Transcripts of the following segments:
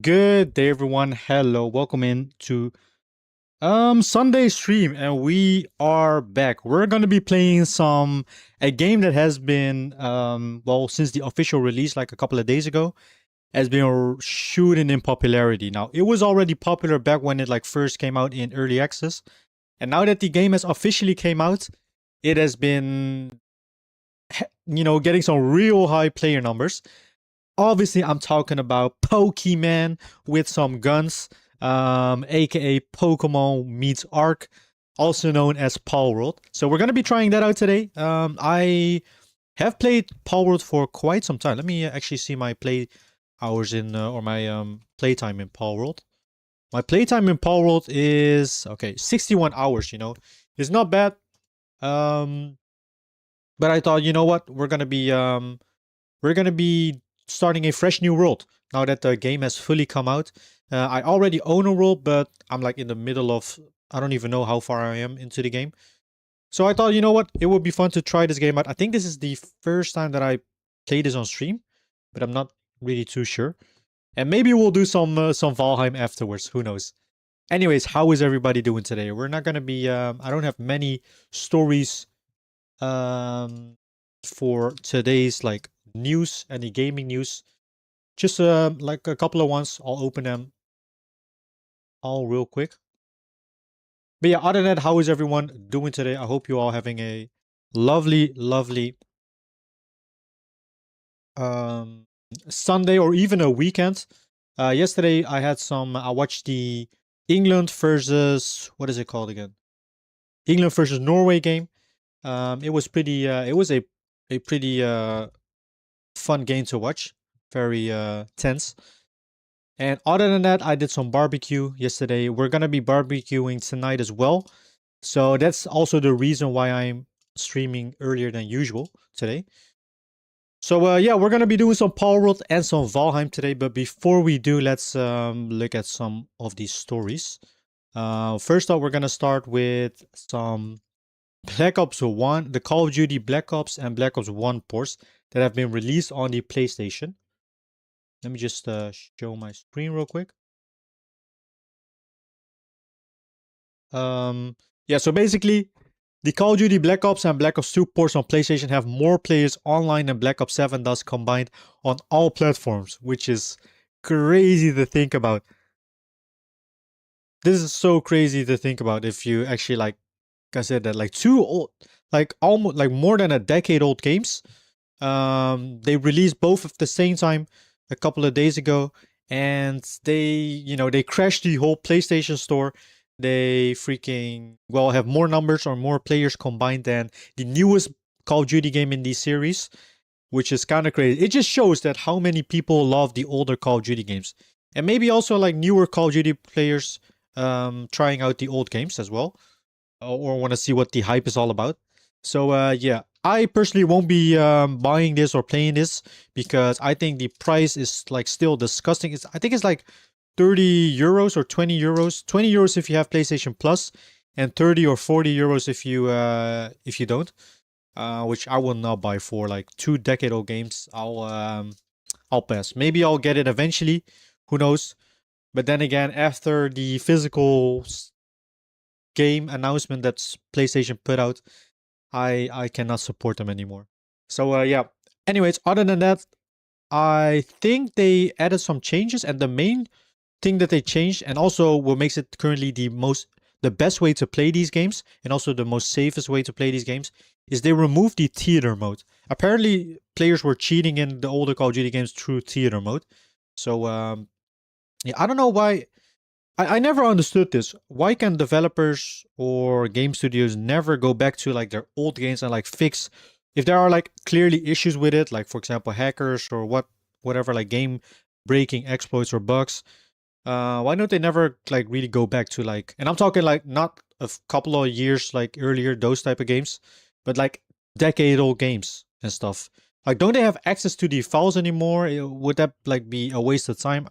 Good day, everyone. Hello, welcome in to Sunday stream, and we are back. We're gonna be playing a game that has been since the official release, like a couple of days ago, has been shooting in popularity. Now, it was already popular back when it like first came out in early access, and now that the game has officially came out, it has been getting some real high player numbers. Obviously, I'm talking about Pokiman with some guns, aka Pokemon meets Ark, also known as Palworld. So we're gonna be trying that out today. I have played Palworld for quite some time. Let me actually see my play hours in or my playtime in Palworld. My playtime in Palworld is 61 hours. It's not bad. Um, but I thought, you know what, we're gonna be starting a fresh new world now that the game has fully come out. I already own a world, but I'm like in the middle of, I don't even know how far I am into the game. So I thought, you know what, it would be fun to try this game out. I think this is the first time that I play this on stream, but I'm not really too sure. And maybe we'll do some Valheim afterwards. Who knows? Anyways, how is everybody doing today? We're not gonna be. I don't have many stories um, for today's like news, any gaming news. Just like a couple of ones. I'll open them all real quick. But yeah, other than that, how is everyone doing today? I hope you all having a lovely um Sunday or even a weekend. Yesterday I watched the England versus, what is it called again? England versus Norway game. It was a pretty fun game to watch. Very tense. And other than that, I did some barbecue yesterday. We're gonna be barbecuing tonight as well. So that's also the reason why I'm streaming earlier than usual today. So yeah, we're gonna be doing some Palworld and some Valheim today. But before we do, let's look at some of these stories. First off, we're gonna start with some Black Ops 1, the Call of Duty Black Ops and Black Ops 1 ports that have been released on the PlayStation. Let me just show my screen real quick. Yeah, so basically, the Call of Duty Black Ops and Black Ops 2 ports on PlayStation have more players online than Black Ops 7 does combined on all platforms, which is crazy to think about. This is so crazy to think about if you actually like I said that like two old, like almost like more than a decade old games. They released both at the same time a couple of days ago, and they crashed the whole PlayStation store. They freaking have more numbers or more players combined than the newest Call of Duty game in the series, which is kind of crazy. It just shows that how many people love the older Call of Duty games, and maybe also like newer Call of Duty players trying out the old games as well, or want to see what the hype is all about. So yeah, I personally won't be buying this or playing this because I think the price is like still disgusting. I think it's like 30 euros or 20 euros. 20 euros if you have PlayStation Plus, and 30 or 40 euros if you don't. Which I will not buy for like 2 decade-old games. I'll pass. Maybe I'll get it eventually. Who knows? But then again, after the physical game announcement that PlayStation put out, I cannot support them anymore. So yeah. Anyways, other than that, I think they added some changes, and the main thing that they changed, and also what makes it currently the best way to play these games, and also the most safest way to play these games, is they removed the theater mode. Apparently, players were cheating in the older Call of Duty games through theater mode. So yeah, I don't know why. I never understood this. Why can developers or game studios never go back to like their old games and like fix if there are like clearly issues with it, like for example hackers or whatever like game breaking exploits or bugs? Why don't they never like really go back to like, and I'm talking like not a couple of years like earlier those type of games, but like decade old games and stuff. Like, don't they have access to the files anymore? Would that like be a waste of time?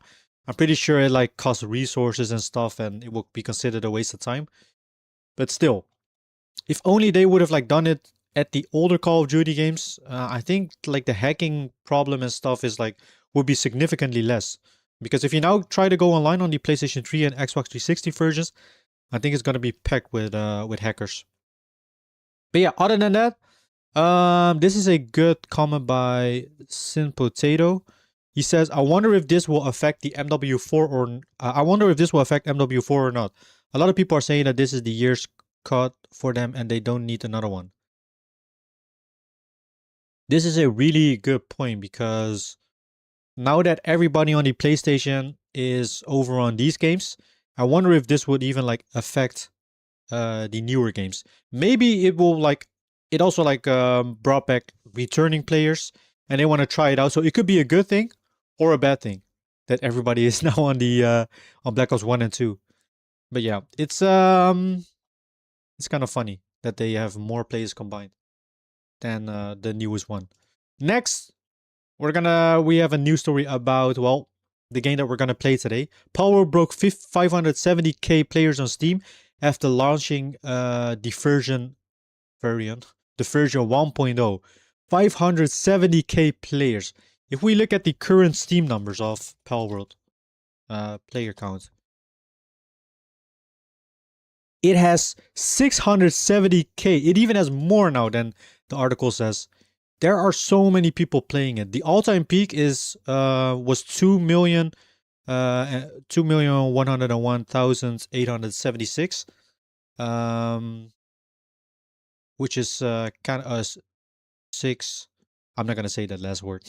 I'm pretty sure it like costs resources and stuff, and it would be considered a waste of time. But still, if only they would have like done it at the older Call of Duty games, I think like the hacking problem and stuff is like would be significantly less. Because if you now try to go online on the PlayStation 3 and Xbox 360 versions, I think it's gonna be packed with hackers. But yeah, other than that, this is a good comment by Sin Potato. He says, "I wonder if this will affect the MW4 or I wonder if this will affect MW4 or not. A lot of people are saying that this is the year's cut for them and they don't need another one." This is a really good point because now that everybody on the PlayStation is over on these games, I wonder if this would even like affect the newer games. Maybe it will like it also like brought back returning players and they want to try it out. So it could be a good thing or a bad thing that everybody is now on the on Black Ops 1 and 2. But yeah, it's kind of funny that they have more players combined than the newest one. Next, we have a news story about, well, the game that we're gonna play today. Power broke 570k players on Steam after launching the version 1.0. 570k players. If we look at the current Steam numbers of Palworld player count, it has 670k. It even has more now than the article says. There are so many people playing it. The all-time peak was 2,101,876, which is kind of six. I'm not gonna say that last word.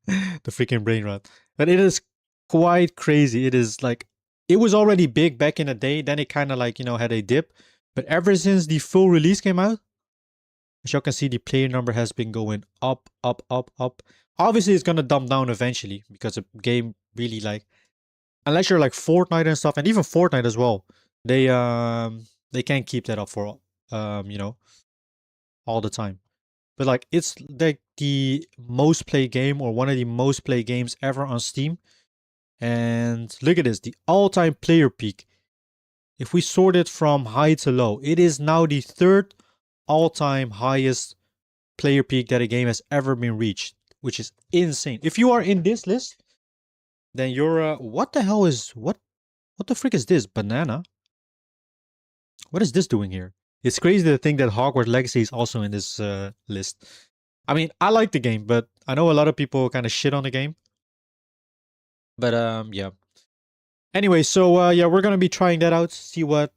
The freaking brain rot. But it is quite crazy. It is like it was already big back in the day. Then it kind of like had a dip. But ever since the full release came out, as you can see, the player number has been going up, up, up, up. Obviously, it's gonna dump down eventually because the game really like, unless you're like Fortnite and stuff, and even Fortnite as well, they can't keep that up for all the time. But like it's like the most played game or one of the most played games ever on Steam. And look at this, the all-time player peak. If we sort it from high to low, it is now the third all-time highest player peak that a game has ever been reached, which is insane. If you are in this list, then you're what the hell is what the frick is this? Banana? What is this doing here? It's crazy to think that Hogwarts Legacy is also in this list. I mean, I like the game, but I know a lot of people kind of shit on the game. But yeah. Anyway, so yeah, we're gonna be trying that out, see what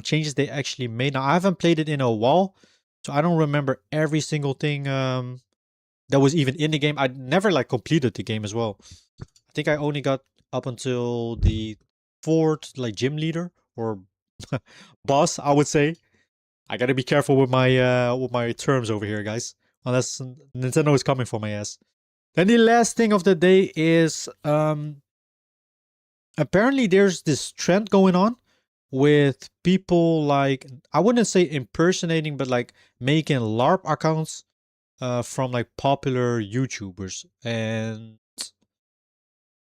changes they actually made. Now, I haven't played it in a while, so I don't remember every single thing that was even in the game. I never like completed the game as well. I think I only got up until the 4th like gym leader or boss, I would say. I gotta be careful with my terms over here, guys. Unless Nintendo is coming for my ass. Then the last thing of the day is apparently there's this trend going on with people like, I wouldn't say impersonating, but like making LARP accounts from like popular YouTubers. And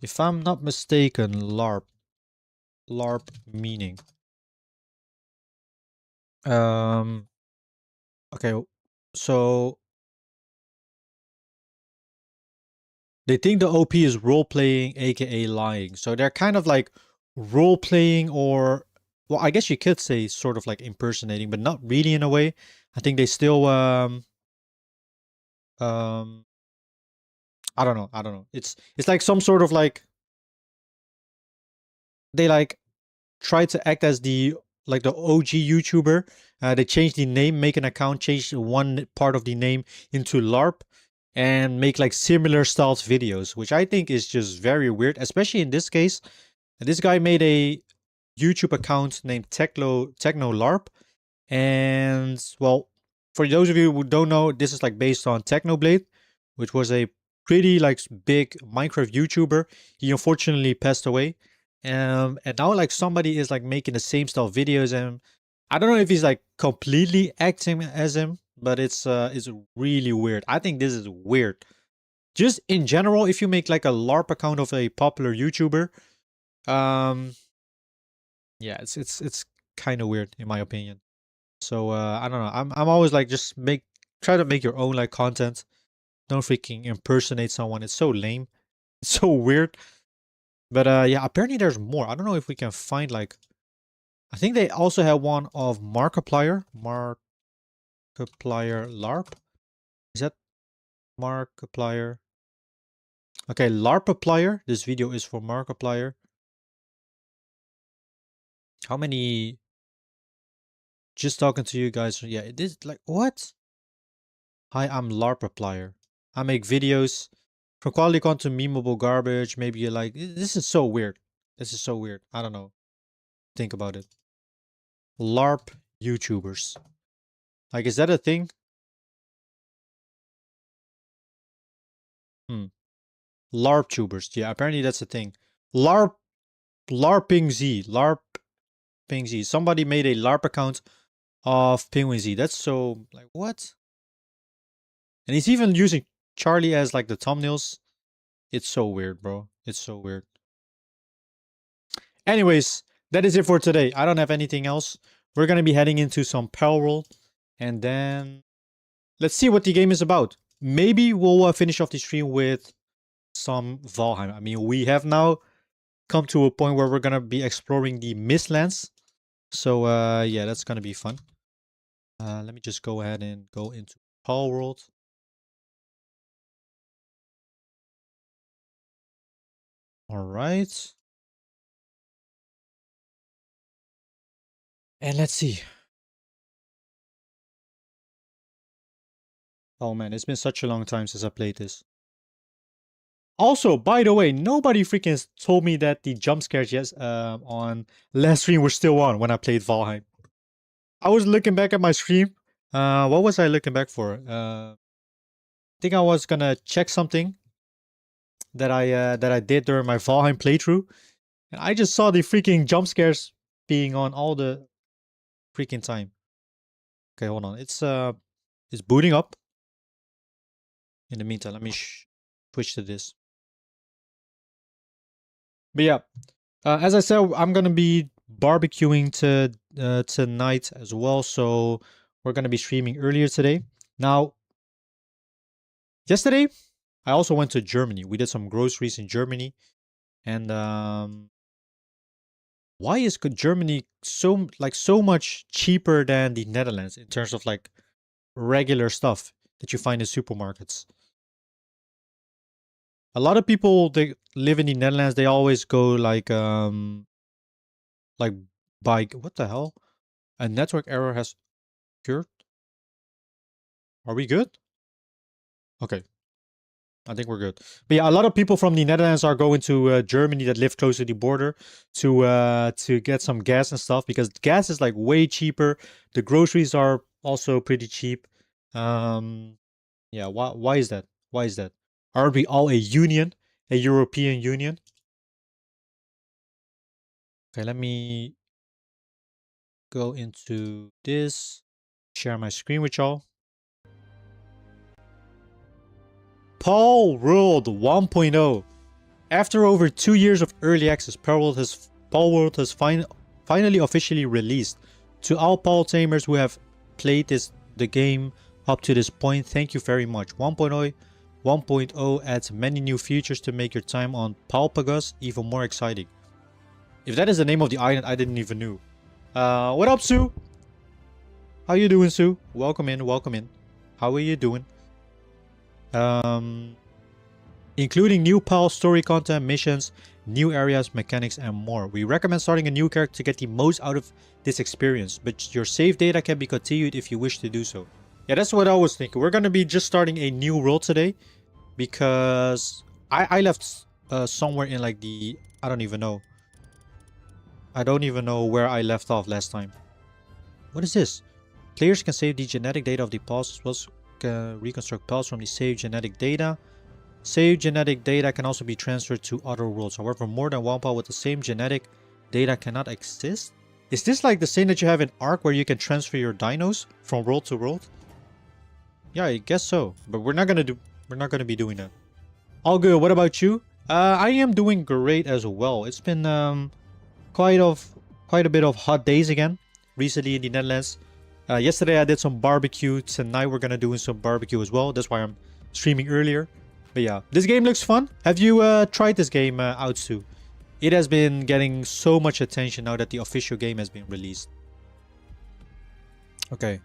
if I'm not mistaken, LARP meaning. Okay, so they think the OP is role playing, aka lying. So they're kind of like role playing, or well, I guess you could say sort of like impersonating, but not really in a way. I think they still I don't know. It's like some sort of like they like try to act as the like the OG YouTuber. They change the name, make an account, change one part of the name into LARP, and make like similar styles videos, which I think is just very weird, especially in this case. This guy made a YouTube account named Techno LARP, and well, for those of you who don't know, this is like based on Technoblade, which was a pretty like big Minecraft YouTuber. He unfortunately passed away. And now like somebody is like making the same style videos as him. I don't know if he's like completely acting as him, but it's really weird. I think this is weird. Just in general, if you make like a LARP account of a popular YouTuber, um, yeah, it's kind of weird in my opinion. So I don't know. I'm always like just try to make your own like content. Don't freaking impersonate someone. It's so lame. It's so weird. But yeah, apparently there's more. I don't know if we can find like. I think they also have one of Markiplier. Markiplier LARP. Is that Markiplier? Okay, LARPiplier. This video is for Markiplier. How many? Just talking to you guys. Yeah, it is like what? Hi, I'm LARPiplier. I make videos from quality content to memeable garbage. Maybe you like this is so weird. This is so weird. I don't know. Think about it. LARP YouTubers. Like, is that a thing? Hmm. LARP tubers. Yeah, apparently that's a thing. LARP LARPing Z. LARPing Z. Somebody made a LARP account of Penguin Z. That's so like what? And he's even using Charlie as like the thumbnails. It's so weird, bro. It's so weird. Anyways, that is it for today. I don't have anything else. We're gonna be heading into some Pal World, and then let's see what the game is about. Maybe we'll finish off the stream with some Valheim. I mean, we have now come to a point where we're gonna be exploring the Mistlands. So yeah, that's gonna be fun. Let me just go ahead and go into Pal World. All right. And let's see. Oh man, it's been such a long time since I played this. Also, by the way, nobody freaking told me that the jump scares on last stream were still on when I played Valheim. I was looking back at my stream. What was I looking back for? I think I was gonna check something that I did during my Valheim playthrough, and I just saw the freaking jump scares being on all the freaking time. Okay, hold on. It's booting up. In the meantime, let me switch to this. But yeah, as I said, I'm gonna be barbecuing tonight as well. So we're gonna be streaming earlier today. Now, yesterday I also went to Germany. We did some groceries in Germany, and why is Germany so much cheaper than the Netherlands in terms of like regular stuff that you find in supermarkets? A lot of people they live in the Netherlands. They always go like by what the hell? A network error has occurred. Are we good? Okay, I think we're good. But yeah, a lot of people from the Netherlands are going to Germany that live close to the border to get some gas and stuff because gas is like way cheaper. The groceries are also pretty cheap. Yeah, why is that? Why is that? Aren't we all a union, a European Union? Okay, let me go into this, share my screen with y'all. Paul World 1.0. After over 2 years of early access, Power World has finally officially released. To all Paul Tamers who have played the game up to this point, thank you very much. 1.0 adds many new features to make your time on Palpagus even more exciting. If that is the name of the island, I didn't even know. What up, Sue? How you doing, Sue? Welcome in, welcome in. How are you doing? Including new PAL story content, missions, new areas, mechanics, and more. We recommend starting a new character to get the most out of this experience, but your save data can be continued if you wish to do so. Yeah, that's what I was thinking. We're gonna be just starting a new world today because I left somewhere in like the I don't even know. I don't even know where I left off last time. What is this? Players can save the genetic data of the pals as well as reconstruct pals from the saved genetic data. Saved genetic data can also be transferred to other worlds. However, more than one pal with the same genetic data cannot exist. Is this like the same that you have in Ark where you can transfer your dinos from world to world? Yeah, I guess so. But we're not gonna be doing that. All good. What about you? I am doing great as well. It's been quite a bit of hot days again recently in the Netherlands. Yesterday I did some barbecue. Tonight we're gonna do some barbecue as well. That's why I'm streaming earlier. But yeah, this game looks fun. Have you tried this game out too? it has been getting so much attention now that the official game has been released. Okay.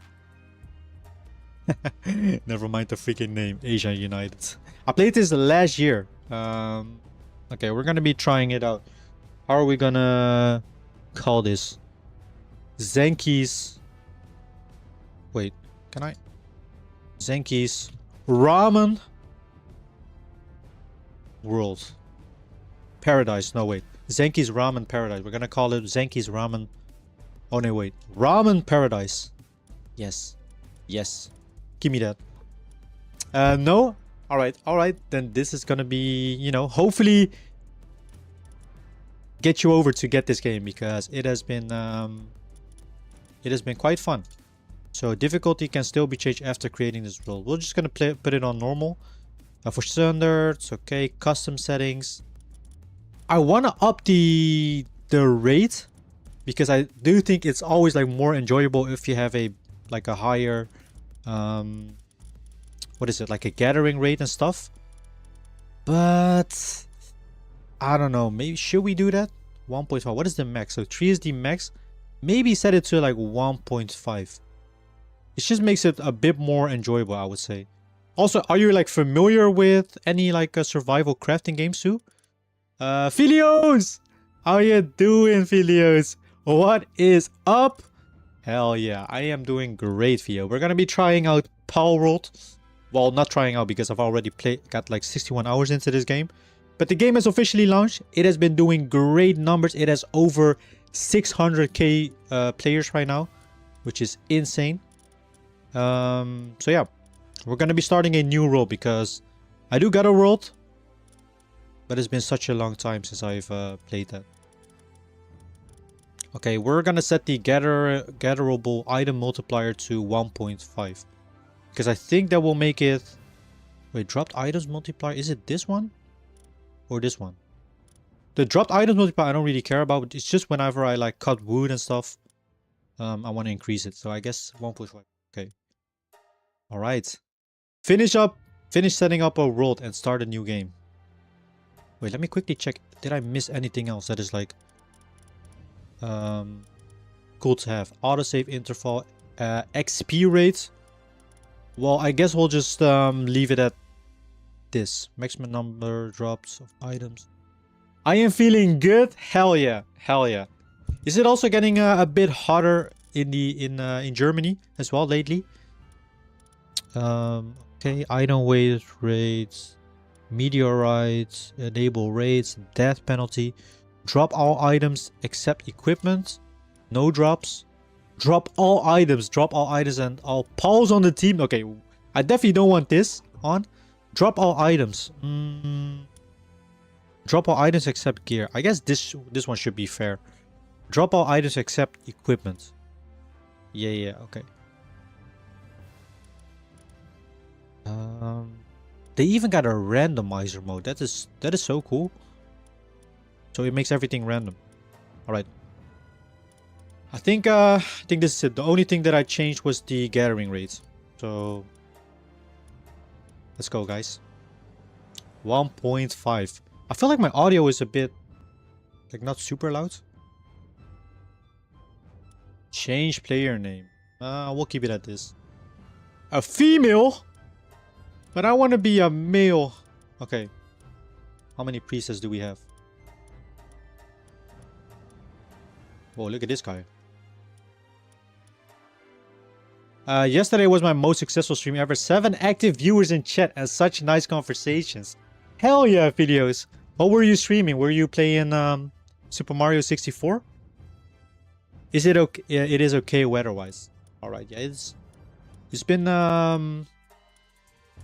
Never mind the freaking name. Asia United. I played this last year. Okay, we're gonna be trying it out. How are we gonna call this? Zenki's... Wait, can I? Zenki's Ramen World. Paradise. No, wait. Zenki's Ramen Paradise. We're gonna call it Zenki's Ramen... Oh, no, wait. Ramen Paradise. Yes. Yes. Give me that. No? Alright. Then this is gonna be, you know, hopefully get you over to get this game, because it has been quite fun. So difficulty can still be changed after creating this world. We're just gonna put it on normal. For standards, okay, custom settings. I wanna up the rate, because I do think it's always like more enjoyable if you have a higher what is it, like a gathering rate and stuff. But I don't know, maybe should we do that? 1.5. What is the max? So 3 is the max. Maybe set it to like 1.5. It just makes it a bit more enjoyable, I would say. Also, are you like familiar with any like survival crafting games too? Filios! How you doing, Filios? What is up? Hell yeah, I am doing great, Theo. We're gonna be trying out Power World. Well, not trying out because I've already got like 61 hours into this game. But the game has officially launched. It has been doing great numbers. It has over 600k players right now, which is insane. So yeah, we're gonna be starting a new world because I do got a world, but it's been such a long time since I've played that. Okay, we're gonna set the gatherable item multiplier to 1.5 because I think that will make it... Wait, dropped items multiplier, is it this one or this one? The dropped items multiplier I don't really care about, but it's just whenever I like cut wood and stuff, I want to increase it. So I guess 1.5. Okay. All right. Finish setting up a world and start a new game. Wait, let me quickly check. Did I miss anything else that is like cool to have? Autosave interval, XP rate. Well, I guess we'll just leave it at this. Maximum number drops of items. I am feeling good. Hell yeah. Hell yeah. Is it also getting a bit hotter in Germany as well lately? Okay, item weight rates, meteorites, enable rates, death penalty, drop all items except equipment, no drops, drop all items, and I'll pause on the team. Okay, I definitely don't want this on. Drop all items. Drop all items except gear. I guess this one should be fair. Drop all items except equipment. Yeah, okay. They even got a randomizer mode. That is so cool. So it makes everything random. All right. I think this is it. The only thing that I changed was the gathering rate. So let's go, guys. 1.5. I feel like my audio is a bit like not super loud. Change player name. We'll keep it at this. A female? But I want to be a male. Okay. How many presets do we have? Whoa, look at this guy. Yesterday was my most successful stream ever. 7 active viewers in chat and such nice conversations. Hell yeah, videos. What were you streaming? Were you playing Super Mario 64? Is it okay? Yeah, it is okay weather-wise. Alright, yeah, it's been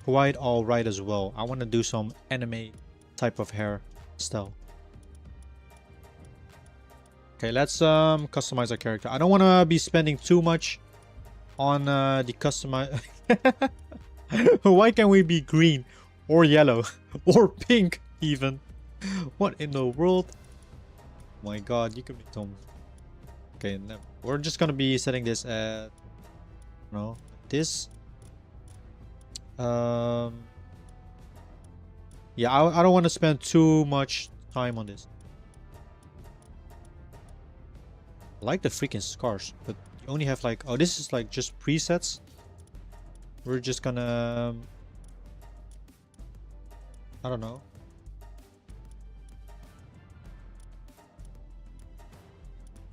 quite alright as well. I want to do some anime type of hairstyle. Okay, let's customize our character. I don't want to be spending too much on the customize. Why can't we be green or yellow or pink even? What in the world? My god, you can be dumb. Okay, no, we're just gonna be setting this at this. Yeah, I don't want to spend too much time on this. I like the freaking scars, but you only have like, oh, this is like just presets. We're just gonna, I don't know.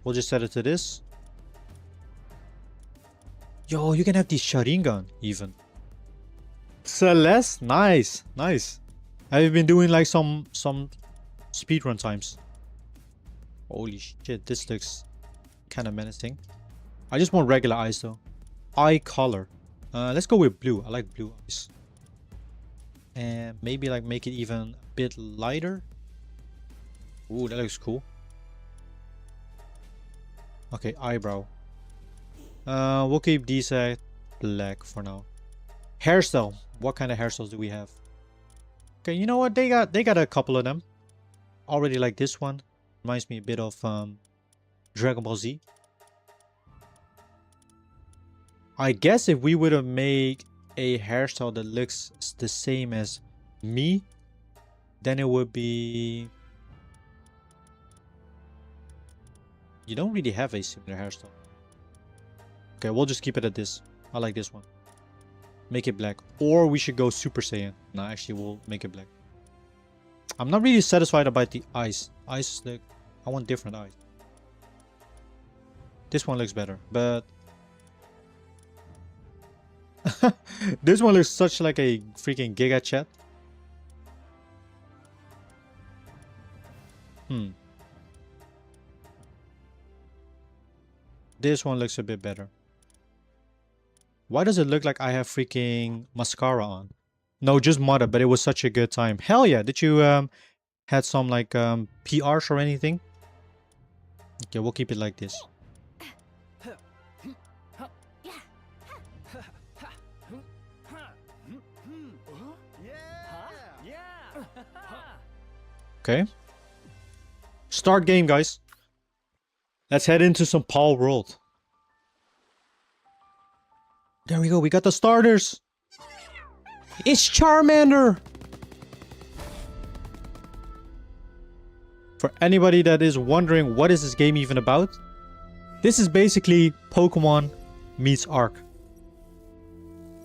We'll just set it to this. Yo, you can have the Sharingan even. Celeste, nice, nice. I've been doing like some speedrun times. Holy shit, this looks kind of menacing. I just want regular eyes though. Eye color. Let's go with blue. I like blue eyes. And maybe like make it even a bit lighter. Ooh, that looks cool. Okay, eyebrow. We'll keep these at black for now. Hairstyle. What kind of hairstyles do we have? Okay, you know what? They got a couple of them. Already like this one. Reminds me a bit of Dragon Ball Z. I guess if we would have made a hairstyle that looks the same as me, then it would be... You don't really have a similar hairstyle. Okay, we'll just keep it at this. I like this one. Make it black. Or we should go Super Saiyan. No, actually, we'll make it black. I'm not really satisfied about the eyes. Eyes look... I want different eyes. This one looks better, but... this one looks such like a freaking Giga Chat. This one looks a bit better. Why does it look like I have freaking mascara on? No, just Mother, but it was such a good time. Hell yeah. Did you had some like PRs or anything? Okay, we'll keep it like this. Okay. Start game, guys. Let's head into some Paul World. There we go. We got the starters. It's Charmander. For anybody that is wondering what is this game even about, this is basically Pokemon meets Ark.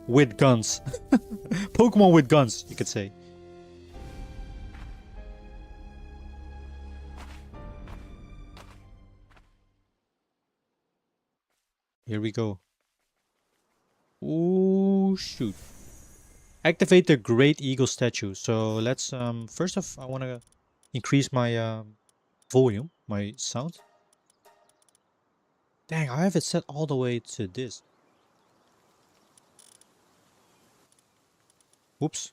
With guns. Pokemon with guns, you could say. Here we go. Ooh, shoot. Activate the Great Eagle statue. So let's first off, I want to increase my volume, my sound. Dang, I have it set all the way to this. Oops.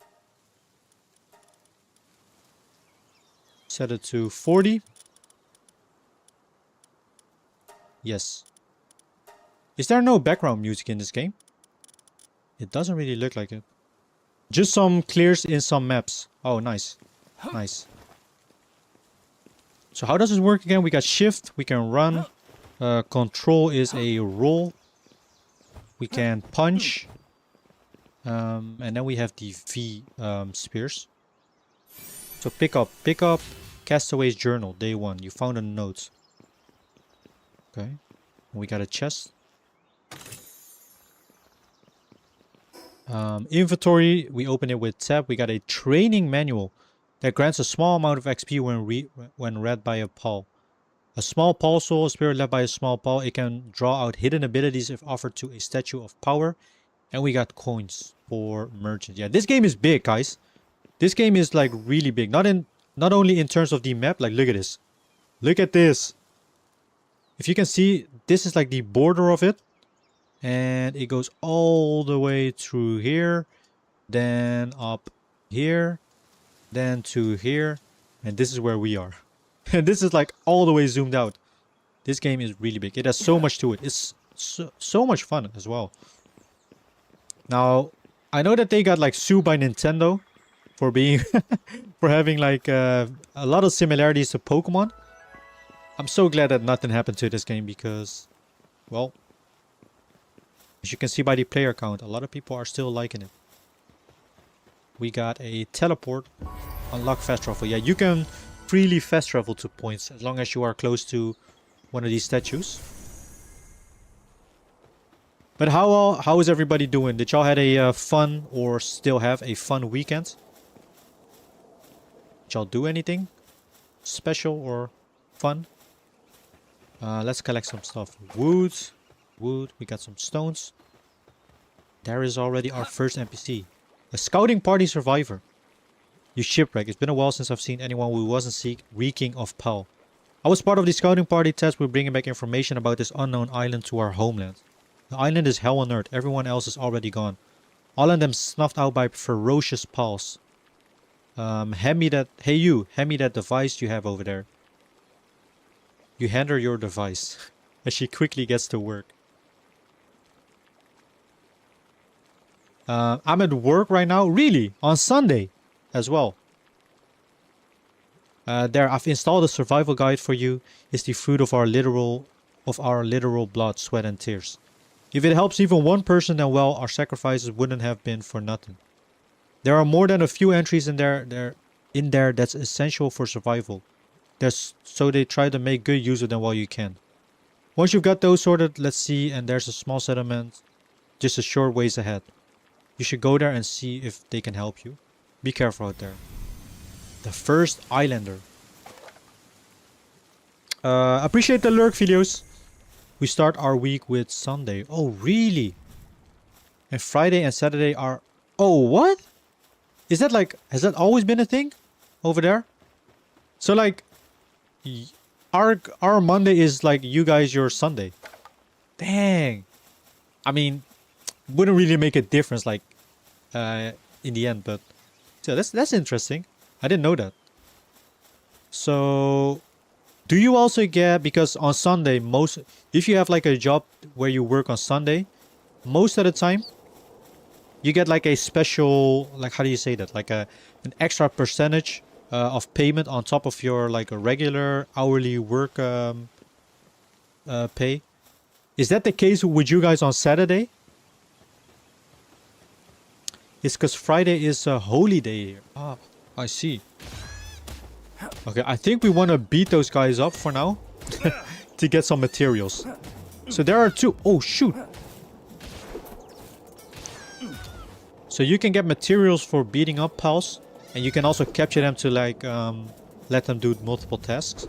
Set it to 40. Yes. Is there no background music in this game? It doesn't really look like it. Just some clears in some maps. Oh, nice. Nice. So how does this work again? We got shift. We can run. Control is a roll. We can punch. And then we have the V spears. So pick up. Pick up Castaway's Journal. Day 1. You found a note. Okay. We got a chest. Inventory, we open it with tab. We got a training manual that grants a small amount of XP when read by a Paul. A small Paul soul, a spirit led by a small Paul. It can draw out hidden abilities if offered to a statue of power. And we got coins for merchants. Yeah, this game is big, guys. This game is like really big. Not only in terms of the map. Like, look at this. Look at this. If you can see, this is like the border of it. And it goes all the way through here, then up here, then to here, and this is where we are. And this is like all the way zoomed out. This game is really big. It has so much to it. It's so much fun as well. Now, I know that they got like sued by Nintendo for being for having like a lot of similarities to Pokemon. I'm so glad that nothing happened to this game because, well, as you can see by the player count, a lot of people are still liking it. We got a teleport. Unlock fast travel. Yeah, you can freely fast travel to points as long as you are close to one of these statues. But how is everybody doing? Did y'all had a fun or still have a fun weekend? Did y'all do anything special or fun? Let's collect some stuff. Wood. We got some stones. There is already our first NPC. A scouting party survivor. You shipwreck. It's been a while since I've seen anyone who wasn't reeking of Pal. I was part of the scouting party test. We're bringing back information about this unknown island to our homeland. The island is hell on earth. Everyone else is already gone. All of them snuffed out by ferocious Pals. Hand me that device you have over there. You hand her your device. And she quickly gets to work. I'm at work right now. Really? On Sunday as well. There, I've installed a survival guide for you. It's the fruit of our literal blood, sweat, and tears. If it helps even one person, then well, our sacrifices wouldn't have been for nothing. There are more than a few entries in there that's essential for survival. So they try to make good use of them while you can. Once you've got those sorted, let's see, and there's a small settlement just a short ways ahead. You should go there and see if they can help you. Be careful out there. The first islander. Appreciate the lurk videos. We start our week with Sunday. Oh, really? And Friday and Saturday are... Oh, what? Is that like... Has that always been a thing? Over there? So like... Our Monday is like you guys your Sunday. Dang. I mean... Wouldn't really make a difference like... in the end, but... So that's interesting. I didn't know that. So... Do you also get, because on Sunday, if you have like a job where you work on Sunday, most of the time, you get like a special, like how do you say that? Like an extra percentage of payment on top of your like a regular hourly work pay. Is that the case with you guys on Saturday? It's because Friday is a holy day here. Ah, I see. Okay, I think we want to beat those guys up for now. To get some materials. So there are two. Oh, shoot. So you can get materials for beating up pals. And you can also capture them to like let them do multiple tasks.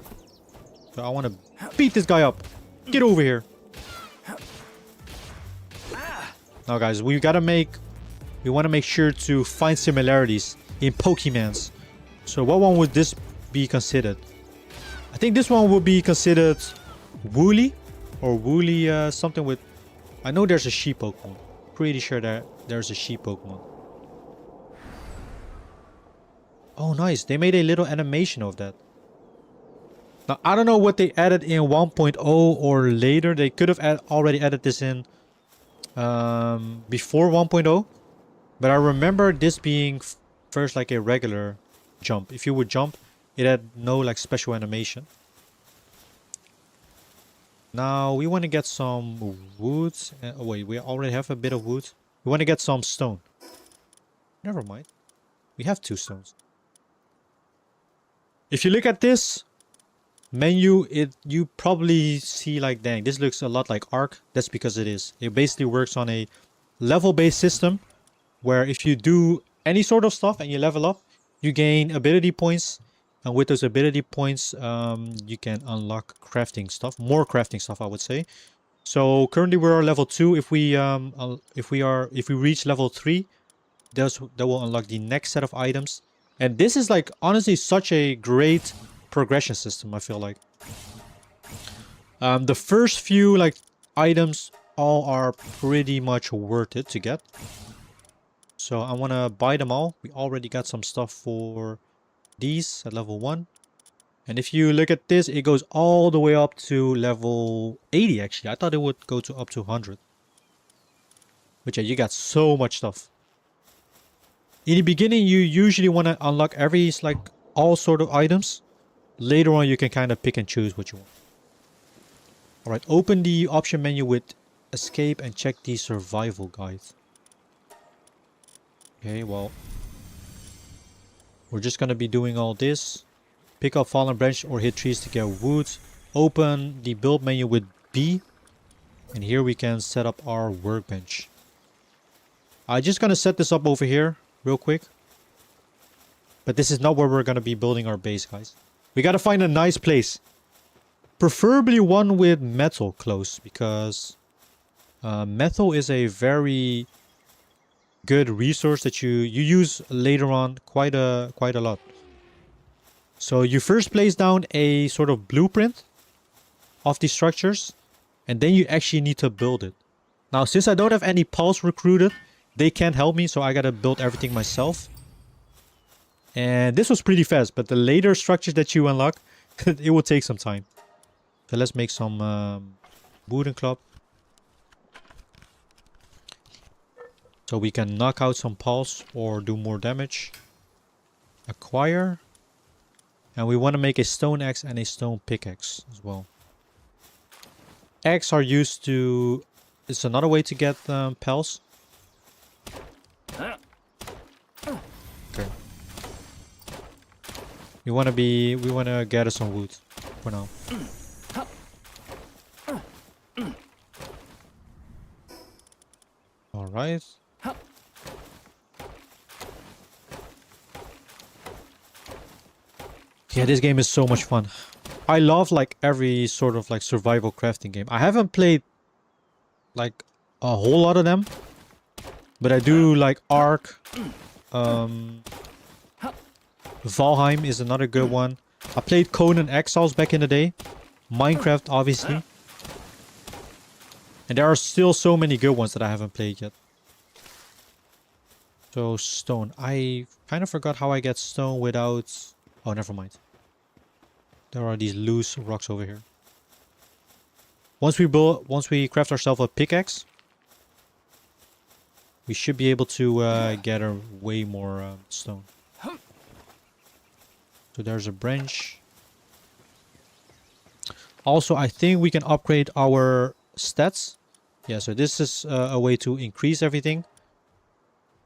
So I want to beat this guy up. Get over here. Now guys, we want to make sure to find similarities in Pokemans. So what one would this be considered? I think this one would be considered Woolly or Woolly something with... I know there's a sheep Pokemon. Pretty sure that there's a sheep Pokemon. Oh nice, they made a little animation of that. Now I don't know what they added in 1.0 or later. They could have already added this in before 1.0. But I remember this being first like a regular jump. If you would jump, it had no like special animation. Now we want to get some wood. Oh wait, we already have a bit of wood. We want to get some stone. Never mind. We have 2 stones. If you look at this menu, you probably see like, dang, this looks a lot like Ark. That's because it is. It basically works on a level-based system where if you do any sort of stuff and you level up, you gain ability points. And with those ability points, you can unlock crafting stuff, more crafting stuff, I would say. So currently we're level 2. If we reach level 3, that will unlock the next set of items. And this is like honestly such a great progression system, I feel like. The first few like items all are pretty much worth it to get. So I want to buy them all. We already got some stuff for these at level 1. And if you look at this, it goes all the way up to level 80 actually. I thought it would go to up to 100. But yeah, you got so much stuff. In the beginning, you usually want to unlock all sort of items. Later on, you can kind of pick and choose what you want. Alright, open the option menu with escape and check the survival guide. Okay, well, we're just going to be doing all this. Pick up fallen branch or hit trees to get wood. open the build menu with B. And here we can set up our workbench. I'm just gonna set this up over here real quick. But this is not where we're gonna be building our base, guys. We gotta find a nice place. Preferably one with metal close, because metal is a very good resource that you use later on quite a lot. So you first place down a sort of blueprint of these structures, and then you actually need to build it. Now, since I don't have any pals recruited, they can't help me, so I gotta build everything myself. And this was pretty fast, but the later structures that you unlock, it will take some time. So let's make some wooden club. So we can knock out some pulse or do more damage. Acquire. And we want to make a stone axe and a stone pickaxe as well. Axe are used to... It's another way to get pals. Okay. We want to gather some wood for now. All right. Yeah, this game is so much fun. I love like every sort of like survival crafting game. I haven't played like a whole lot of them, but I do like Ark. Valheim is another good one. I played Conan Exiles back in the day. Minecraft, obviously. And there are still so many good ones that I haven't played yet. So stone. I kind of forgot how I get stone without... Oh, never mind. There are these loose rocks over here. Once we craft ourselves a pickaxe, we should be able to gather way more stone. So there's a branch. Also, I think we can upgrade our stats. Yeah, so this is a way to increase everything.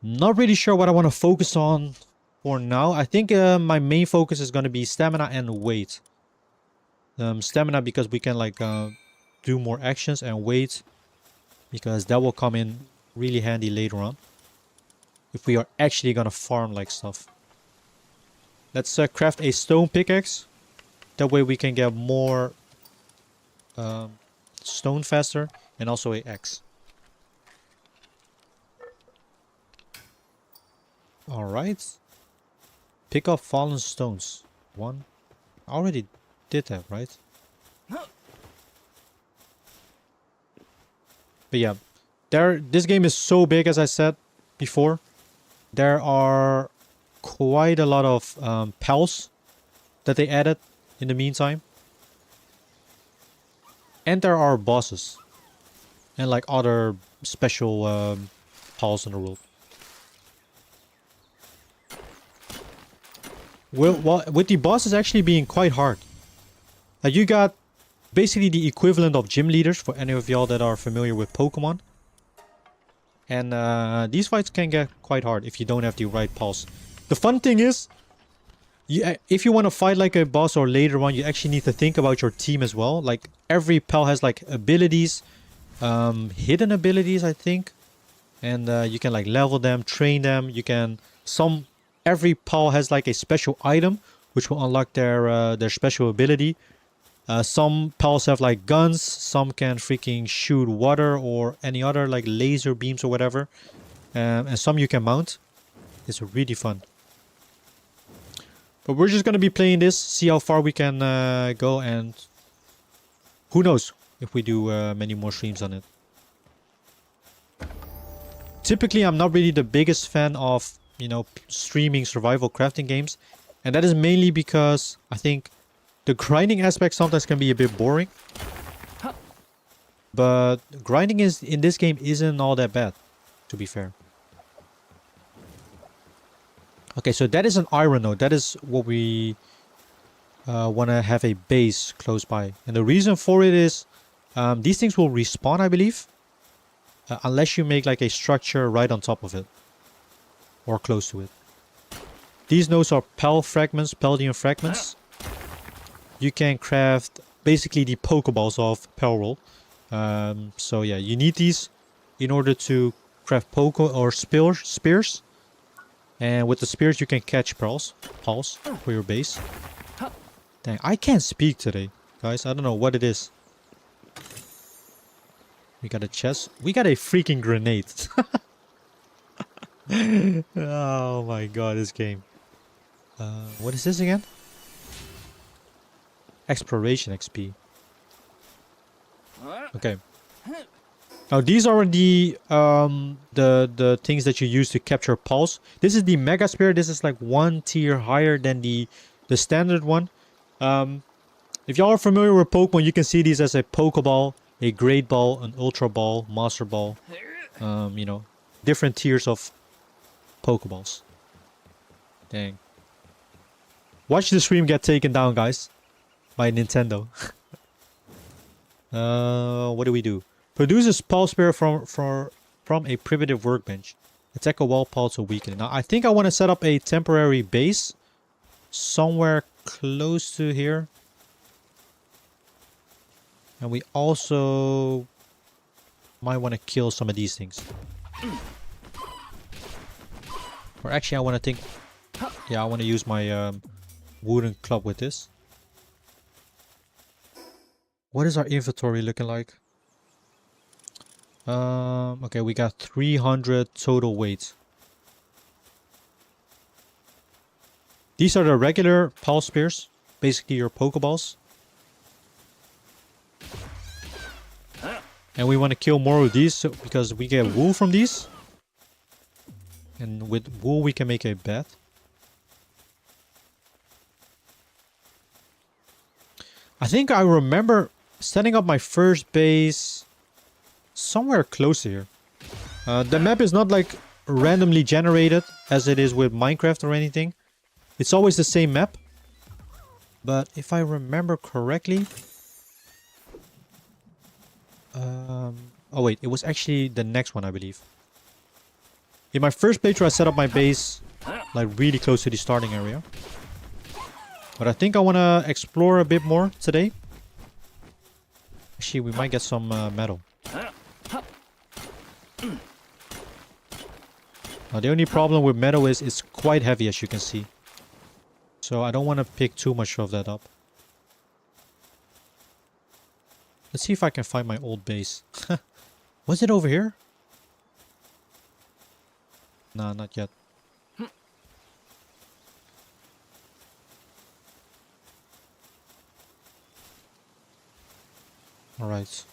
Not really sure what I want to focus on for now. I think my main focus is going to be stamina and weight. Stamina because we can like do more actions, and weight because that will come in really handy later on if we are actually going to farm like stuff. Let's craft a stone pickaxe. That way we can get more stone faster, and also a axe. Alright. Pick up fallen stones. One. I already did that, right? But yeah. This game is so big, as I said before. There are quite a lot of pals that they added in the meantime. And there are bosses. And like other special pals in the world. Well, with the bosses actually being quite hard. Like you got basically the equivalent of gym leaders for any of y'all that are familiar with Pokemon. And these fights can get quite hard if you don't have the right pulse. The fun thing is, if you want to fight like a boss or later on, you actually need to think about your team as well. Like every pal has like abilities, hidden abilities, I think. And you can like level them, train them. You can every pal has like a special item which will unlock their special ability. Some pals have like guns, some can freaking shoot water or any other like laser beams or whatever. And some you can mount. It's really fun. But we're just going to be playing this, see how far we can go, and who knows if we do many more streams on it. Typically, I'm not really the biggest fan of, you know, streaming survival crafting games. And that is mainly because I think the grinding aspect sometimes can be a bit boring. But grinding in this game isn't all that bad, to be fair. Okay, so that is an iron node. That is what we want to have a base close by. And the reason for it is these things will respawn, I believe. Unless you make like a structure right on top of it. Or close to it. These nodes are Paldium fragments. You can craft basically the Pokeballs of Palworld. So yeah, you need these in order to craft spears. And with the spears you can catch pulse for your base. Dang, I can't speak today, guys. I don't know what it is. We got a chest. We got a freaking grenade. Oh my god, this game. What is this again? Exploration XP. Okay. Now these are the things that you use to capture pulse. This is the Mega Spear. This is like one tier higher than the standard one. If y'all are familiar with Pokemon, you can see these as a Pokeball, a Great Ball, an Ultra Ball, Master Ball. You know, different tiers of Pokeballs. Dang. Watch the stream get taken down, guys, by Nintendo. What do? Produces pulse spear from a primitive workbench. Attack a wall pulse to weaken it. Now I think I want to set up a temporary base somewhere close to here. And we also might want to kill some of these things. Or actually I want to think... Yeah, I want to use my wooden club with this. What is our inventory looking like? Okay, we got 300 total weight. These are the regular pulse spears, basically your Pokeballs. And we want to kill more of these because we get wool from these. And with wool we can make a bed. I think I remember setting up my first base somewhere close to here. The map is not like randomly generated as it is with Minecraft or anything. It's always the same map. But if I remember correctly... oh wait, it was actually the next one, I believe. In my first playthrough I set up my base like really close to the starting area. But I think I want to explore a bit more today. Actually, we might get some metal. Now the only problem with metal is it's quite heavy, as you can see. So I don't want to pick too much of that up. Let's see if I can find my old base. Was it over here? Nah, not yet. Alright.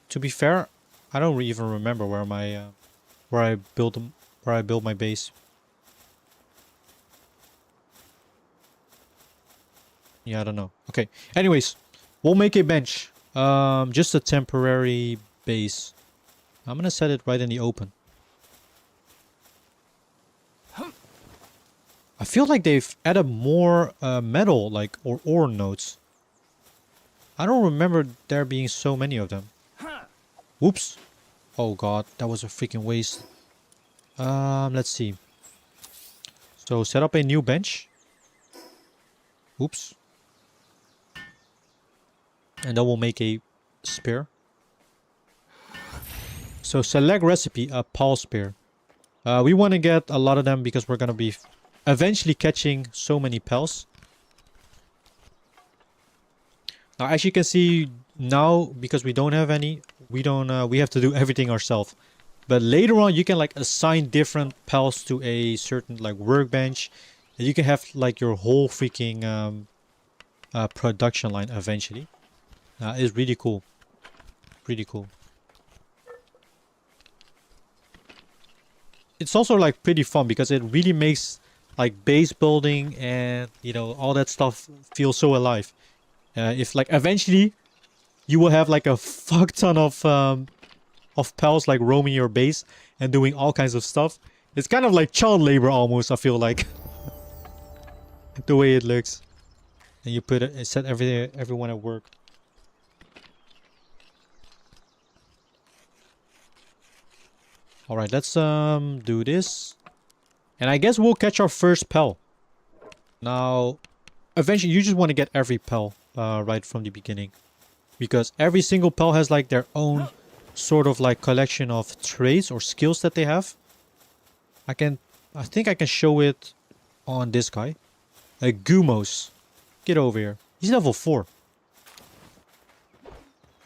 To be fair, I don't even remember where my where I built my base. Yeah, I don't know. Okay. Anyways, we'll make a bench. Just a temporary base. I'm gonna set it right in the open. I feel like they've added more metal, like, or ore nodes. I don't remember there being so many of them. Whoops. Oh god, that was a freaking waste. Let's see. So set up a new bench. Oops. And then we'll make a spear. So select recipe, a pulse spear. We want to get a lot of them because we're going to be eventually catching so many pals. Now as you can see now, because we don't have any, we have to do everything ourselves. But later on you can like assign different pals to a certain like workbench. And you can have like your whole freaking production line eventually. It's really cool. Pretty cool. It's also like pretty fun because it really makes like base building and you know all that stuff feel so alive. If like eventually you will have like a fuck ton of pals like roaming your base and doing all kinds of stuff. It's kind of like child labor almost, I feel like. The way it looks. And you put it, set everyone at work. Alright, let's do this. And I guess we'll catch our first pal. Now, eventually you just want to get every pel right from the beginning. Because every single pel has like their own sort of like collection of traits or skills that they have. I think I can show it on this guy. Gumos. Get over here. He's level 4.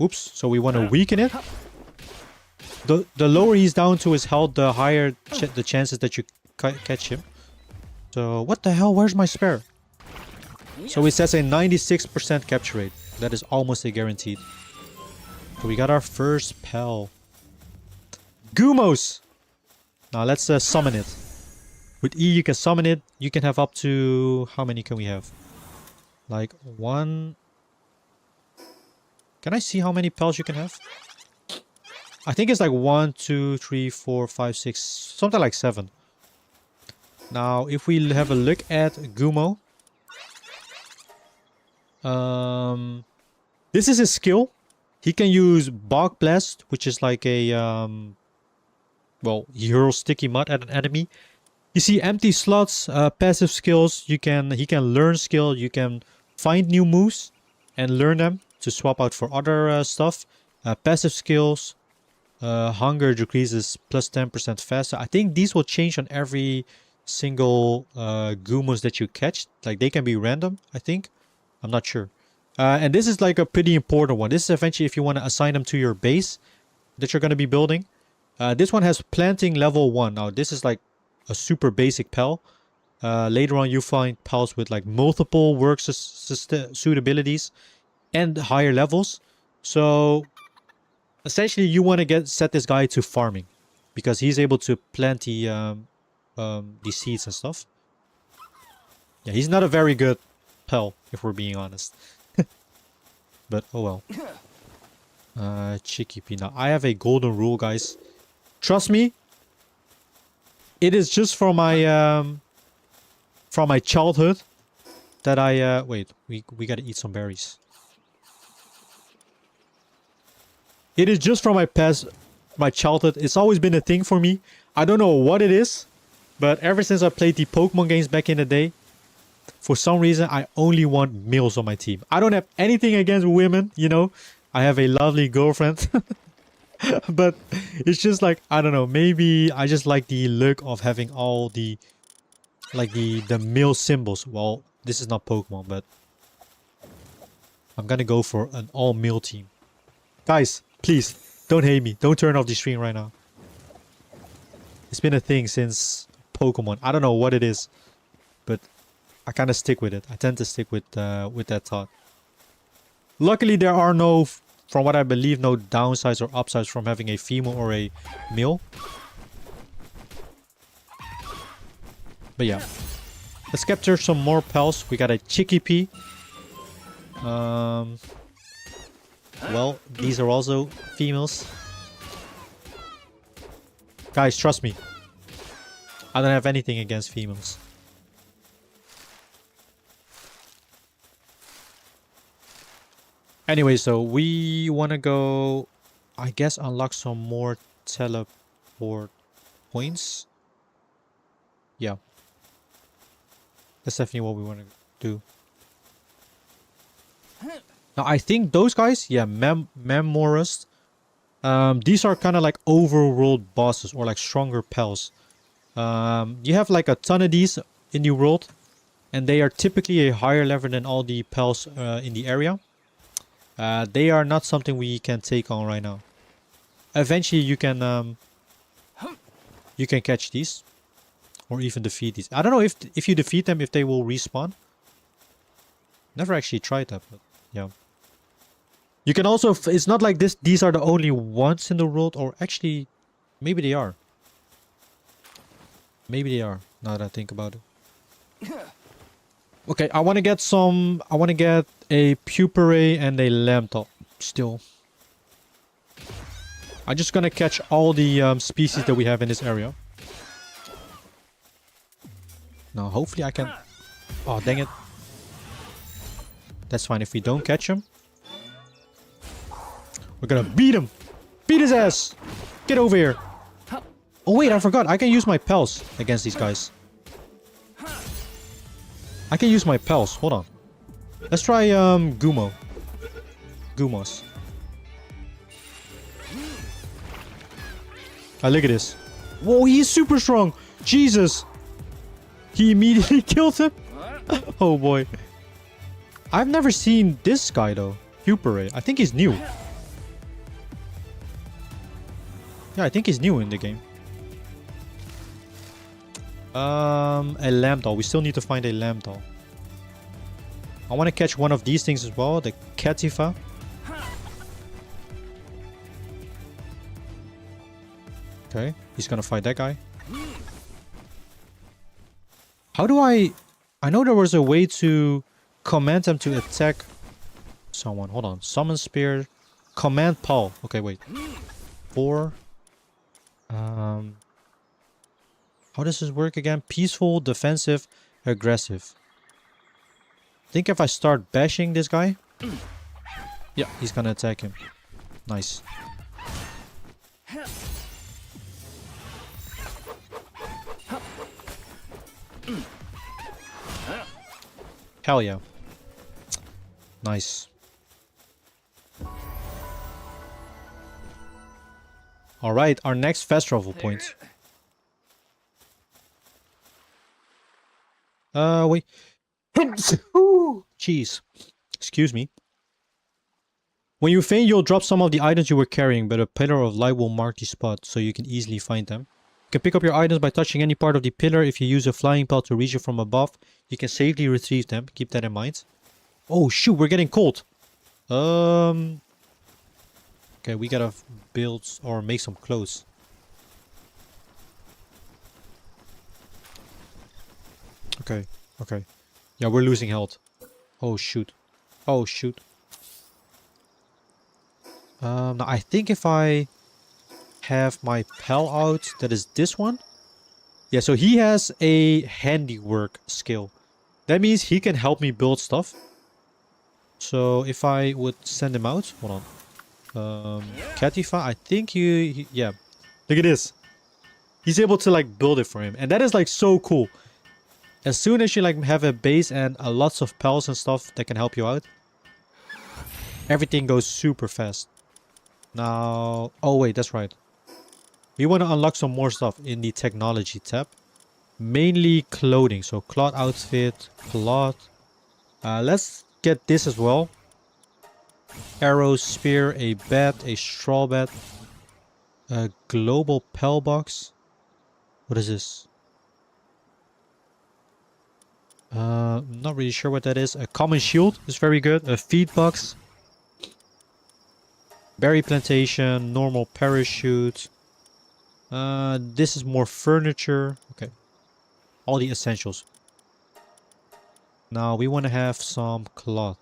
Oops. So we want to weaken it. The lower he's down to his health, the higher the chances that you catch him. So what the hell? Where's my spare? So it says a 96% capture rate. That is almost a guaranteed. So we got our first pel. Gumos! Now let's summon it. With E you can summon it. You can have up to... How many can we have? Like 1... Can I see how many pels you can have? I think it's like 1, 2, 3, 4, 5, 6... Something like 7. Now if we have a look at Gumo... This is his skill. He can use Bog Blast, which is like a well, he hurls sticky mud at an enemy. You see empty slots, passive skills. He can learn skill. You can find new moves and learn them to swap out for other stuff. Passive skills. Hunger decreases plus 10% faster. I think these will change on every single Gumos that you catch. Like they can be random, I think. I'm not sure. And this is like a pretty important one. This is eventually if you want to assign them to your base that you're going to be building. This one has planting level 1. Now this is like a super basic pel. Later on you find pels with like multiple work suitabilities and higher levels. So essentially you want to set this guy to farming. Because he's able to plant the seeds and stuff. Yeah, he's not a very good pel, if we're being honest. But oh well. Chicky Now I have a golden rule, guys. Trust me. It is just from my childhood that I wait, we gotta eat some berries. It is just from my childhood. It's always been a thing for me. I don't know what it is, but ever since I played the Pokemon games back in the day, for some reason, I only want males on my team. I don't have anything against women, you know. I have a lovely girlfriend. But it's just like, I don't know. Maybe I just like the look of having all the... Like the male symbols. Well, this is not Pokemon, but... I'm gonna go for an all-male team. Guys, please, don't hate me. Don't turn off the stream right now. It's been a thing since Pokemon. I don't know what it is. But... I kind of stick with it. I tend to stick with that thought. Luckily, there are no, from what I believe, no downsides or upsides from having a female or a male. But yeah. Let's capture some more pels. We got a Chicky. Well, these are also females. Guys, trust me. I don't have anything against females. Anyway, so we want to go, I guess, unlock some more teleport points. Yeah. That's definitely what we want to do. Now, I think those guys, yeah, Memorist. These are kind of like overworld bosses or like stronger pels. You have like a ton of these in the world. And they are typically a higher level than all the pels in the area. They are not something we can take on right now. Eventually you can catch these. Or even defeat these. I don't know if you defeat them, if they will respawn. Never actually tried that, but yeah. You can also, it's not like these are the only ones in the world, or actually, maybe they are. Maybe they are, now that I think about it. Okay, I want to get a Pupere and a Lambtop still. I'm just gonna catch all the species that we have in this area. Now, hopefully I can... Oh, dang it. That's fine if we don't catch him. We're gonna beat him! Beat his ass! Get over here! Oh wait, I forgot. I can use my pels against these guys. I can use my pals. Hold on. Let's try Gumo. Gumos. Ah, look at this. Whoa, he's super strong. Jesus. He immediately killed him. Oh boy. I've never seen this guy though. Hupere. I think he's new. Yeah, I think he's new in the game. A lamb doll. We still need to find a lamb doll. I want to catch one of these things as well. The Katifa. Okay, he's gonna fight that guy. How do I know there was a way to command them to attack someone. Hold on. Summon spear. Command Paul. Okay, wait. 4. How does this work again? Peaceful, defensive, aggressive. I think if I start bashing this guy. Yeah, he's gonna attack him. Nice. Hell yeah. Nice. Alright, our next fast travel point. Wait. Jeez. Excuse me. When you faint, you'll drop some of the items you were carrying, but a pillar of light will mark the spot, so you can easily find them. You can pick up your items by touching any part of the pillar. If you use a flying pal to reach it from above, you can safely retrieve them. Keep that in mind. Oh shoot, we're getting cold. Okay, we gotta build or make some clothes. Okay, okay. Yeah, we're losing health. Oh shoot. Oh shoot. Now I think if I have my pal out, that is this one. Yeah, so he has a handiwork skill. That means he can help me build stuff. So if I would send him out, hold on. Katifa, I think yeah. Look at this. He's able to like build it for him. And that is like so cool. As soon as you like have a base and lots of pals and stuff that can help you out, everything goes super fast. Now, oh wait, that's right. We want to unlock some more stuff in the technology tab. Mainly clothing. So cloth outfit, cloth. Let's get this as well. Arrow, spear, a bat, a straw bat. A global pal box. What is this? I'm not really sure what that is. A common shield is very good. A feed box. Berry plantation, normal parachute. This is more furniture. Okay. All the essentials. Now we want to have some cloth.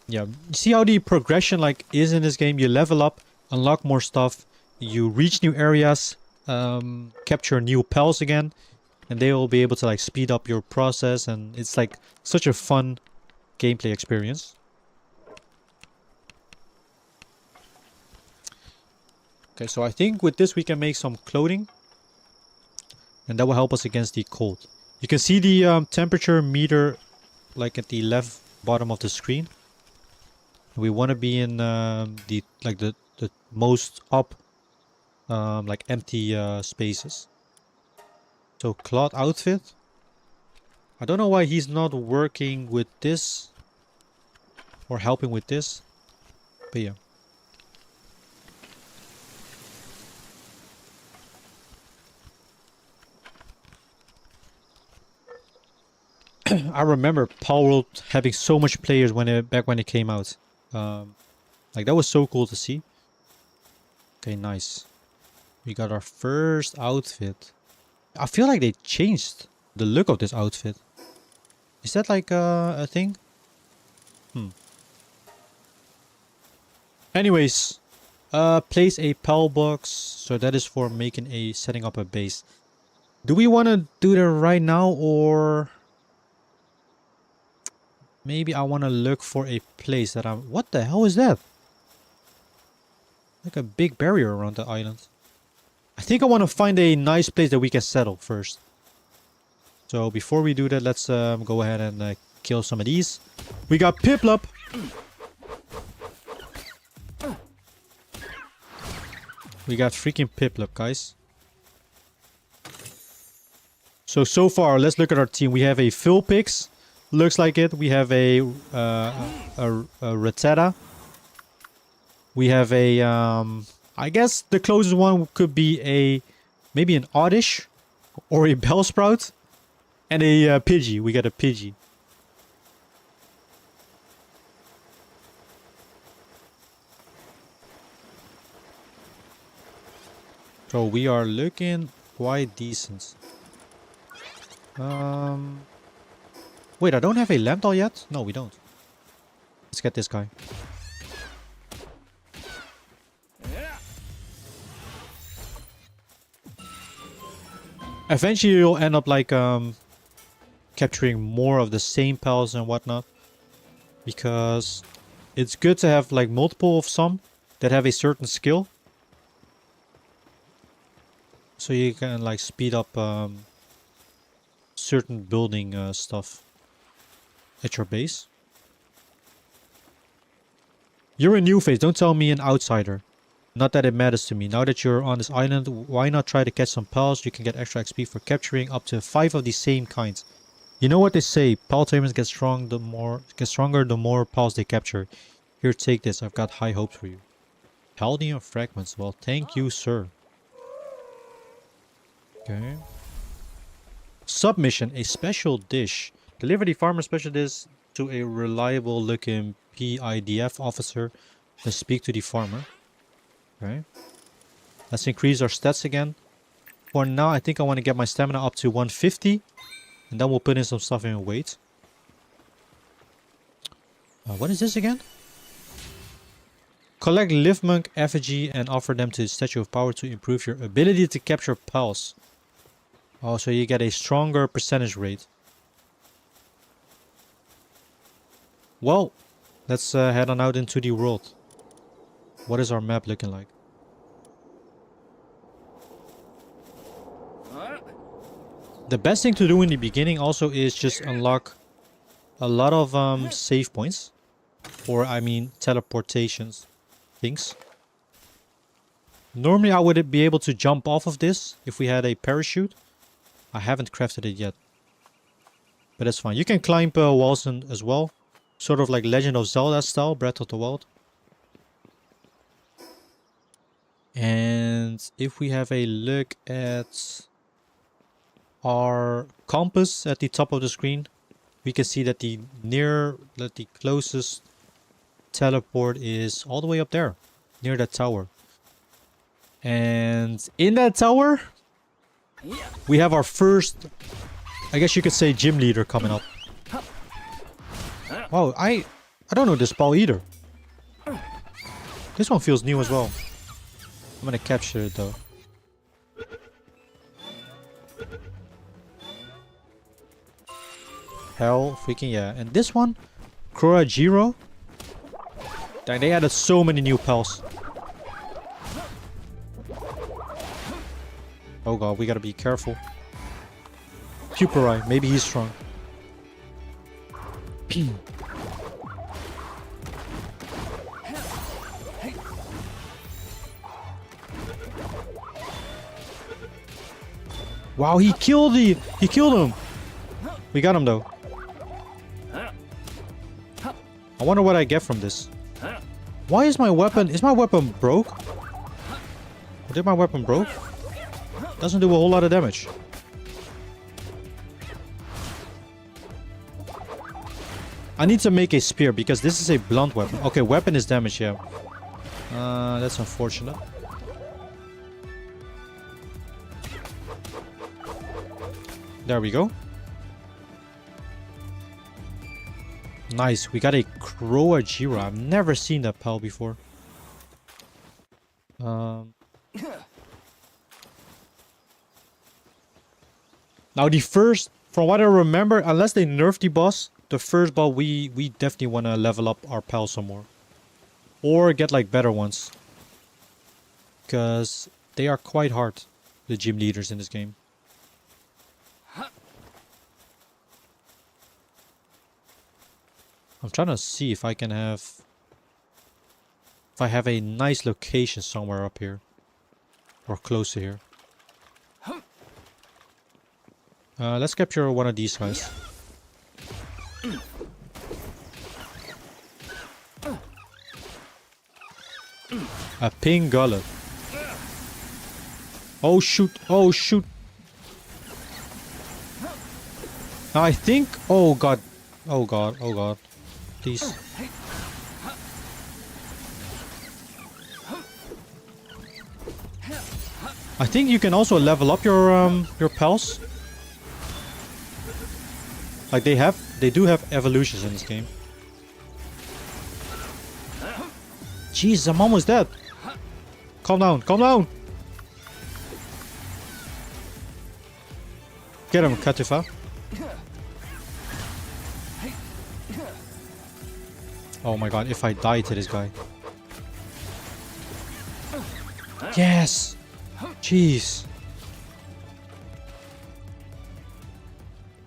Yeah, you see how the progression like is in this game? You level up, unlock more stuff, you reach new areas, capture new pals again, and they will be able to like speed up your process, and it's like such a fun gameplay experience. Okay, so I think with this we can make some clothing, and that will help us against the cold. You can see the temperature meter like at the left bottom of the screen. We want to be in the most up like empty spaces. So cloth outfit. I don't know why he's not working with this or helping with this, but yeah. I remember Power World having so much players back when it came out. Like that was so cool to see. Okay, nice. We got our first outfit. I feel like they changed the look of this outfit. Is that like a thing? Anyways, place a pal box. So that is for setting up a base. Do we want to do that right now, or maybe I want to look for a place that I'm... What the hell is that? Like a big barrier around the island. I think I want to find a nice place that we can settle first. So before we do that, let's go ahead and kill some of these. We got Piplup. We got freaking Piplup, guys. So far, let's look at our team. We have a Philpix. Looks like it. We have a Rattata. We have a, I guess the closest one could be maybe an Oddish or a Bellsprout. And a Pidgey. We got a Pidgey. So we are looking quite decent. Wait, I don't have a Lambdol yet? No, we don't. Let's get this guy. Eventually you'll end up like capturing more of the same pals and whatnot. Because it's good to have like multiple of some that have a certain skill. So you can like speed up certain building stuff at your base. You're a new face, don't tell me an outsider. Not that it matters to me. Now that you're on this island, why not try to catch some pals? You can get extra XP for capturing up to 5 of the same kinds. You know what they say, pal tamers get stronger the more pals they capture. Here, take this, I've got high hopes for you. Paldium fragments, well thank you sir. Okay. Submission, a special dish. Deliver the farmer special dish to a reliable looking PIDF officer to speak to the farmer. Okay. Let's increase our stats again. For now, I think I want to get my stamina up to 150. And then we'll put in some stuff in weight. What is this again? Collect Liftmonk effigy and offer them to the Statue of Power to improve your ability to capture pals. Oh, so you get a stronger percentage rate. Well, let's head on out into the world. What is our map looking like? The best thing to do in the beginning also is just unlock a lot of save points. Or I mean teleportations things. Normally I would be able to jump off of this if we had a parachute. I haven't crafted it yet. But that's fine. You can climb walls as well. Sort of like Legend of Zelda style, Breath of the Wild. And if we have a look at our compass at the top of the screen, we can see that the closest teleport is all the way up there, near that tower. And in that tower, we have our first, I guess you could say, gym leader coming up. Wow, I don't know this ball either. This one feels new as well. I'm gonna capture it though. Hell freaking yeah. And this one, Kurajiro. Dang, they added so many new pals. Oh god, we gotta be careful. Puperai, maybe he's strong. Wow, he killed him. We got him though. I wonder what I get from this. Why is my weapon broke? Or did my weapon broke? Doesn't do a whole lot of damage. I need to make a spear because this is a blunt weapon. Okay, weapon is damaged, yeah. That's unfortunate. There we go. Nice, we got a Croagira. I've never seen that pal before. Now the first, from what I remember, unless they nerf the boss, the first boss we definitely want to level up our pal some more. Or get like better ones. Because they are quite hard, the gym leaders in this game. I'm trying to see if I can have... if I have a nice location somewhere up here. Or close to here. Let's capture one of these guys. A pink gullet. Oh shoot, oh shoot. I think... oh god. Oh god, oh god. Please. I think you can also level up your pals. Like they do have evolutions in this game. Jeez, I'm almost dead. Calm down, calm down. Get him, Katifa. Oh my god, if I die to this guy. Yes! Jeez.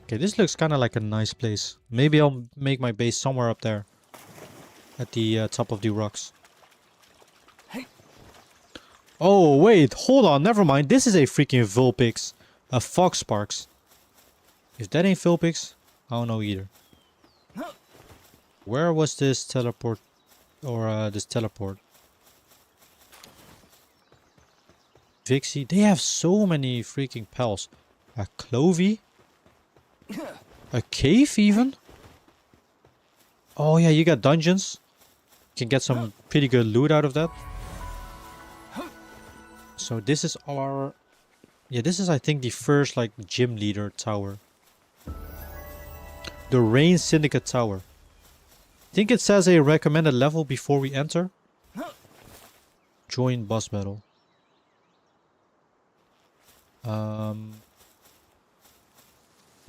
Okay, this looks kind of like a nice place. Maybe I'll make my base somewhere up there. At the top of the rocks. Oh, wait. Hold on. Never mind. This is a freaking Vulpix. A Fox Sparks. If that ain't Vulpix, I don't know either. Where was this teleport? Or this teleport? Vixie. They have so many freaking pals. A Clovey? A cave even? Oh yeah, you got dungeons. You can get some pretty good loot out of that. So this is our... yeah, this is I think the first like gym leader tower. The Rain Syndicate Tower. I think it says a recommended level before we enter. Join boss battle.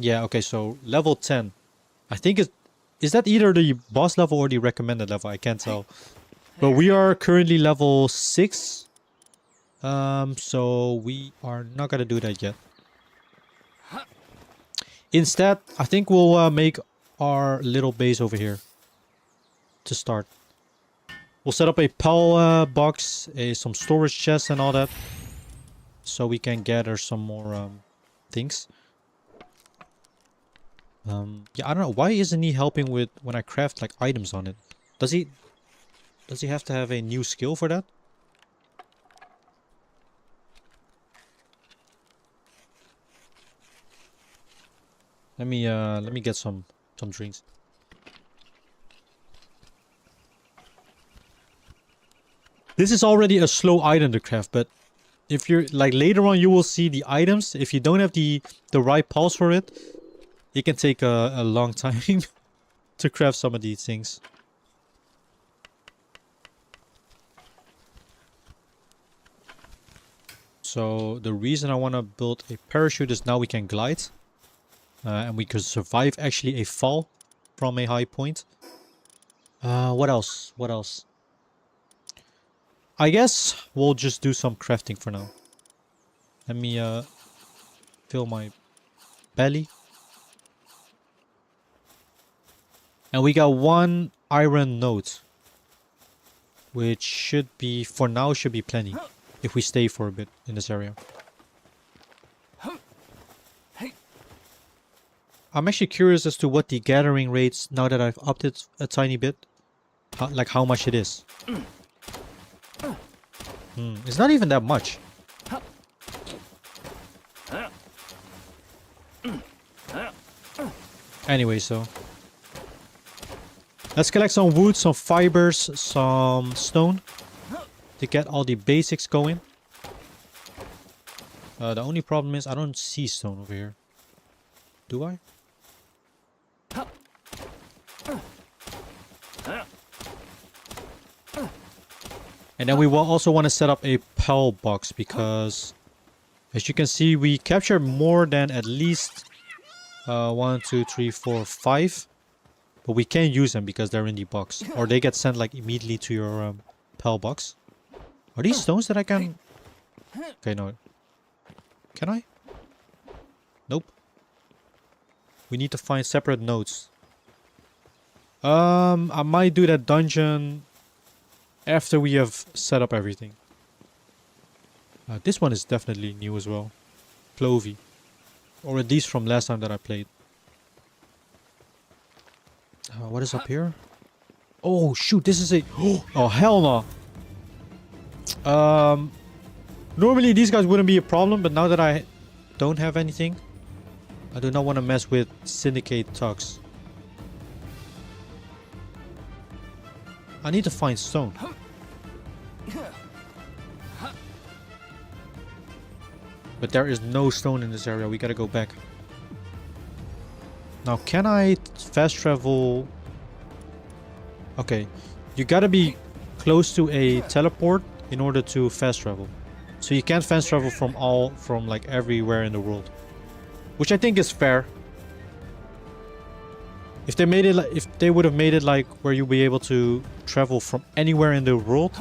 Yeah, okay, so level 10. I think it is that either the boss level or the recommended level, I can't tell. But we are currently level 6. So we are not gonna do that yet. Instead, I think we'll make our little base over here to start. We'll set up a PAL box, some storage chests and all that, so we can gather some more things. Yeah, I don't know. Why isn't he helping with when I craft like items on it? Does he have to have a new skill for that? Let me get some drinks. This is already a slow item to craft, but if you're like later on you will see the items. If you don't have the right pulse for it, it can take a long time to craft some of these things. So the reason I want to build a parachute is now we can glide. And we could survive actually a fall from a high point. What else? What else? I guess we'll just do some crafting for now. Let me fill my belly. And we got one iron node. Which should be, for now, should be plenty. If we stay for a bit in this area. I'm actually curious as to what the gathering rates, now that I've upped it a tiny bit. Like how much it is. It's not even that much. Anyway, so let's collect some wood, some fibers, some stone to get all the basics going. The only problem is I don't see stone over here. Do I? And then we will also want to set up a PAL box because, as you can see, we captured more than at least 1, 2, 3, 4, 5. But we can't use them because they're in the box. Or they get sent like immediately to your PAL box. Are these stones that I can... Okay, no. Can I? Nope. We need to find separate nodes. I might do that dungeon after we have set up everything. This one is definitely new as well. Clovey. Or at least from last time that I played. What is up here? Oh shoot, this is a... Oh hell no. Normally these guys wouldn't be a problem, but now that I don't have anything, I do not want to mess with Syndicate Tugs. I need to find stone. But there is no stone in this area. We gotta go back. Now, can I fast travel? Okay. You gotta be close to a teleport in order to fast travel. So you can't fast travel from like everywhere in the world. Which I think is fair. If they made it like, if they would have made it like where you'll be able to travel from anywhere in the world,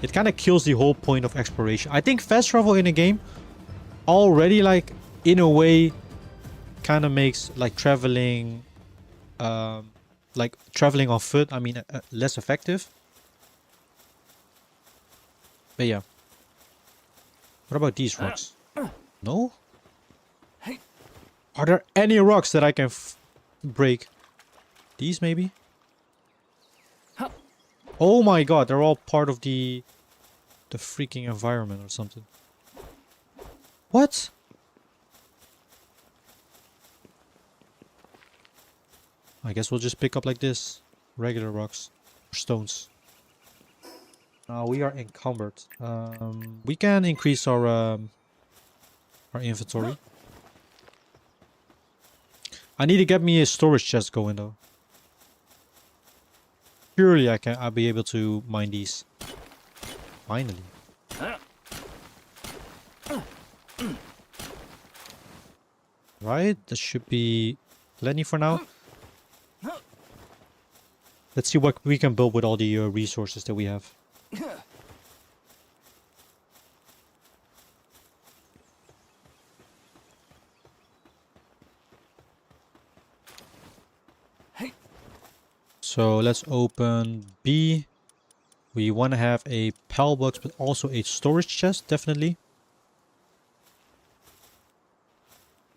it kind of kills the whole point of exploration. I think fast travel in a game already, like, in a way, kind of makes like traveling on foot, I mean, less effective. But yeah. What about these rocks? No? Are there any rocks that I can break? These maybe? Oh my god, they're all part of the freaking environment or something. What? I guess we'll just pick up like this. Regular rocks. Or stones. Now we are encumbered. We can increase our inventory. I need to get me a storage chest going though. Surely I'll be able to mine these. Finally. Right, that should be plenty for now. Let's see what we can build with all the resources that we have. So let's open B. We want to have a PAL box, but also a storage chest, definitely.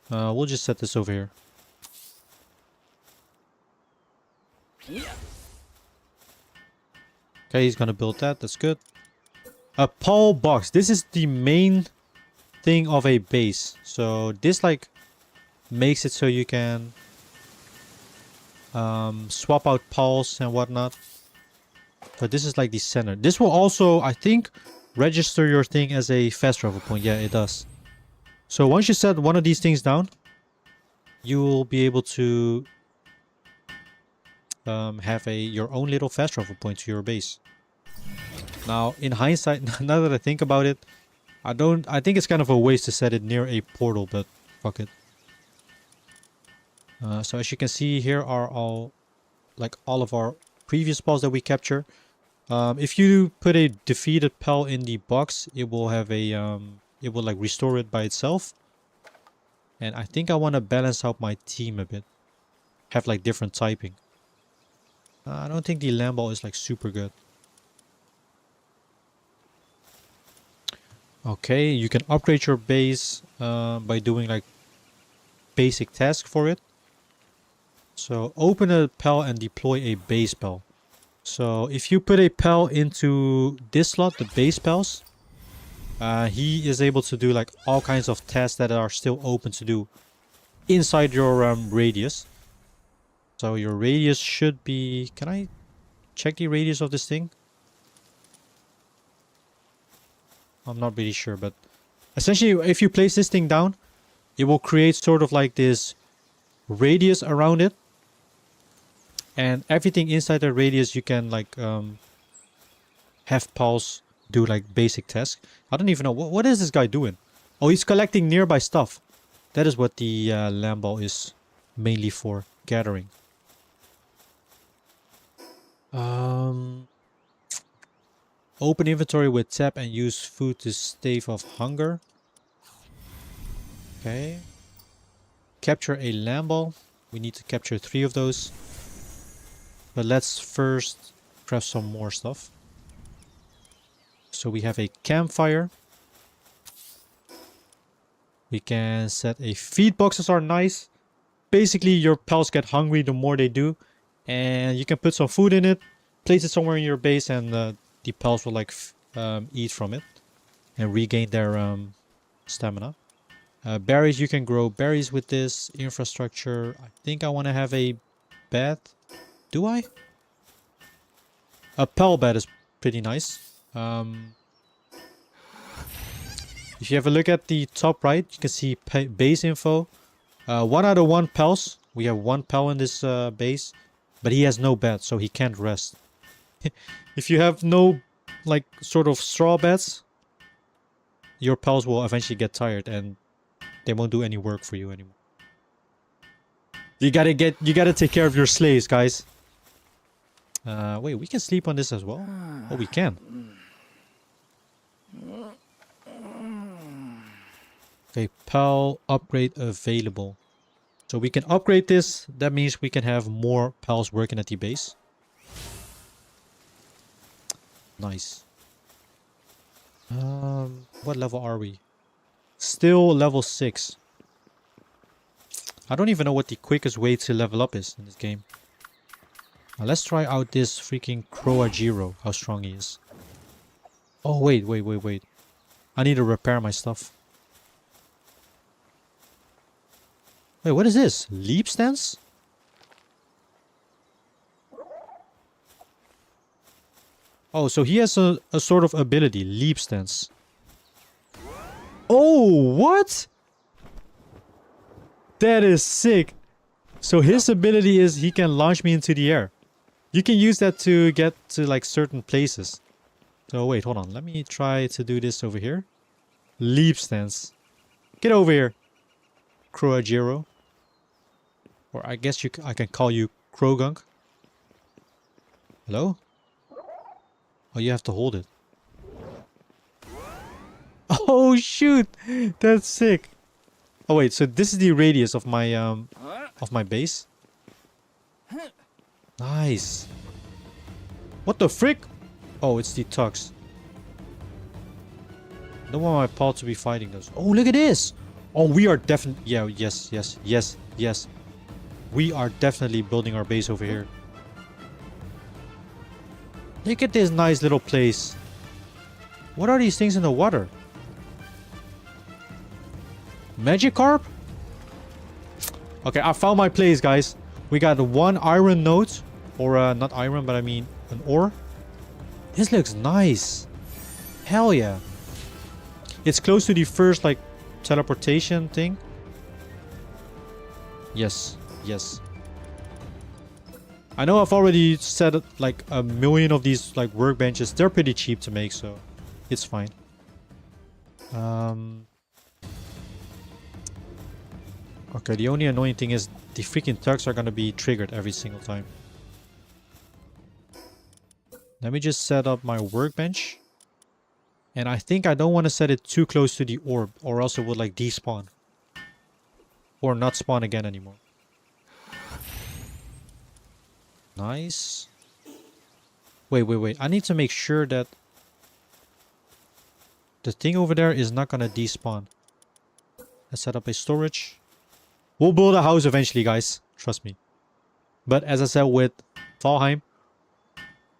We'll just set this over here. Okay, he's gonna build that. That's good. A PAL box. This is the main thing of a base. So this like makes it so you can swap out PALs and whatnot. But this is like the center. This will also, I think, register your thing as a fast travel point. Yeah, it does. So once you set one of these things down, you will be able to have your own little fast travel point to your base. Now, in hindsight, now that I think about it, I think it's kind of a waste to set it near a portal, but fuck it. So as you can see, here are all of our previous spawns that we capture. If you put a defeated PAL in the box, it will have a it will like restore it by itself. And I think I want to balance out my team a bit. Have like different typing. I don't think the land ball is like super good. Okay, you can upgrade your base by doing like basic tasks for it. So open a PAL and deploy a base PAL. So if you put a PAL into this slot, the base PALs, he is able to do like all kinds of tasks that are still open to do inside your radius. So your radius should be... Can I check the radius of this thing? I'm not really sure, but essentially if you place this thing down, it will create sort of like this radius around it. And everything inside the radius you can like have PALs do like basic tasks. I don't even know. What is this guy doing? Oh, he's collecting nearby stuff. That is what the land ball is mainly for. Gathering. Open inventory with tab and use food to stave off hunger. Okay. Capture a lamb ball. We need to capture 3 of those. But let's first craft some more stuff. So we have a campfire. We can set a feed. Boxes are nice. Basically, your pals get hungry the more they do. And you can put some food in it. Place it somewhere in your base and the pals will like eat from it. And regain their stamina. Berries, you can grow berries with this. Infrastructure. I think I want to have a bed. Do I? A pal bed is pretty nice. If you have a look at the top right, you can see base info. 1 out of 1 pals. We have 1 pal in this base. But he has no bed, so he can't rest. If you have no, like, sort of straw beds, your pals will eventually get tired and they won't do any work for you anymore. You gotta take care of your slaves, guys. Wait, we can sleep on this as well? Oh, we can. Okay, pal upgrade available. So we can upgrade this. That means we can have more pals working at the base. Nice. What level are we? Still level 6. I don't even know what the quickest way to level up is in this game. Now let's try out this freaking Croagiro, how strong he is. Oh, wait. I need to repair my stuff. Wait, what is this? Leap stance? Oh, so he has a sort of ability, leap stance. Oh, what? That is sick. So his ability is he can launch me into the air. You can use that to get to like certain places. So wait, hold on. Let me try to do this over here. Leap stance. Get over here, Croagiro. Or I guess I can call you Krogunk. Hello? Oh, you have to hold it. Oh shoot! That's sick. Oh wait, so this is the radius of my base. Nice. What the frick? Oh, it's the tux. Don't want my pal to be fighting those. Oh, look at this! Oh, we are definitely... Yeah, yes. We are definitely building our base over here. Look at this nice little place. What are these things in the water? Magikarp? Okay, I found my place, guys. We got 1 iron node. Or, not iron, but I mean an ore. This looks nice. Hell yeah. It's close to the first, like, teleportation thing. Yes. I know I've already said like a million of these like workbenches. They're pretty cheap to make, so it's fine. Okay, the only annoying thing is the freaking tugs are gonna be triggered every single time. Let me just set up my workbench. And I think I don't want to set it too close to the orb, or else it would like despawn. Or not spawn again anymore. Nice. Wait. I need to make sure that the thing over there is not gonna despawn. Let's set up a storage. We'll build a house eventually, guys. Trust me. But as I said with Valheim,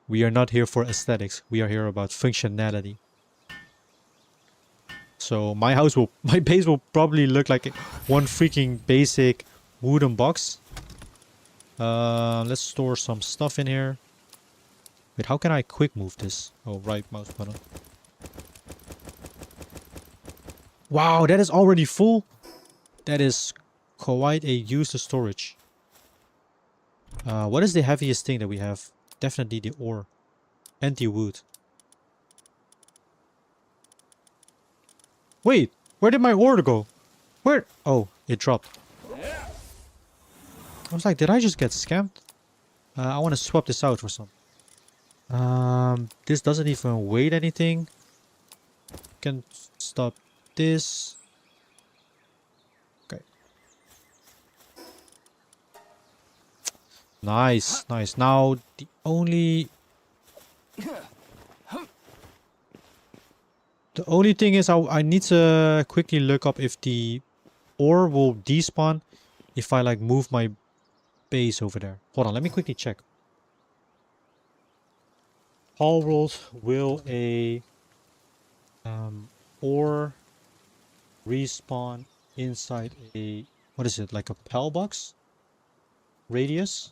we are not here for aesthetics. We are here about functionality. So my base will probably look like one freaking basic wooden box. Let's store some stuff in here. Wait, how can I quick move this? Oh, right mouse button. Wow, that is already full. That is quite a used storage. What is the heaviest thing that we have? Definitely the ore. And the wood. Wait, where did my ore go? Where? Oh, it dropped. I was like, did I just get scammed? I want to swap this out for some. This doesn't even weigh anything. Can stop this. Okay. Nice, nice. Now the only thing is I need to quickly look up if the ore will despawn if I like move my base over there. Hold on, let me quickly check. Hall rules, will a ore respawn inside a, what is it, like a PAL box radius?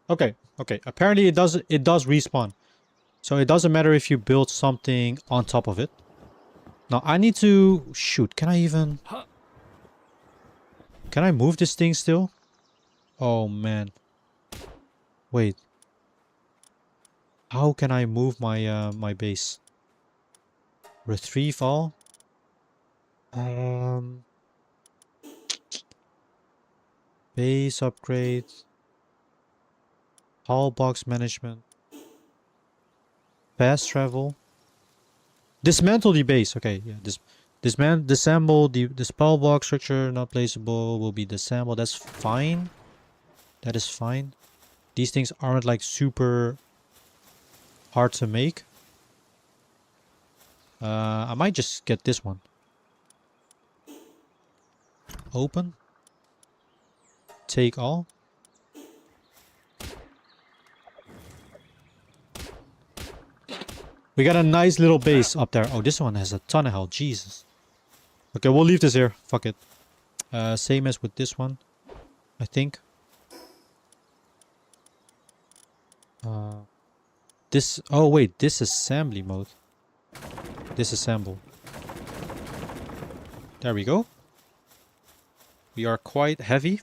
Okay, okay. Apparently it does respawn. So it doesn't matter if you build something on top of it. Now I need to shoot. Can I move this thing still? Oh man. Wait. How can I move my my base? Retrieve all? Base upgrade. Hull box management. Fast travel. Dismantle the base. Okay, yeah. Disassemble the spell box structure not placeable will be disassembled. That's fine. That is fine. These things aren't like super hard to make. I might just get this one. Open. Take all. We got a nice little base up there. Oh, this one has a ton of health. Jesus. Okay, we'll leave this here. Fuck it. Same as with this one, I think. This... Oh, wait. Disassembly mode. Disassemble. There we go. We are quite heavy.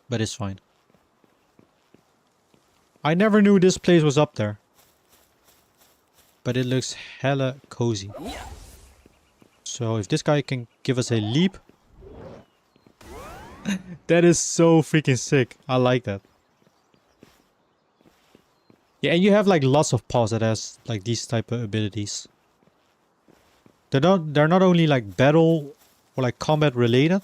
But it's fine. I never knew this place was up there. But it looks hella cozy. So if this guy can give us a leap. That is so freaking sick. I like that. Yeah, and you have like lots of paws that has like these type of abilities. They're not only like battle or like combat related.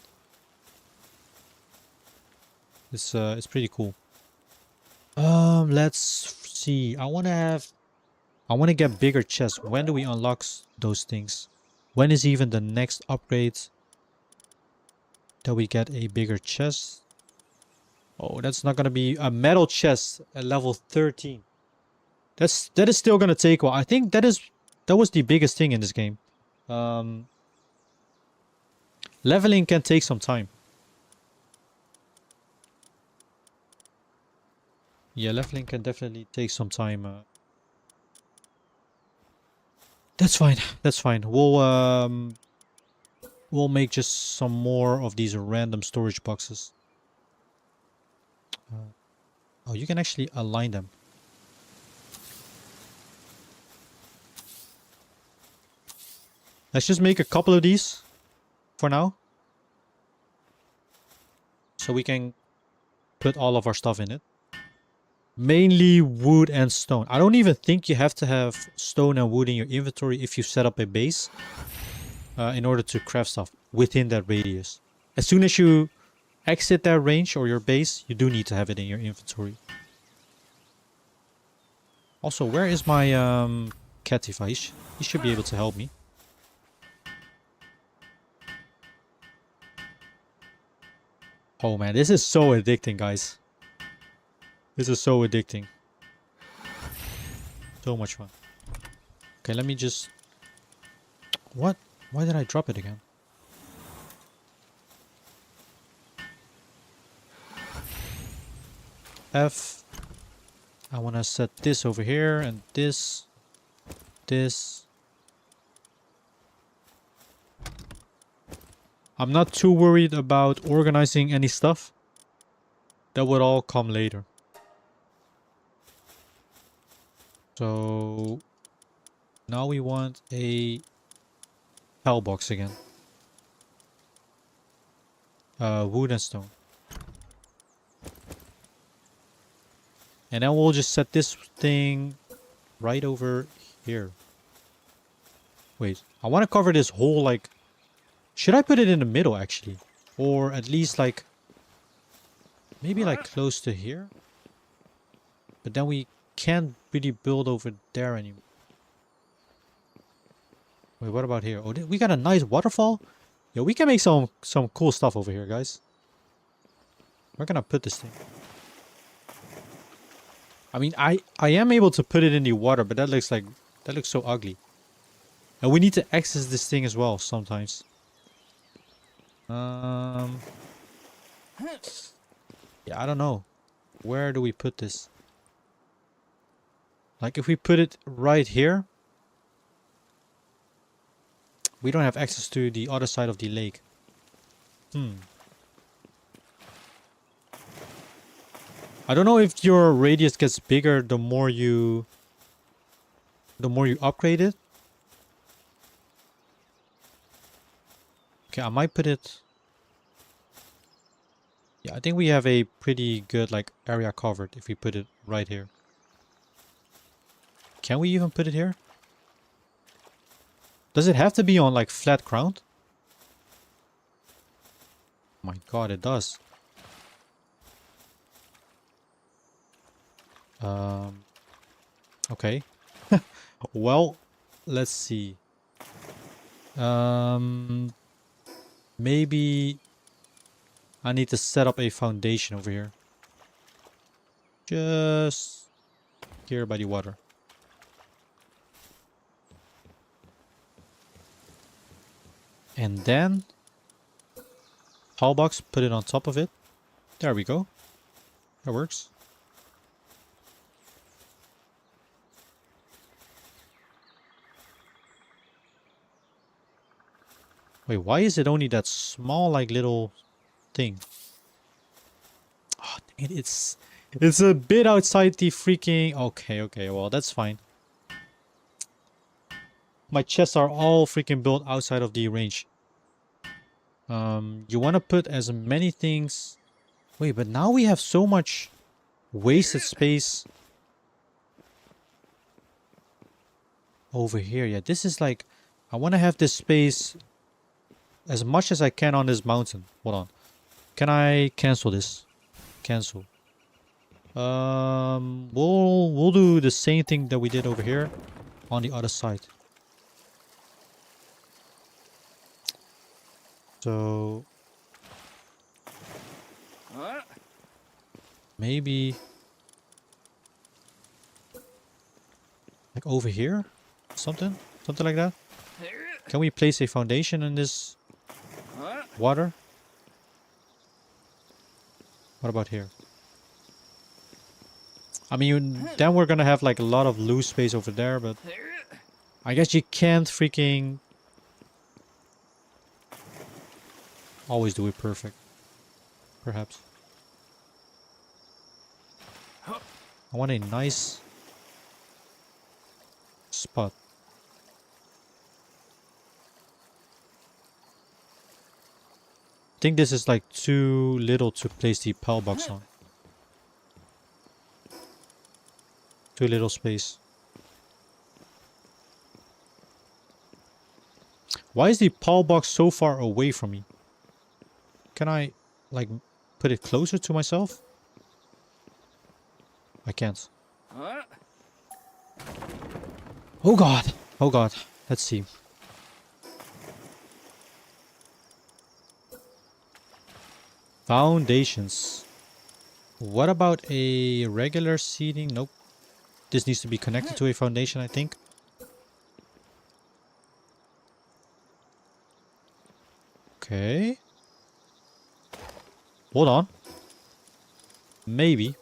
It's pretty cool. Let's see. I want to get bigger chests. When do we unlock those things? When is even the next upgrade that we get a bigger chest? Oh, that's not gonna be a metal chest at level 13. That is still gonna take a while. I think that was the biggest thing in this game. Leveling can take some time. Yeah, leveling can definitely take some time. That's fine. That's fine. We'll make just some more of these random storage boxes. Oh, you can actually align them. Let's just make a couple of these for now. So we can put all of our stuff in it. Mainly wood and stone. I don't even think you have to have stone and wood in your inventory if you set up a base. In order to craft stuff within that radius. As soon as you exit that range or your base, you do need to have it in your inventory. Also, where is my Catify? He should be able to help me. Oh man, this is so addicting, guys. This is so addicting. So much fun. Okay, let me just... What? Why did I drop it again? F. I want to set this over here and this. I'm not too worried about organizing any stuff. That would all come later. So now we want a tile box again. Wood and stone. And then we'll just set this thing right over here. Wait, I want to cover this whole, like... Should I put it in the middle, actually? Or at least, like... Maybe, like, close to here? But then we can't really build over there anymore. Wait, what about here? Oh, we got a nice waterfall? Yeah, we can make some cool stuff over here, guys. Where can I put this thing? I mean, I am able to put it in the water, but that looks like... That looks so ugly. And we need to access this thing as well, sometimes. Yeah, I don't know. Where do we put this? Like, if we put it right here... We don't have access to the other side of the lake. I don't know if your radius gets bigger the more you upgrade it. Okay, I might put it... Yeah, I think we have a pretty good, like, area covered if we put it right here. Can we even put it here? Does it have to be on, like, flat ground? Oh my god, it does. Okay. Well, let's see. Maybe I need to set up a foundation over here. Just here by the water. And then tall box, put it on top of it. There we go. That works. Wait, why is it only that small, like, little thing? Oh, dang it, it's a bit outside the freaking... Okay, well, that's fine. My chests are all freaking built outside of the range. You want to put as many things... Wait, but now we have so much wasted space over here. Yeah, this is like... I want to have this space as much as I can on this mountain. Hold on. Can I cancel this? Cancel. We'll do the same thing that we did over here on the other side. So maybe like over here, something like that. Can we place a foundation in this water? What about here? I mean, then we're gonna have like a lot of loose space over there, but I guess you can't freaking always do it perfect. Perhaps. I want a nice spot. I think this is like too little to place the pal box on. Too little space. Why is the pal box so far away from me? Can I, like, put it closer to myself? I can't. Oh god! Oh god. Let's see. Foundations. What about a regular seating? Nope. This needs to be connected to a foundation, I think. Okay. Hold on. Maybe.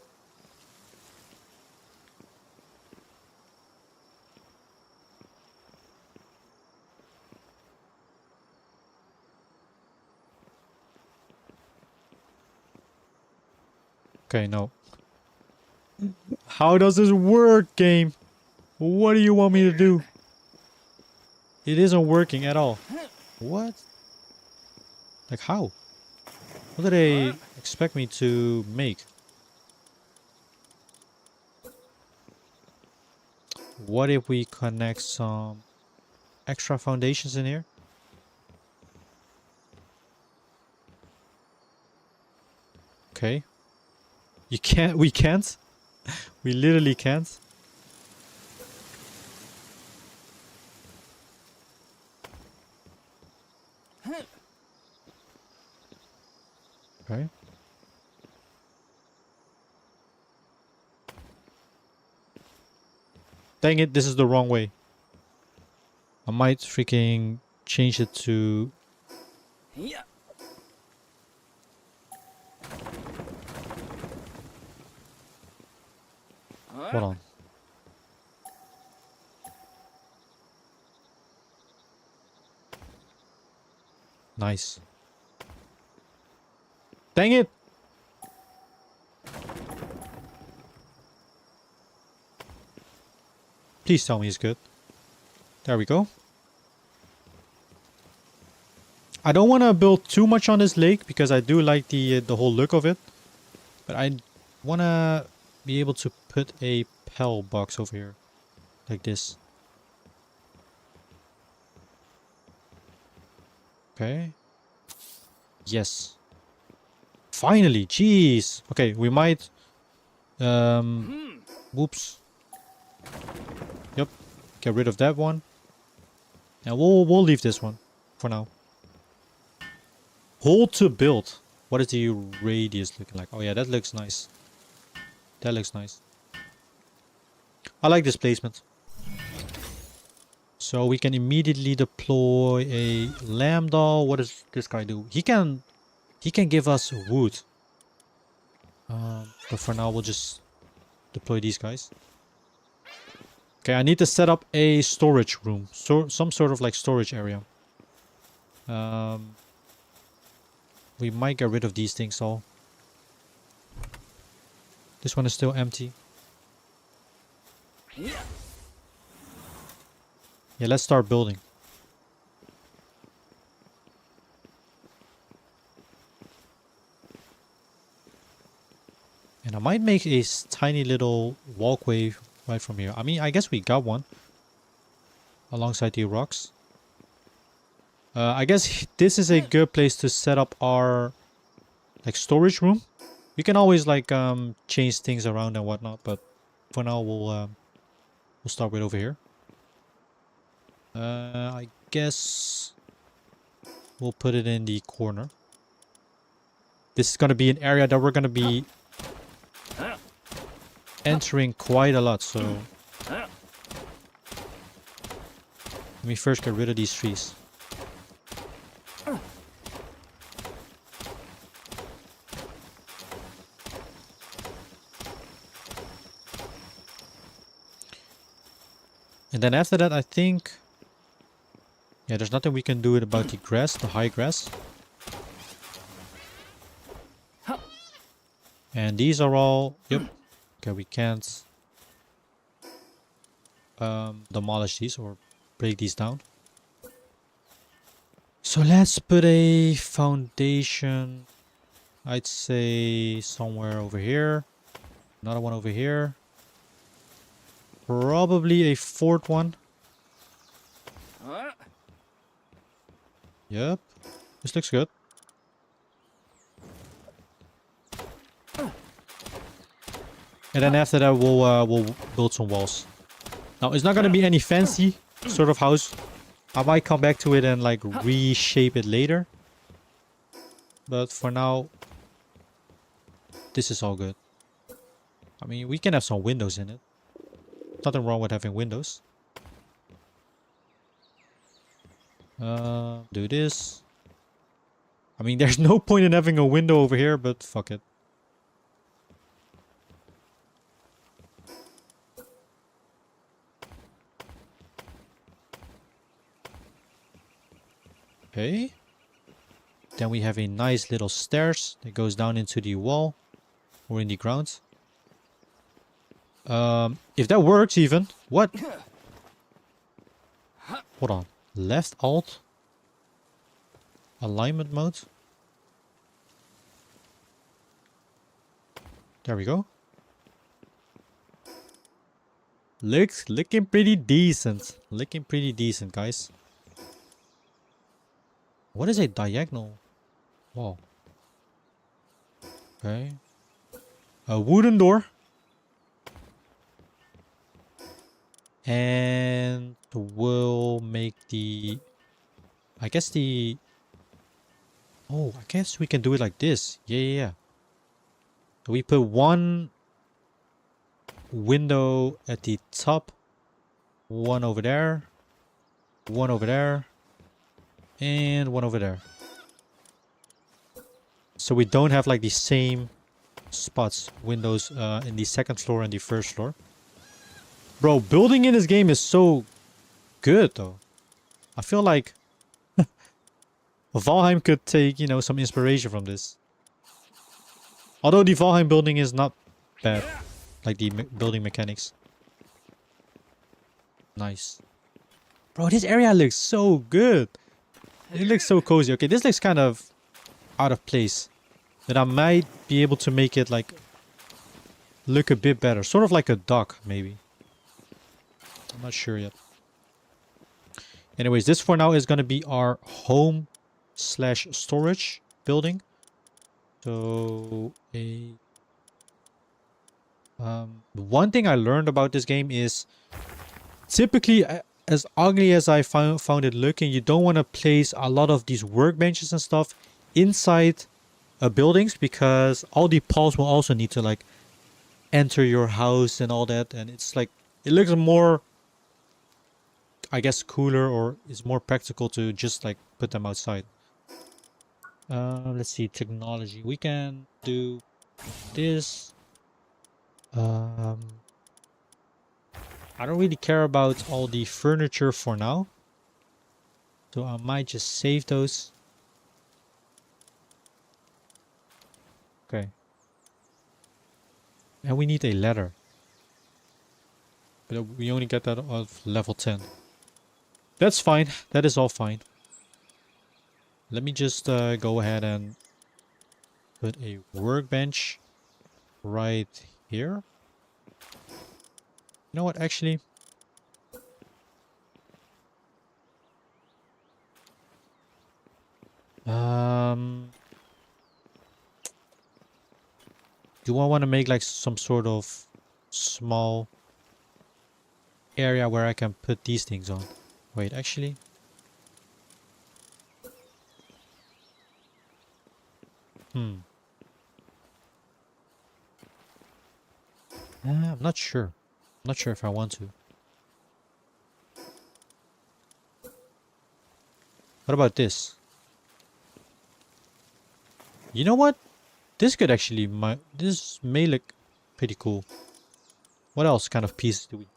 Okay, no. How does this work, game? What do you want me to do? It isn't working at all. What? Like how? What do they expect me to make? What if we connect some extra foundations in here? Okay. You can't, we can't. We literally can't. Okay. Dang it, this is the wrong way. I might freaking change it to... Hold on. Nice. Dang it! Please tell me it's good. There we go. I don't want to build too much on this lake because I do like the whole look of it. But I want to be able to put a PEL box over here. Like this. Okay. Yes. Finally, jeez. Okay, we might... Whoops. Yep. Get rid of that one. And we'll leave this one for now. Hold to build. What is the radius looking like? Oh yeah, that looks nice. That looks nice. I like this placement. So we can immediately deploy a lambda. What does this guy do? He can give us wood. But for now we'll just deploy these guys. Okay, I need to set up a storage room. So some sort of like storage area. We might get rid of these things all. This one is still empty. Yeah, let's start building. And I might make a tiny little walkway right from here. I mean, I guess we got one. Alongside the rocks. I guess this is a good place to set up our like storage room. We can always like change things around and whatnot, but for now we'll start with over here. I guess we'll put it in the corner. This is gonna be an area that we're gonna be entering quite a lot, so let me first get rid of these trees. And then after that, I think... Yeah, there's nothing we can do about the grass, the high grass. And these are all... Yep. Okay, we can't demolish these or break these down. So let's put a foundation. I'd say somewhere over here. Another one over here. Probably a fourth one. Yep. This looks good. And then after that we'll build some walls. Now it's not gonna be any fancy sort of house. I might come back to it and like reshape it later. But for now, this is all good. I mean, we can have some windows in it. Nothing wrong with having windows. Do this. I mean, there's no point in having a window over here, but fuck it. Okay. Then we have a nice little stairs that goes down into the wall. or in the ground. If that works even. What? Hold on. Left alt. Alignment mode. There we go. Looking pretty decent. Looking pretty decent, guys. What is a diagonal wall? Okay. A wooden door. And we'll make the... I guess the... Oh, I guess we can do it like this. Yeah. We put one window at the top. One over there. One over there. And one over there. So we don't have like the same spots, windows in the second floor and the first floor. Bro, building in this game is so good though. I feel like Valheim could take, you know, some inspiration from this. Although the Valheim building is not bad. Like the building mechanics. Nice. Bro, this area looks so good. It looks so cozy. Okay, this looks kind of out of place. But I might be able to make it like look a bit better. Sort of like a dock, maybe. I'm not sure yet. Anyways, this for now is going to be our home / storage building. So one thing I learned about this game is typically, as ugly as I found it looking, you don't want to place a lot of these workbenches and stuff inside buildings, because all the pawns will also need to like enter your house and all that, and it's like it looks more, I guess, cooler, or it's more practical to just like put them outside. Let's see, technology. We can do this. I don't really care about all the furniture for now, so I might just save those. Okay. And we need a ladder. But we only get that of level 10. That's fine. That is all fine. Let me just go ahead and put a workbench right here. You know what, actually? Do I want to make like some sort of small area where I can put these things on? Wait, actually. I'm not sure. I'm not sure if I want to. What about this? You know what? This could actually, this may look pretty cool. What else kind of pieces do we?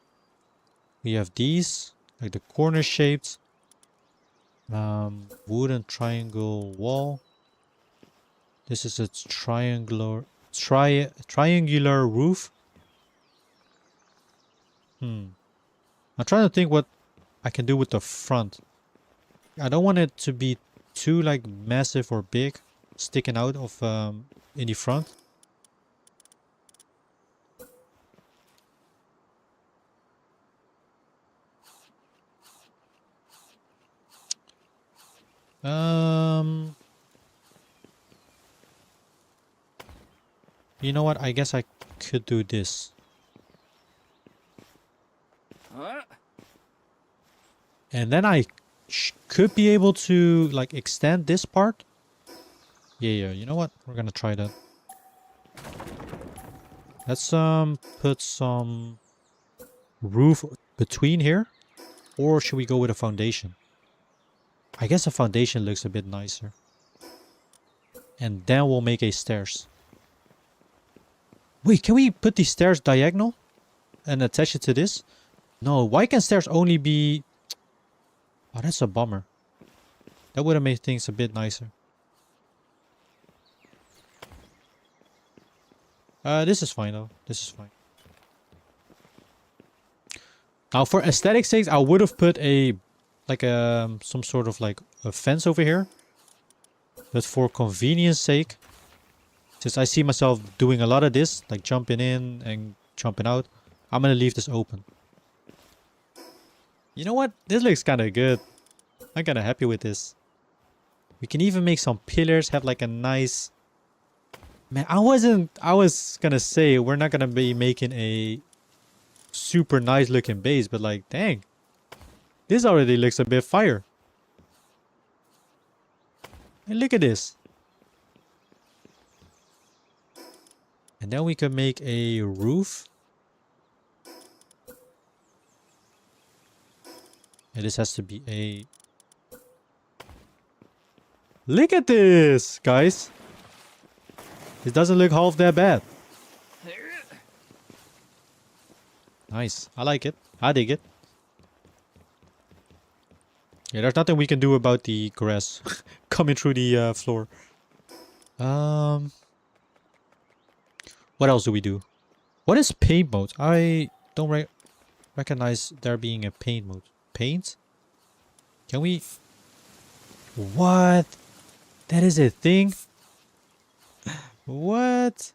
We have these, like the corner shaped, wooden triangle wall. This is a triangular roof. I'm trying to think what I can do with the front. I don't want it to be too like massive or big, sticking out of in the front. You know what? I guess I could do this. And then I could be able to like extend this part. Yeah, you know what? We're gonna try that. Let's put some roof between here. Or should we go with a foundation? I guess a foundation looks a bit nicer. And then we'll make a stairs. Wait, can we put these stairs diagonal and attach it to this? No, why can stairs only be... Oh, that's a bummer. That would have made things a bit nicer. This is fine though. This is fine. Now for aesthetic sakes, I would have put a like some sort of like a fence over here. But for convenience sake, since I see myself doing a lot of this, like jumping in and jumping out, I'm gonna leave this open. You know what? This looks kind of good. I'm kind of happy with this. We can even make some pillars, have like a nice... Man, I was gonna say we're not gonna be making a super nice looking base, but like, dang. This already looks a bit fire. And look at this. And then we can make a roof. And this has to be a... Look at this, guys. It doesn't look half that bad. Nice. I like it. I dig it. Yeah, there's nothing we can do about the grass coming through the floor. What else do we do? What is paint mode? I don't recognize there being a paint mode. Paint? Can we... What? That is a thing? What?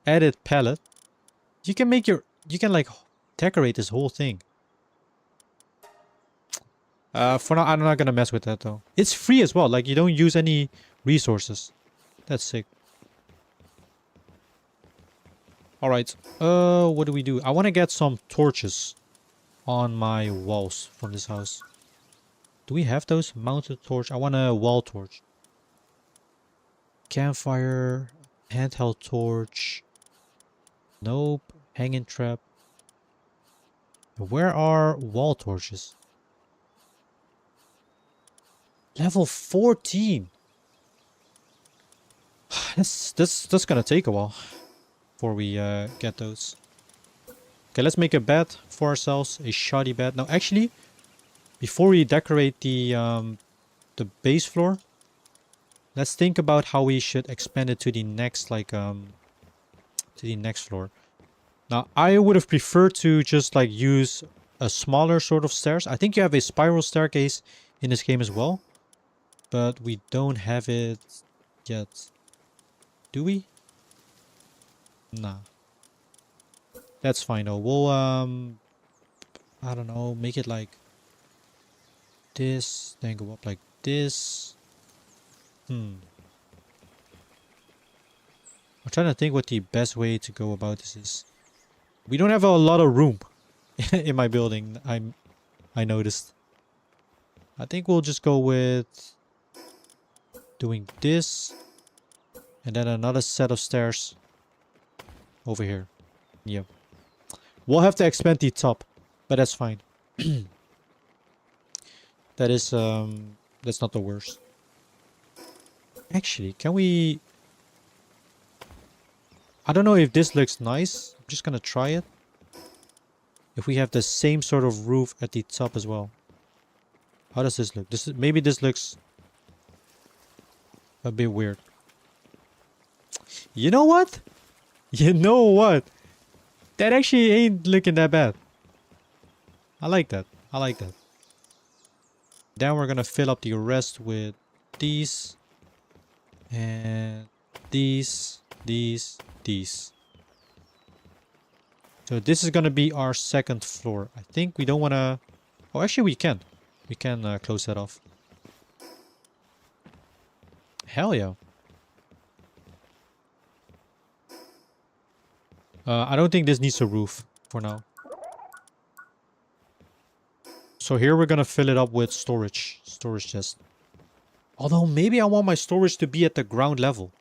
Edit palette. You can make your... You can like decorate this whole thing. For now, I'm not gonna mess with that though. It's free as well. Like you don't use any resources. That's sick. All right. What do we do? I want to get some torches on my walls from this house. Do we have those? Mounted torch. I want a wall torch. Campfire. Handheld torch. Nope. Hanging trap. Where are wall torches? Level 14. That's gonna take a while before we get those. Okay, let's make a bed for ourselves. A shoddy bed. Now, actually, before we decorate the base floor, let's think about how we should expand it to the next floor. Now, I would have preferred to just like use a smaller sort of stairs. I think you have a spiral staircase in this game as well, but we don't have it yet. Do we? Nah. That's fine though. We'll I don't know, make it like this, then go up like this. I'm trying to think what the best way to go about this is. We don't have a lot of room in my building. I noticed. I think we'll just go with doing this and then another set of stairs over here. Yep. We'll have to expand the top, but that's fine. That is that's not the worst. Actually, can we... I don't know if this looks nice. I'm just gonna try it. If we have the same sort of roof at the top as well. How does this look? Maybe this looks a bit weird. You know what? You know what? That actually ain't looking that bad. I like that. I like that. Then we're gonna fill up the rest with these. And these. So this is gonna be our second floor. I think we don't wanna... Oh, actually we can. We can close that off. Hell yeah. I don't think this needs a roof for now. So here we're gonna fill it up with storage chest. Although maybe I want my storage to be at the ground level.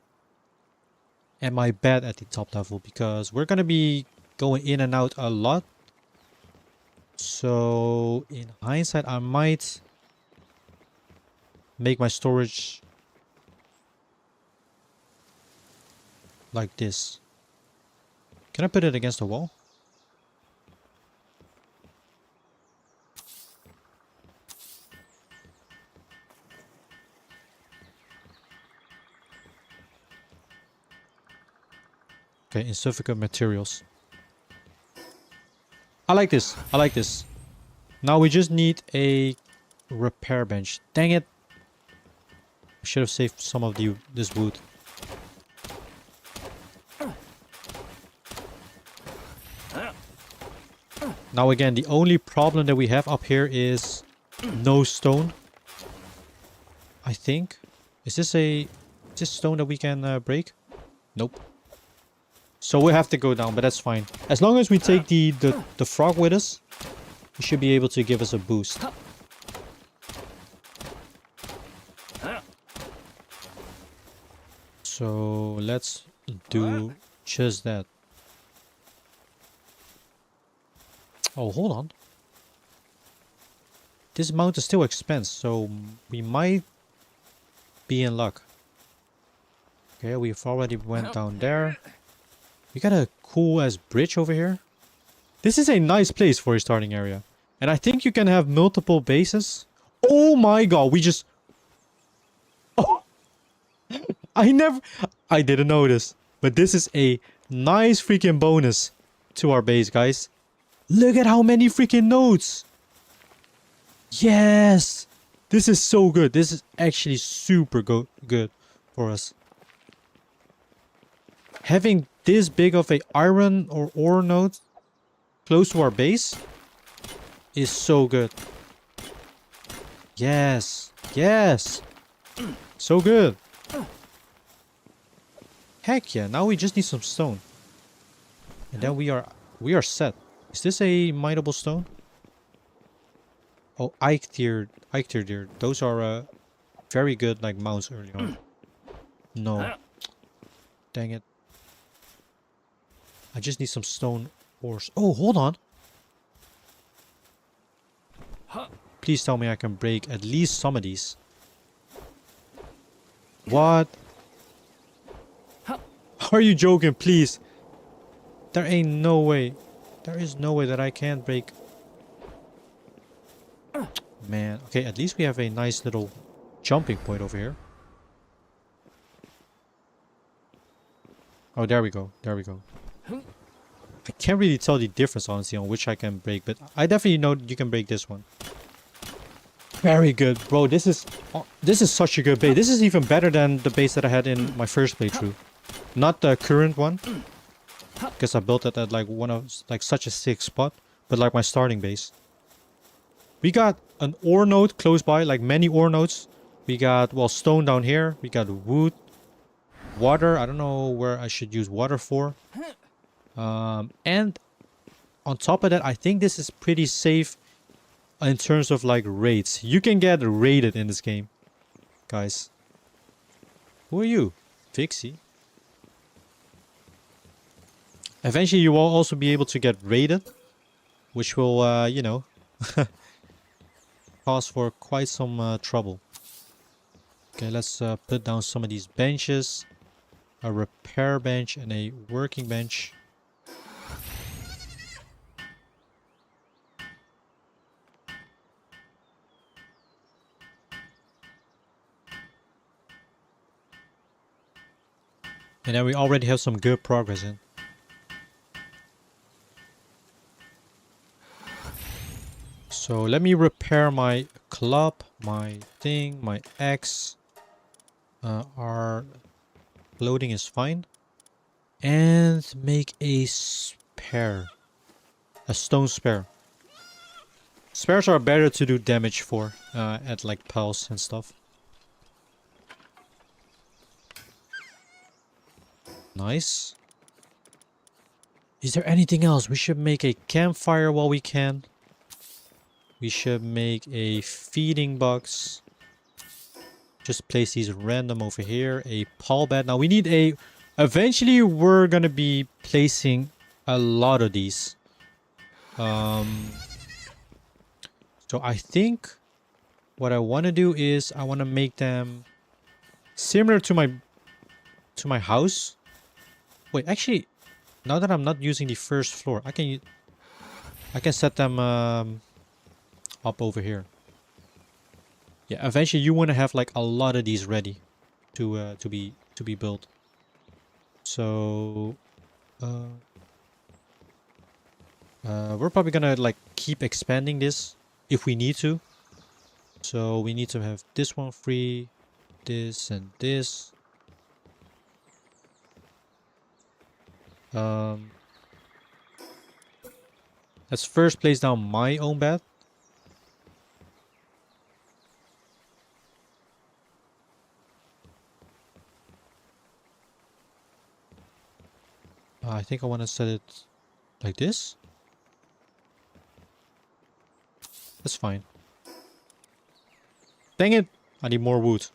And my bed at the top level, because we're gonna be going in and out a lot. So in hindsight, I might make my storage like this. Can I put it against the wall? Okay, insufficient materials. I like this. I like this. Now we just need a repair bench. Dang it. I should have saved some of this wood. Now again, the only problem that we have up here is no stone. I think. Is this stone that we can break? Nope. So we have to go down, but that's fine. As long as we take the frog with us, he should be able to give us a boost. So let's do just that. Oh, hold on. This mount is still expensive, so we might be in luck. Okay, we've already went down there. We got a cool ass bridge over here. This is a nice place for a starting area. And I think you can have multiple bases. Oh my god, we just... Oh! I didn't know this. But this is a nice freaking bonus to our base, guys. Look at how many freaking nodes. Yes! This is so good. This is actually super good for us. Having this big of a iron or ore node close to our base is so good. Yes. Yes. So good. Heck yeah. Now we just need some stone. And then we are set. Is this a mineable stone? Oh, Ike tier deer. Those are very good like mounts early on. No. Dang it. I just need some stone ores. Oh, hold on. Please tell me I can break at least some of these. What? Are you joking? Please. There ain't no way. There is no way that I can't break. Man. Okay, at least we have a nice little jumping point over here. Oh, there we go. There we go. I can't really tell the difference, honestly, on which I can break, but I definitely know you can break this one. Very good, bro. This is such a good base. This is even better than the base that I had in my first playthrough. Not the current one, because I built it at like such a sick spot, but like my starting base. We got an ore node close by, like many ore nodes. We got, well, stone down here. We got wood, water. I don't know where I should use water for. And on top of that, I think this is pretty safe in terms of like raids. You can get raided in this game, guys. Who are you? Fixie. Eventually you will also be able to get raided, which will, you know, cause for quite some trouble. Okay, let's put down some of these benches. A repair bench and a working bench. And then we already have some good progress in. So let me repair my club, my thing, my axe. Our loading is fine. And make a spare. A stone spare. Spares are better to do damage for at like pulse and stuff. Nice. Is there anything else? We should make a campfire while we can. We should make a feeding box. Just place these random over here. A pall bed. Now we need a... Eventually we're gonna be placing a lot of these. So I think what I want to do is I want to make them similar to my house. Wait, actually, now that I'm not using the first floor, I can set them up over here. Yeah, eventually you want to have like a lot of these ready to be built. So We're probably gonna like keep expanding this if we need to. So we need to have this one free, this and this. Let's first place down my own bed. I think I want to set it like this. That's fine. Dang it! I need more wood.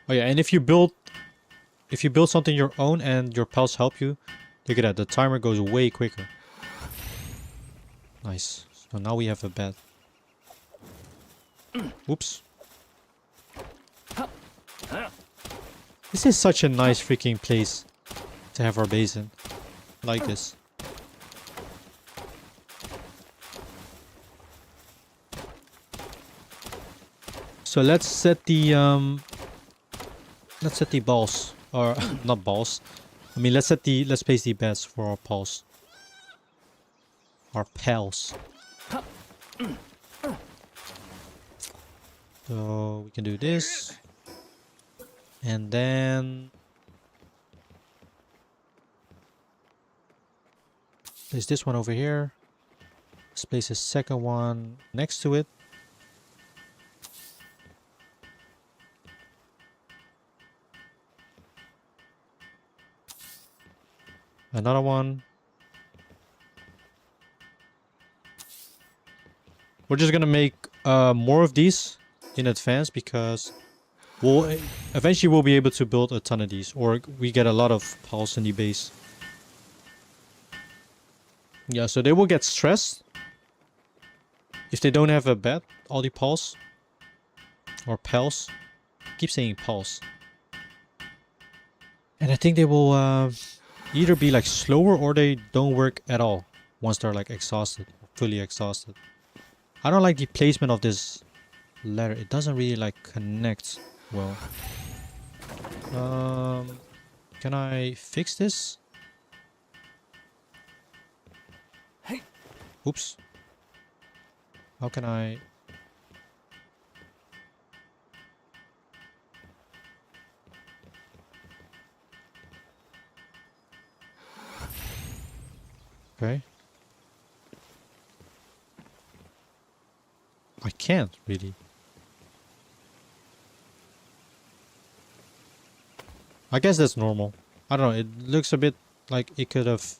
Oh yeah, and if you build something your own and your pals help you, look at that, the timer goes way quicker. Nice. So now we have a bed. Oops. This is such a nice freaking place to have our base in. I like this. So let's set the balls, or not balls. I mean, let's place the beds for our pals. Our pals. So we can do this. And then place this one over here. Let's place a second one next to it. Another one. We're just gonna make more of these in advance because eventually we'll be able to build a ton of these, or we get a lot of pals in the base. Yeah, so they will get stressed if they don't have a bed, all the pals. Or pals. I keep saying pals. And I think they will either be like slower or they don't work at all once they're like exhausted, fully exhausted. I don't like the placement of this ladder. It doesn't really like connect well. Can I fix this? Oops. How can I? Okay. I can't really. I guess that's normal. I don't know. It looks a bit like it could have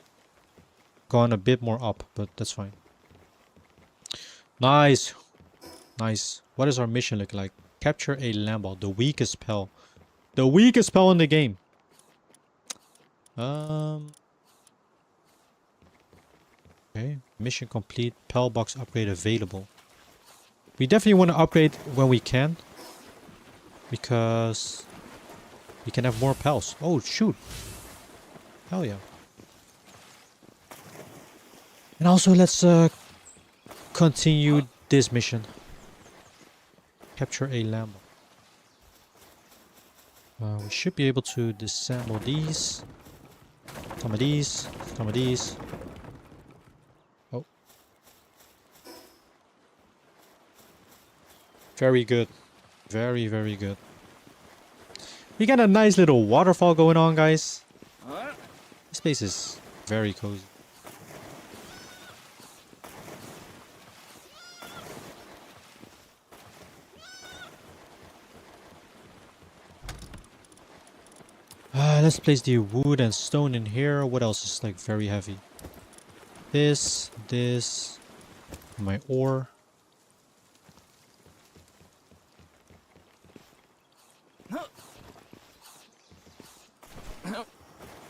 gone a bit more up, but that's fine. Nice. Nice. What does our mission look like? Capture a Lambot, the weakest pal. The weakest pal in the game. Okay. Mission complete. Pal box upgrade available. We definitely want to upgrade when we can. Because we can have more pals. Oh, shoot. Hell yeah. And also, let's continue this mission. Capture a Lambo. We should be able to disassemble these. Some of these. Some of these. Oh. Very good. Very, very good. We got a nice little waterfall going on, guys. This place is very cozy. Let's place the wood and stone in here. What else is like very heavy? This, my ore.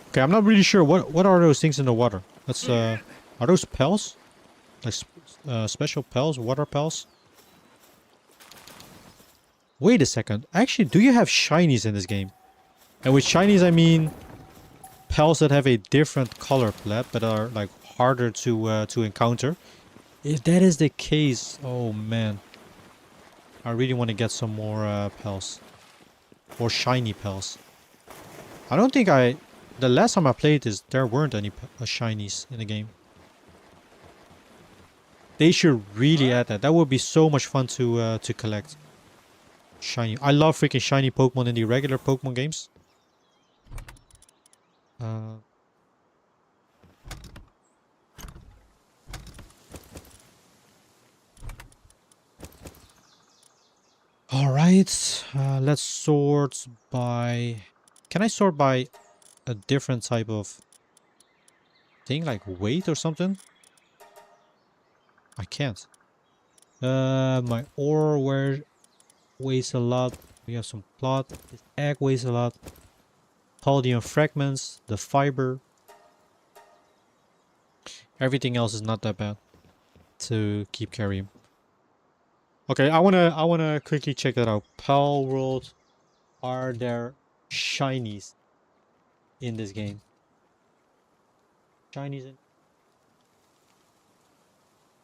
Okay, I'm not really sure what are those things in the water. Let's are those pals? Like special pals, water pals? Wait a second. Actually, do you have shinies in this game? And with shinies, I mean pals that have a different color palette but are like harder to encounter. If that is the case, oh man, I really want to get some more pals. Or shiny pals. I don't think the last time I played this, there weren't any shinies in the game. They should really add that. That would be so much fun to collect. Shiny. I love freaking shiny Pokemon in the regular Pokemon games. Alright. Let's sort by... Can I sort by a different type of thing? Like weight or something? I can't. My ore weighs a lot. We have some plot. This egg weighs a lot. Palladium fragments, the fiber. Everything else is not that bad to keep carrying. Okay, I wanna quickly check that out. Pal World, are there shinies in this game? Shinies in...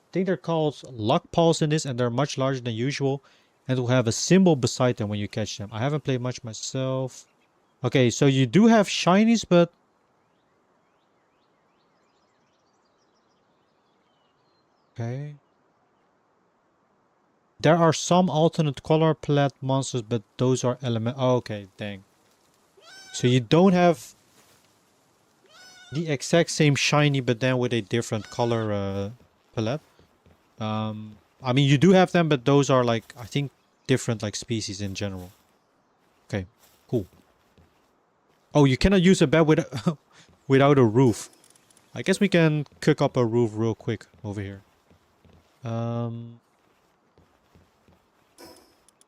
I think they're called luck pals in this, and they're much larger than usual, and will have a symbol beside them when you catch them. I haven't played much myself. Okay, so you do have shinies, but... Okay. There are some alternate color palette monsters, but those are element... Oh, okay, dang. So you don't have the exact same shiny, but then with a different color palette. I mean, you do have them, but those are like, I think, different like species in general. Okay, cool. Oh, you cannot use a bed with without a roof. I guess we can cook up a roof real quick over here.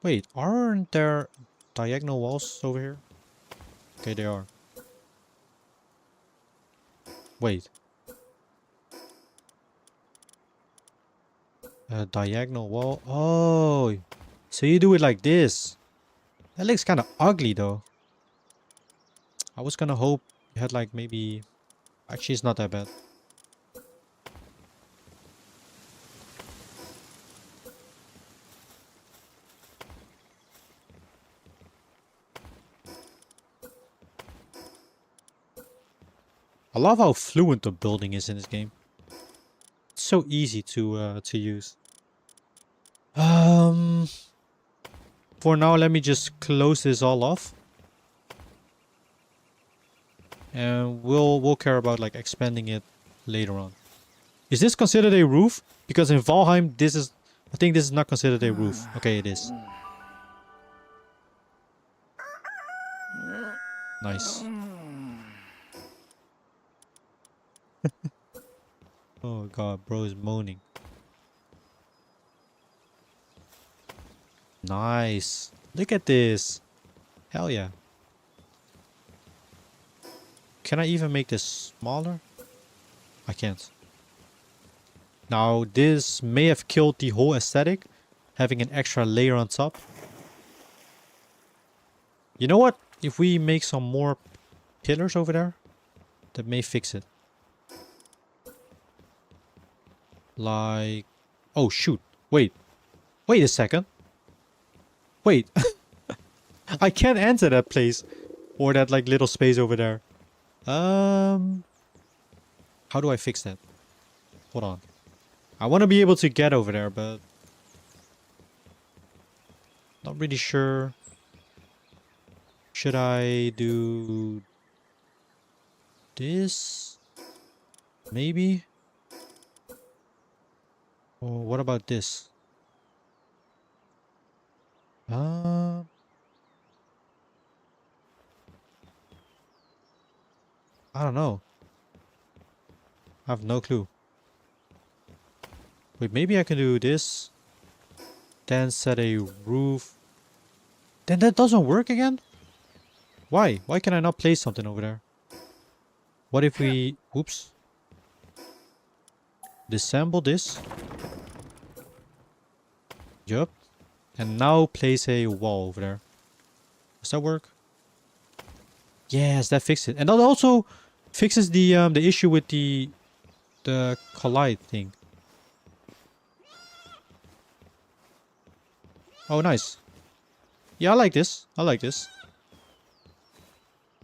Wait, aren't there diagonal walls over here? Okay, they are. Wait. A diagonal wall. Oh, so you do it like this. That looks kind of ugly though. I was gonna hope you had like maybe... Actually, it's not that bad. I love how fluent the building is in this game. It's so easy to use. For now, let me just close this all off. And we'll care about like expanding it later on. Is this considered a roof? Because in Valheim, this is... I think this is not considered a roof. Okay, it is. Nice. Oh god, bro is moaning. Nice. Look at this. Hell yeah. Can I even make this smaller? I can't. Now, this may have killed the whole aesthetic, having an extra layer on top. You know what? If we make some more pillars over there, that may fix it. Like... Oh, shoot. Wait. Wait a second. Wait. I can't enter that place. Or that, like, little space over there. How do I fix that? Hold on. I want to be able to get over there, but... Not really sure. Should I do... this? Maybe? Or what about this? I don't know. I have no clue. Wait, maybe I can do this. Then set a roof. Then that doesn't work again? Why? Why can I not place something over there? What if we... Oops. Disassemble this. Yup. And now place a wall over there. Does that work? Yes, that fixes it. And that also fixes the issue with the collide thing. Oh, nice. Yeah, I like this. I like this.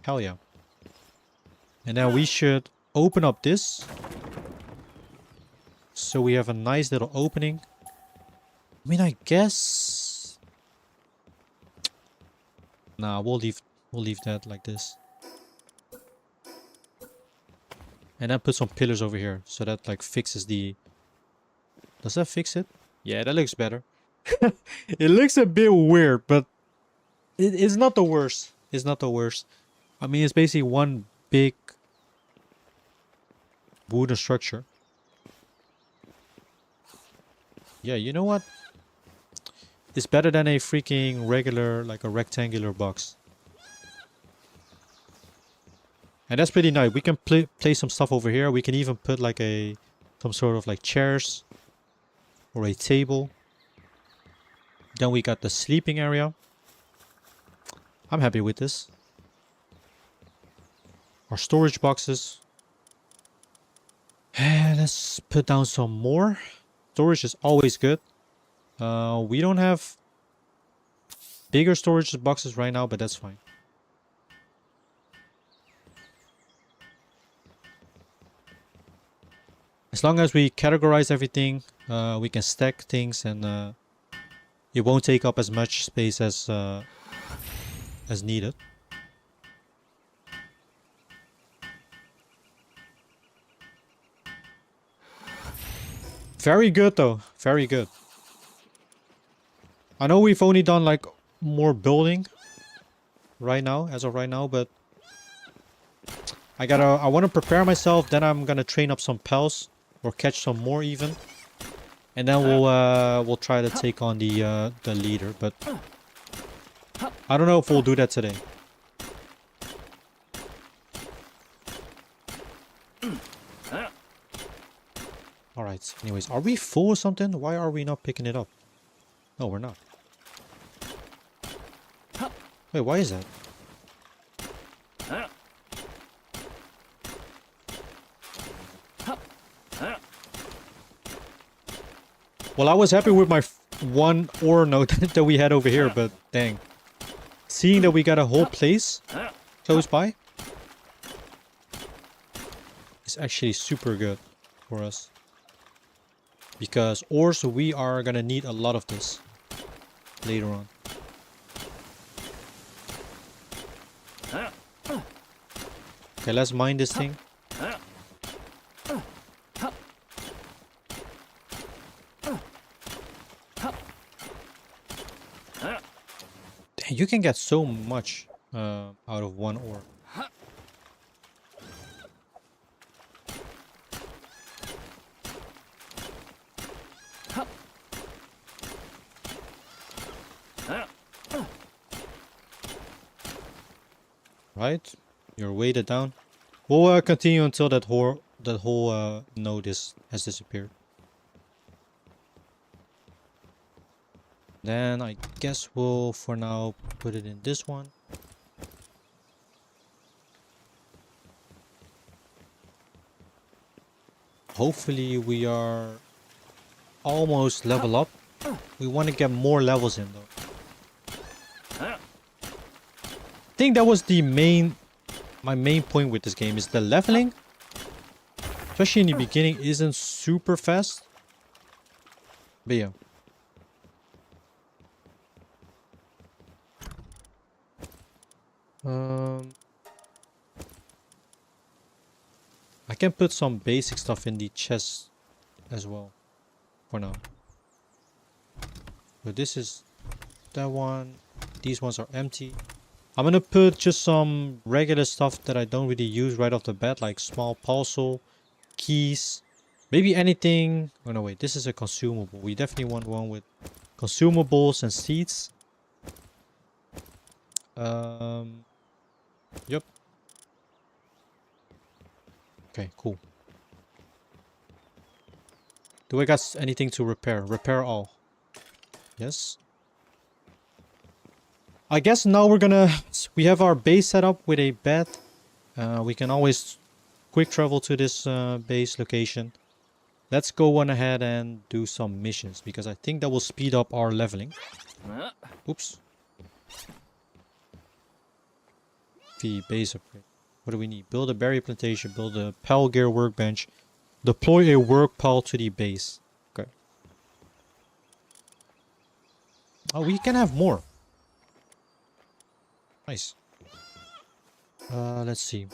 Hell yeah. And then we should open up this. So we have a nice little opening. I mean, I guess... Nah, we'll leave that like this. And then put some pillars over here. So that like fixes the... Does that fix it? Yeah, that looks better. It looks a bit weird, but it's not the worst. It's not the worst. I mean, it's basically one big wooden structure. Yeah, you know what? It's better than a freaking regular, like a rectangular box. And that's pretty nice. We can place some stuff over here. We can even put like some sort of like chairs or a table. Then we got the sleeping area. I'm happy with this. Our storage boxes. And let's put down some more. Storage is always good. We don't have bigger storage boxes right now, but that's fine. As long as we categorize everything, we can stack things and it won't take up as much space as needed. Very good though, very good. I know we've only done like more building right now, as of right now, but I want to prepare myself. Then I'm gonna train up some pals or catch some more even, and then we'll try to take on the leader. But I don't know if we'll do that today. All right. Anyways, are we full or something? Why are we not picking it up? No, we're not. Wait, why is that? Well, I was happy with my one ore node that we had over here, but dang. Seeing that we got a whole place close by is actually super good for us. Because ores, we are gonna need a lot of this later on. Okay, let's mine this thing. Dang, you can get so much out of one ore. Right, you're weighted down. We'll continue until that whole node has disappeared. Then I guess we'll for now put it in this one. Hopefully we are almost level up. We want to get more levels in though. I think that was my main point with this game is the leveling, especially in the beginning, isn't super fast. But yeah. I can put some basic stuff in the chest as well for now. But this is that one. These ones are empty. I'm gonna put just some regular stuff that I don't really use right off the bat, like small parcel, keys, maybe anything. Oh no, wait, this is a consumable. We definitely want one with consumables and seeds. Yep. Okay, cool. Do I got anything to repair? Repair all. Yes. I guess now we have our base set up with a bed. We can always quick travel to this base location. Let's go on ahead and do some missions because I think that will speed up our leveling. Oops. Fee, base upgrade. What do we need? Build a berry plantation, build a pal gear workbench, deploy a work pal to the base. Okay. Oh, we can have more. Nice. Let's see.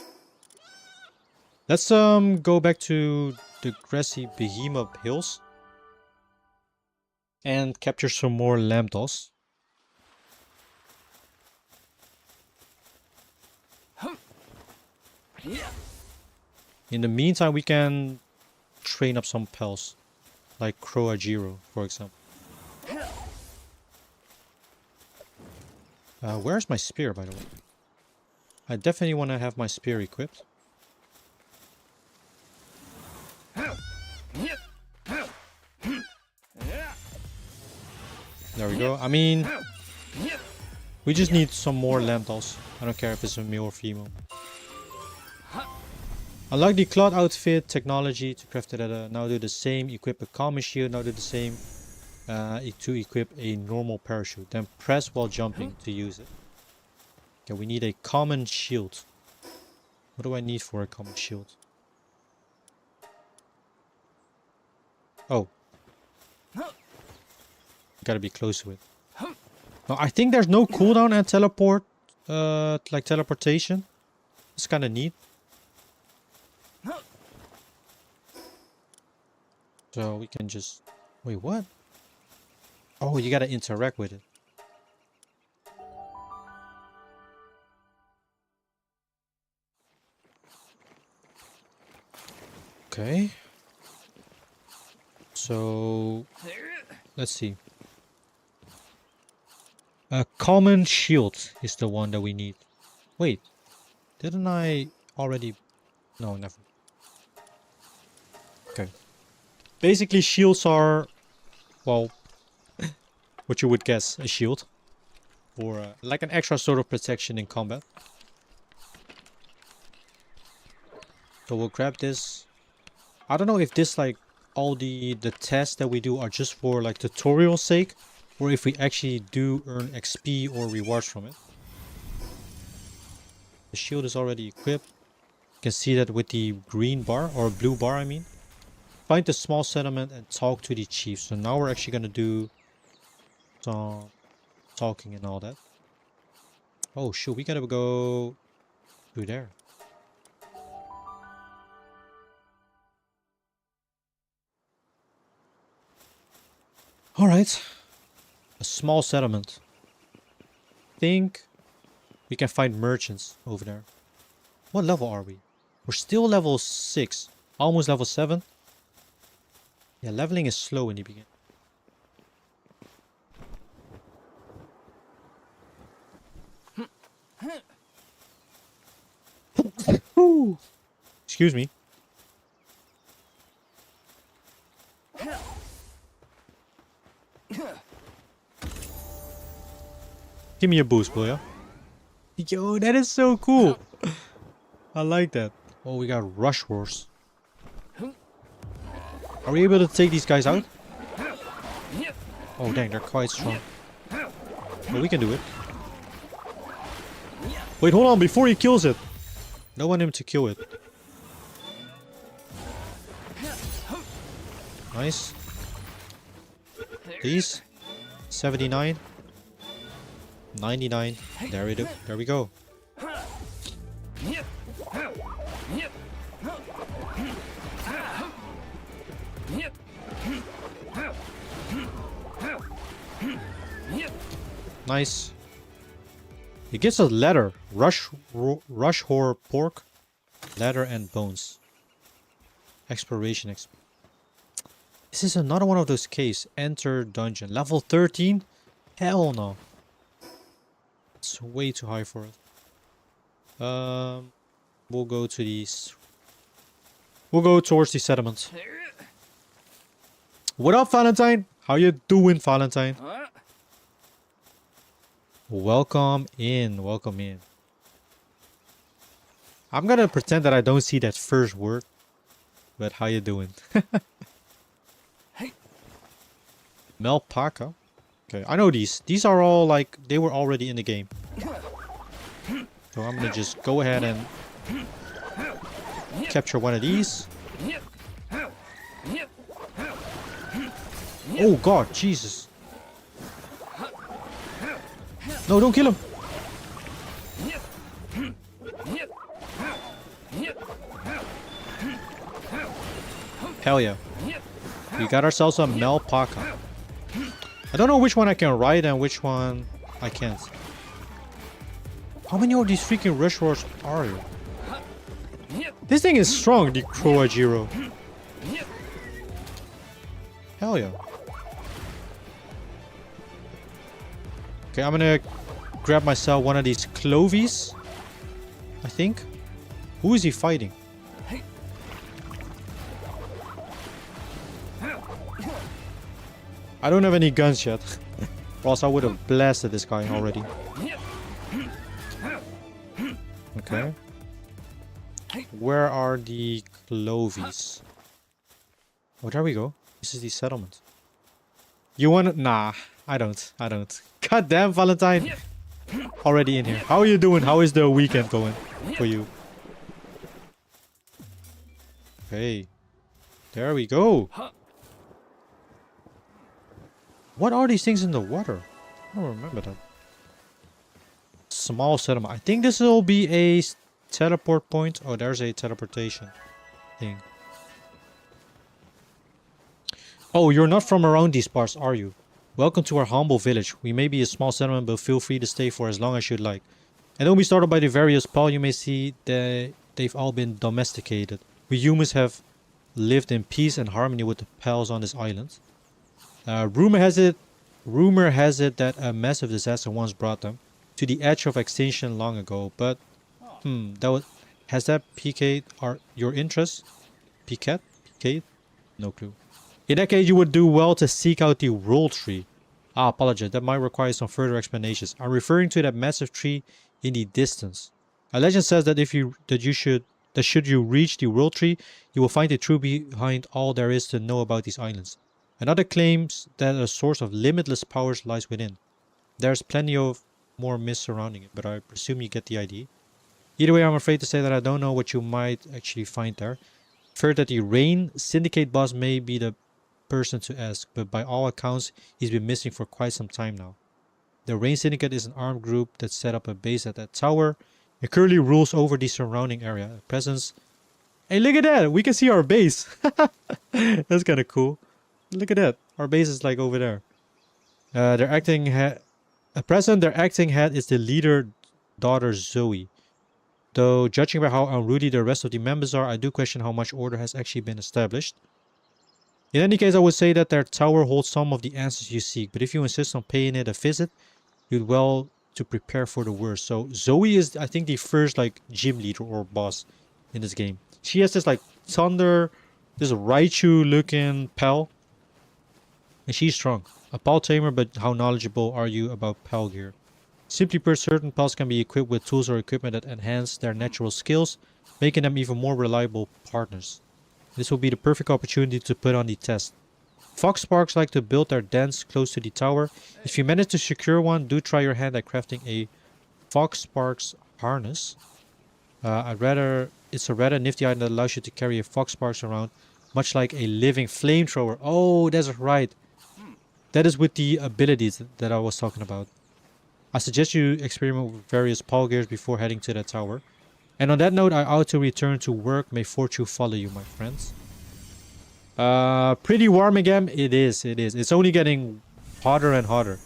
Let's go back to the grassy Behemoth Hills and capture some more lambdos. In the meantime, we can train up some pals, like Croagiro, for example. Where's my spear, by the way? I definitely want to have my spear equipped. There we go. I mean, we just need some more lambdos. I don't care if it's a male or female. Unlock the cloth outfit technology to craft it. Now do the same. Equip a common shield. Now do the same to equip a normal parachute. Then press while jumping to use it. Okay, we need a common shield. What do I need for a common shield? Oh. Gotta be close to it. No, I think there's no cooldown and teleport, like teleportation. It's kind of neat. So we can just... Wait, what? Oh, you gotta interact with it. Okay. So... Let's see. A common shield is the one that we need. Wait. Didn't I already... No, never. Okay. Basically, shields are, well, what you would guess, a shield. Or like an extra sort of protection in combat. So we'll grab this. I don't know if this, like, all the tests that we do are just for, like, tutorial sake. Or if we actually do earn XP or rewards from it. The shield is already equipped. You can see that with the green bar, or blue bar, I mean. Find the small settlement and talk to the chief. So now we're actually gonna do some talking and all that. Oh shoot, we gotta go through there. Alright. A small settlement. Think we can find merchants over there. What level are we? We're still level 6. Almost level 7. Yeah, leveling is slow in the beginning. Excuse me. Give me a boost, will ya? Yo, that is so cool. I like that. Oh, we got rush horse. Are we able to take these guys out? Oh dang, they're quite strong. But we can do it. Wait, hold on, before he kills it. I don't want him to kill it. Nice. These. 79. 99. There we go. Nice. It gives us leather, rush whore pork, leather and bones. Exploration. This is another one of those caves. Enter dungeon. Level 13? Hell no. It's way too high for it. We'll go to these. We'll go towards the settlement. What up, Valentine? How you doing, Valentine? Welcome in. Welcome in. I'm gonna pretend that I don't see that first word. But how you doing? Melpaka. Okay, I know these. These are all like, they were already in the game. So I'm gonna just go ahead and capture one of these. Oh god, Jesus. No, don't kill him. Hell yeah. We got ourselves a Melpaka. I don't know which one I can ride and which one I can't. How many of these freaking rush roars are you? This thing is strong, the Croagiro. Hell yeah. Okay, I'm gonna grab myself one of these Clovies. I think. Who is he fighting? I don't have any guns yet. Or else I would have blasted this guy already. Okay. Where are the Clovies? Oh, there we go. This is the settlement. You want to... Nah, I don't. God damn, Valentine. Already in here. How are you doing? How is the weekend going for you? Okay. There we go. What are these things in the water? I don't remember that. Small settlement. I think this will be a teleport point. Oh, there's a teleportation thing. Oh, you're not from around these parts, are you? Welcome to our humble village. We may be a small settlement, but feel free to stay for as long as you'd like. And don't be startled by the various pal. You may see that they've all been domesticated. We humans have lived in peace and harmony with the pals on this island. Rumor has it that a massive disaster once brought them to the edge of extinction long ago. But has that piqued your interest? Piqued? No clue. In that case, you would do well to seek out the World Tree. I apologize. That might require some further explanations. I'm referring to that massive tree in the distance. A legend says that should you reach the World Tree, you will find the truth behind all there is to know about these islands. Another claims that a source of limitless powers lies within. There's plenty of more myths surrounding it, but I presume you get the idea. Either way, I'm afraid to say that I don't know what you might actually find there. I've heard that the Rain Syndicate boss may be the person to ask, but by all accounts, he's been missing for quite some time now. The Rain Syndicate is an armed group that set up a base at that tower and currently rules over the surrounding area. Presence. Hey, look at that! We can see our base! That's kind of cool. Look at that. Our base is like over there. Their acting head is the leader daughter Zoe. Though judging by how unruly the rest of the members are, I do question how much order has actually been established. In any case, I would say that their tower holds some of the answers you seek, but if you insist on paying it a visit, you'd well to prepare for the worst. So Zoe is, I think, the first like gym leader or boss in this game. She has this like thunder, this Raichu looking pal. And she's strong. A pal tamer, but how knowledgeable are you about pal gear? Simply put, certain pals can be equipped with tools or equipment that enhance their natural skills, making them even more reliable partners. This will be the perfect opportunity to put on the test. Fox Sparks like to build their dens close to the tower. If you manage to secure one, do try your hand at crafting a Fox Sparks harness. It's a rather nifty item that allows you to carry a Fox Sparks around, much like a living flamethrower. Oh, that's right. That is with the abilities that I was talking about. I suggest you experiment with various pal gears before heading to that tower. And on that note, I ought to return to work. May fortune follow you, my friends. Pretty warm again. It is. It's only getting hotter and hotter.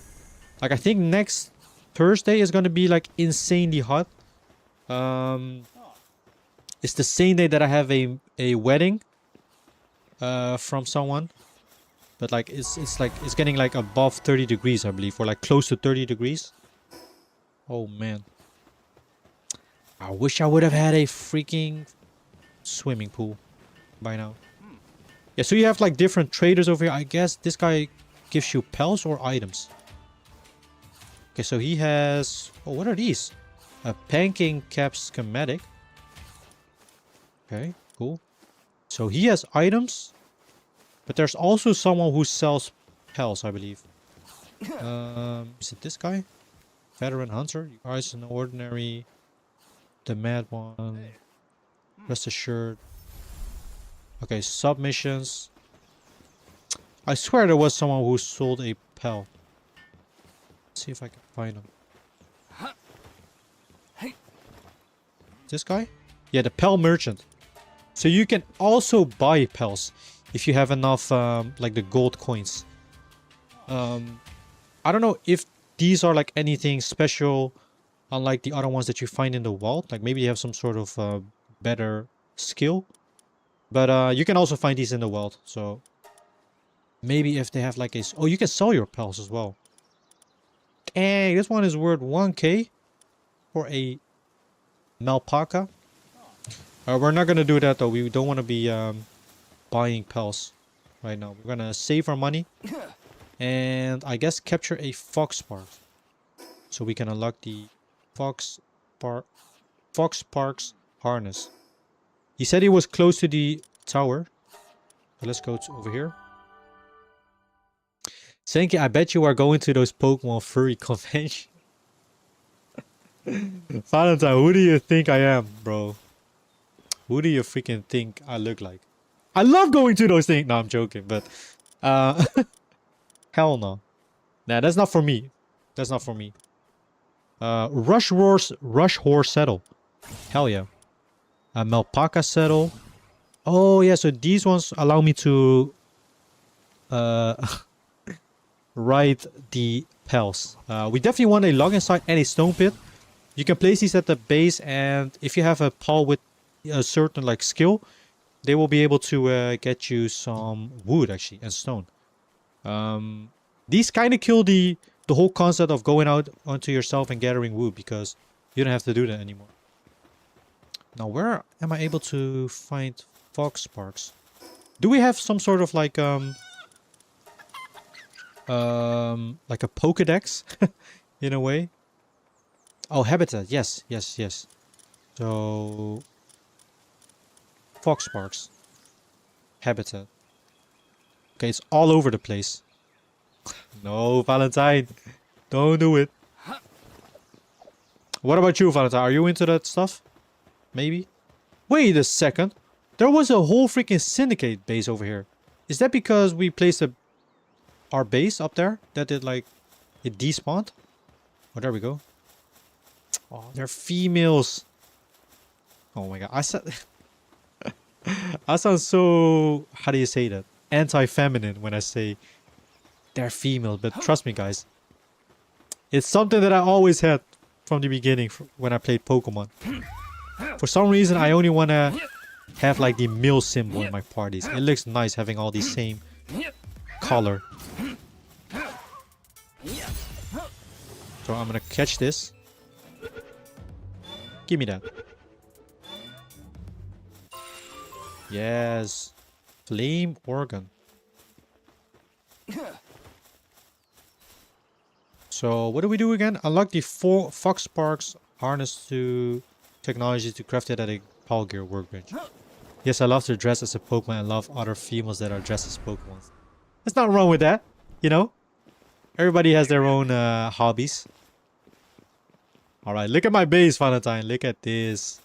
Like, I think next Thursday is going to be like insanely hot. It's the same day that I have a wedding from someone. But like it's getting like above 30 degrees, I believe, or like close to 30 degrees. Oh man. I wish I would have had a freaking swimming pool by now. Yeah, so you have like different traders over here. I guess this guy gives you pals or items. Okay, so he has... Oh, what are these? A panking cap schematic. Okay, cool. So he has items. But there's also someone who sells pals, I believe. Is it this guy? Veteran hunter. You guys an ordinary The mad one. Rest assured. Okay, submissions. I swear there was someone who sold a Pel. Let's see if I can find him. This guy? Yeah, the Pel merchant. So you can also buy Pels if you have enough, like the gold coins. I don't know if these are like anything special, unlike the other ones that you find in the wild. Like maybe you have some sort of better skill. But you can also find these in the wild. So maybe if they have like a... Oh, you can sell your Pels as well. Dang, this one is worth 1k for a Malpaca. We're not gonna do that though. We don't want to be buying Pels right now. We're gonna save our money and I guess capture a Fox Spark, so we can unlock the Fox Sparks harness. He said he was close to the tower. So let's go over here. Senki, I bet you are going to those Pokemon furry convention. Valentine, who do you think I am, bro? Who do you freaking think I look like? I love going to those things. No, I'm joking, but hell no. Nah, that's not for me. That's not for me. Rush Horse Settle. Hell yeah. Malpaca Settle. Oh yeah, so these ones allow me to ride the Pels. We definitely want a log inside and a stone pit. You can place these at the base, and if you have a Pel with a certain like skill, they will be able to get you some wood actually and stone. These kind of kill the whole concept of going out onto yourself and gathering wood, because you don't have to do that anymore. Now where am I able to find Fox Sparks? Do we have some sort of like a Pokedex in a way? Oh, habitat. Yes, yes, yes. So Fox Sparks. Habitat. Okay, it's all over the place. No, Valentine. Don't do it. What about you, Valentine? Are you into that stuff? Maybe? Wait a second. There was a whole freaking syndicate base over here. Is that because we placed our base up there? That it despawned? Oh, there we go. Oh, they're females. Oh my god. I sound so... How do you say that? Anti-feminine when I say they're female. But trust me, guys. It's something that I always had from the beginning when I played Pokemon. For some reason, I only want to have like the male symbol in my parties. It looks nice having all the same color. So I'm gonna catch this. Give me that. Yes. Flame organ. So what do we do again? Unlock the Fox Sparks harness to technology to craft it at a Palgear workbench. Yes, I love to dress as a Pokemon. I love other females that are dressed as Pokemon. There's nothing wrong with that, you know? Everybody has their own hobbies. Alright, look at my base, Valentine. Look at this.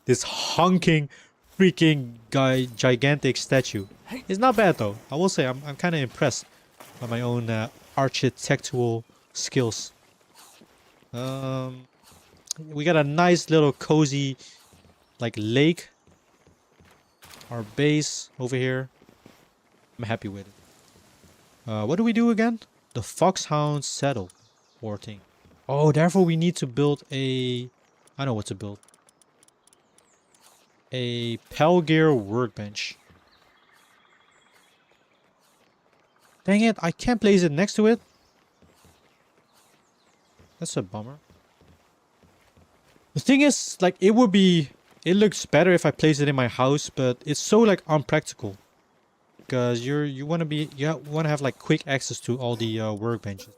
This honking freaking gigantic statue. It's not bad though. I will say I'm kind of impressed by my own architectural skills. We got a nice little cozy like lake. Our base over here. I'm happy with it. What do we do again? The Foxhound Saddle or thing. Oh, therefore we need to build a... I know what to build. A Palgear workbench. Dang it, I can't place it next to it. That's a bummer. The thing is, like, it would be... It looks better if I place it in my house, but it's so, like, unpractical. Because you want to have, like, quick access to all the workbenches.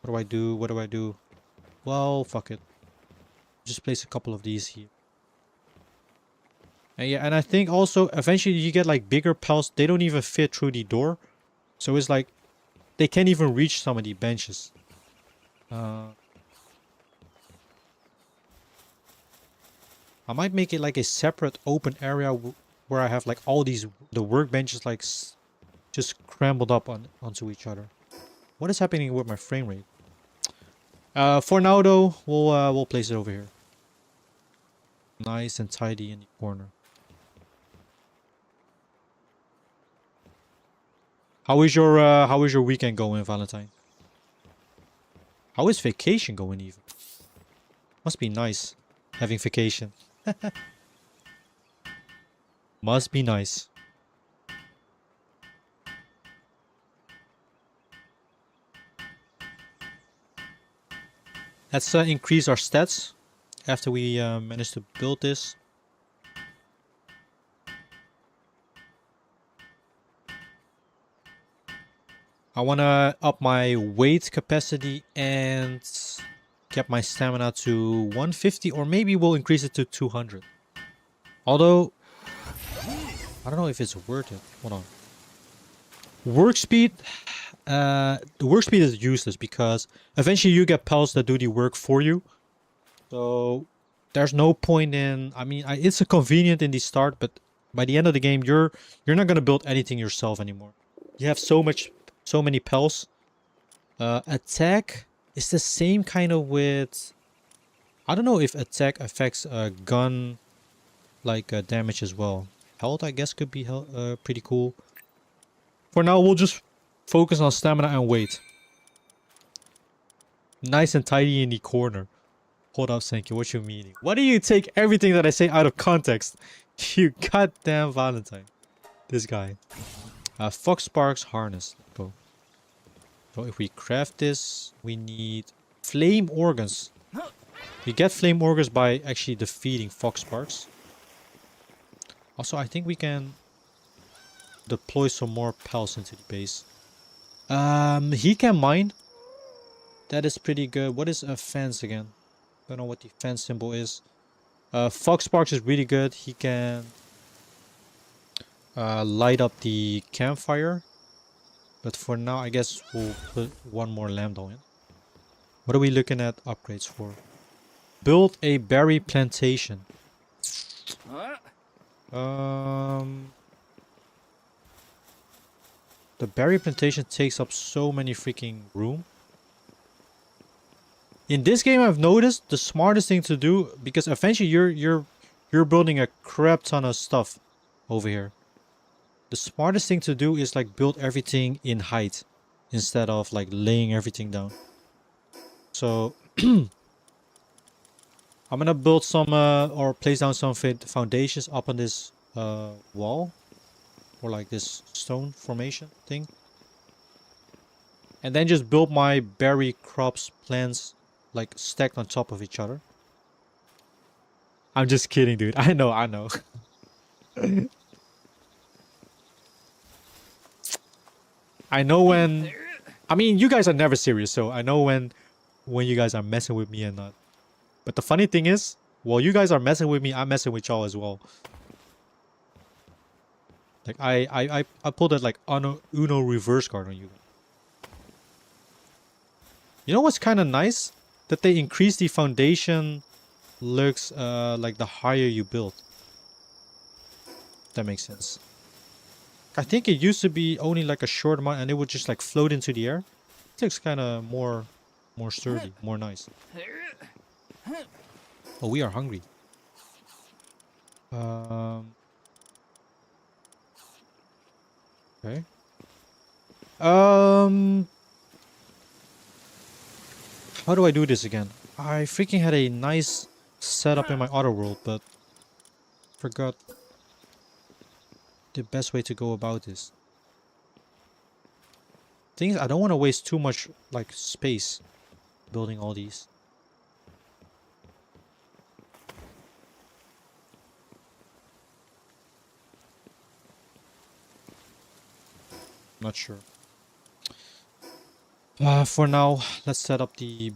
What do I do? What do I do? Well, fuck it. Just place a couple of these here. And yeah, and I think also eventually you get like bigger pals. They don't even fit through the door. So it's like they can't even reach some of the benches. I might make it like a separate open area where I have like all these the workbenches like just scrambled up onto each other. What is happening with my frame rate? For now though, we'll place it over here. Nice and tidy in the corner. How is your weekend going, Valentine? How is vacation going even? Must be nice having vacation. Must be nice. Let's increase our stats after we manage to build this. I want to up my weight capacity and get my stamina to 150, or maybe we'll increase it to 200. Although, I don't know if it's worth it. Hold on. Work speed. The work speed is useless because eventually you get pals that do the work for you. So there's no point in. I mean, it's a convenient in the start, but by the end of the game, you're not gonna build anything yourself anymore. You have so many pals. Attack is the same kind of with. I don't know if attack affects gun like damage as well. Health, I guess, could be pretty cool. For now, we'll just focus on stamina and weight. Nice and tidy in the corner. Hold up, Senki. What you meaning? Why do you take everything that I say out of context? You goddamn Valentine. This guy. Fox Sparks harness. Go. So if we craft this, we need flame organs. You get flame organs by actually defeating Fox Sparks. Also, I think we can deploy some more pals into the base. He can mine. That is pretty good. What is a fence again? Don't know what the fence symbol is. Fox Sparks is really good. He can light up the campfire. But for now, I guess we'll put one more lambda in. What are we looking at upgrades for? Build a berry plantation. The berry plantation takes up so many freaking room. In this game, I've noticed the smartest thing to do, because eventually you're building a crap ton of stuff over here. The smartest thing to do is like build everything in height instead of like laying everything down. So I'm gonna build some or place down some foundations up on this wall, or like this stone formation thing, and then just build my berry crops plants like stacked on top of each other. I'm just kidding, dude. I know. I know when. I mean, you guys are never serious, so I know when you guys are messing with me and not. But the funny thing is, while you guys are messing with me, I'm messing with y'all as well. Like I pulled that like Uno reverse card on you. You know what's kind of nice? That they increase the foundation looks like the higher you build. That makes sense. I think it used to be only like a short amount and it would just like float into the air. It looks kind of more sturdy, more nice. Oh, we are hungry. Okay. How do I do this again? I freaking had a nice setup in my auto world, but forgot the best way to go about this. Thing is, I don't want to waste too much like space building all these. Not sure. For now, let's set up the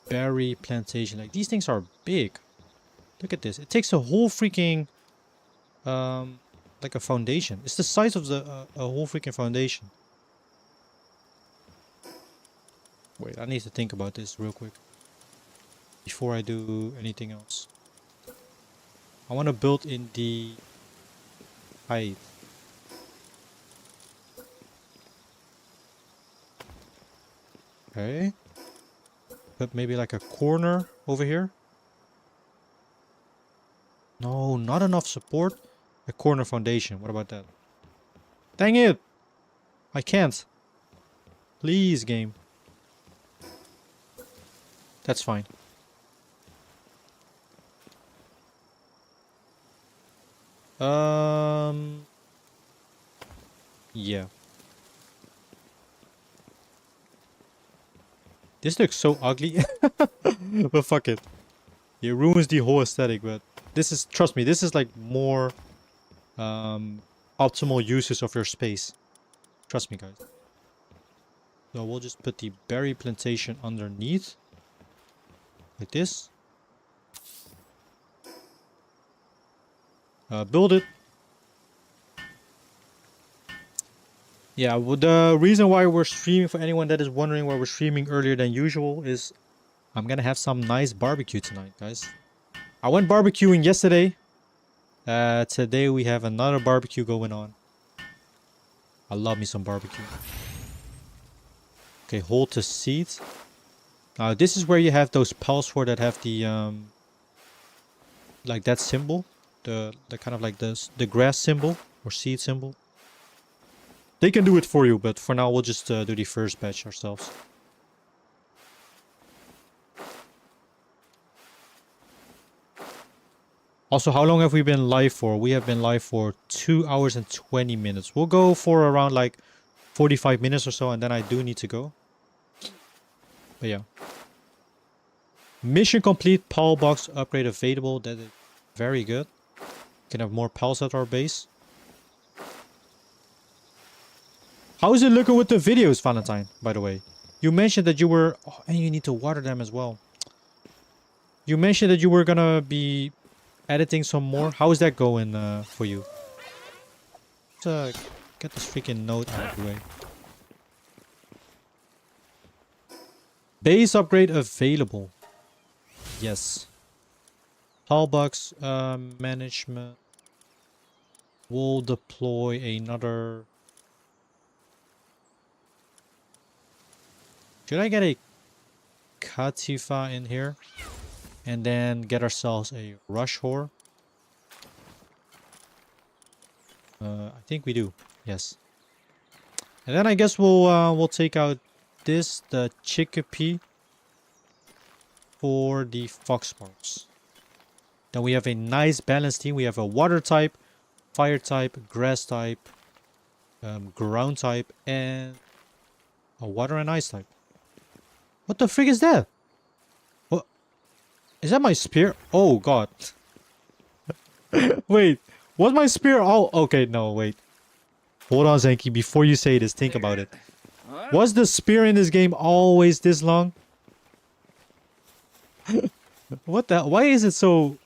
berry plantation. Like, these things are big. Look at this. It takes a whole freaking like a foundation. It's the size of the a whole freaking foundation. Wait, I need to think about this real quick before I do anything else. I want to build in the height. Okay. But maybe like a corner over here. No, not enough support. A corner foundation. What about that? Dang it! I can't. Please, game. That's fine. Yeah. This looks so ugly. But fuck it. It ruins the whole aesthetic, but this is, trust me, this is like more optimal uses of your space. Trust me, guys. So we'll just put the berry plantation underneath. Like this. Build it. Yeah, well, the reason why we're streaming, for anyone that is wondering why we're streaming earlier than usual, is I'm gonna have some nice barbecue tonight, guys. I went barbecuing yesterday. Today we have another barbecue going on. I love me some barbecue. Okay, hold to seed. This is where you have those pulse for that have the like that symbol, the kind of like the grass symbol or seed symbol. They can do it for you, but for now we'll just do the first batch ourselves. Also, how long have we been live for? We have been live for 2 hours and 20 minutes. We'll go for around like 45 minutes or so, and then I do need to go. But yeah. Mission complete, PAL box upgrade available. That is very good. Can have more PALs at our base. How is it looking with the videos, Valentine, by the way? You mentioned that you were... Oh, and you need to water them as well. You mentioned that you were gonna be editing some more. How is that going for you? Let's get this freaking note out of the way. Base upgrade available. Yes. PAL box management. We'll deploy another... Should I get a Katifa in here? And then get ourselves a rush whore? I think we do. Yes. And then I guess we'll take out this, the chickpea, for the foxparks. Then we have a nice balanced team. We have a water type, fire type, grass type, ground type, and a water and ice type. What the frick is that? What? Is that my spear? Oh god. Wait. Was my spear? Oh, okay, no, wait. Hold on, Zenki. Before you say this, think about it. Was the spear in this game always this long? What the? Why is it so...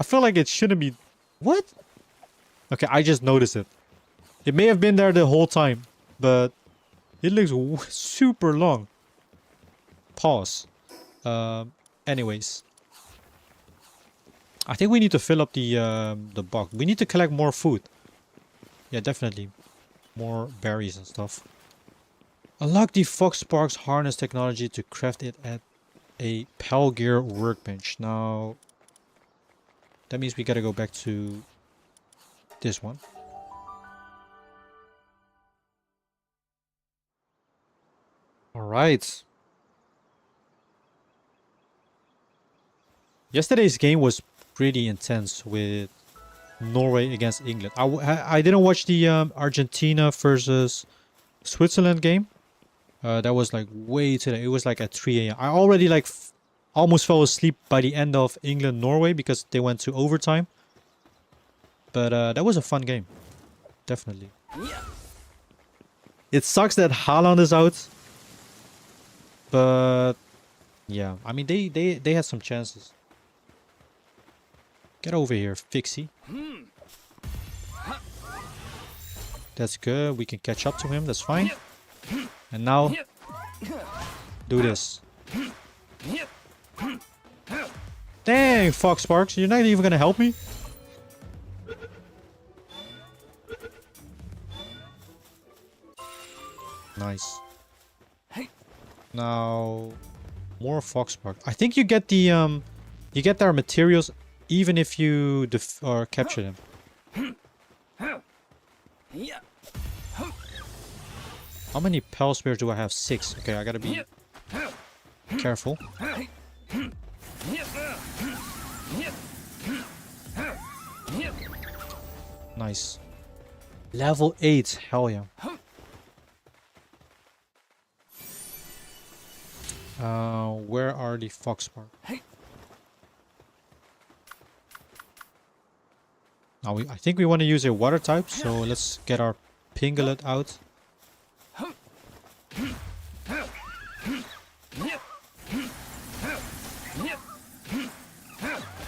I feel like it shouldn't be... What? Okay, I just noticed it. It may have been there the whole time, but... It looks super long. Pause. Anyways. I think we need to fill up the box. We need to collect more food. Yeah, definitely. More berries and stuff. Unlock the Foxparks harness technology to craft it at a Palgear workbench. Now, that means we gotta go back to this one. Alright. Yesterday's game was pretty intense with Norway against England. I didn't watch the Argentina versus Switzerland game. That was like way too late. It was like at 3 a.m. I already like almost fell asleep by the end of England-Norway because they went to overtime. But that was a fun game. Definitely. It sucks that Haaland is out. But yeah, I mean they had some chances. Get over here, Fixie. That's good. We can catch up to him. That's fine. And now, do this. Dang, Fox Sparks, you're not even gonna help me? Nice. Now, more Fox Sparks. I think you get the you get their materials even if you or capture them. How many Pell Spears do I have? 6. Okay, I gotta be careful. Nice. Level 8. Hell yeah. Where are the Fox Sparks? Now I think we want to use a water type, so let's get our Pinglet out.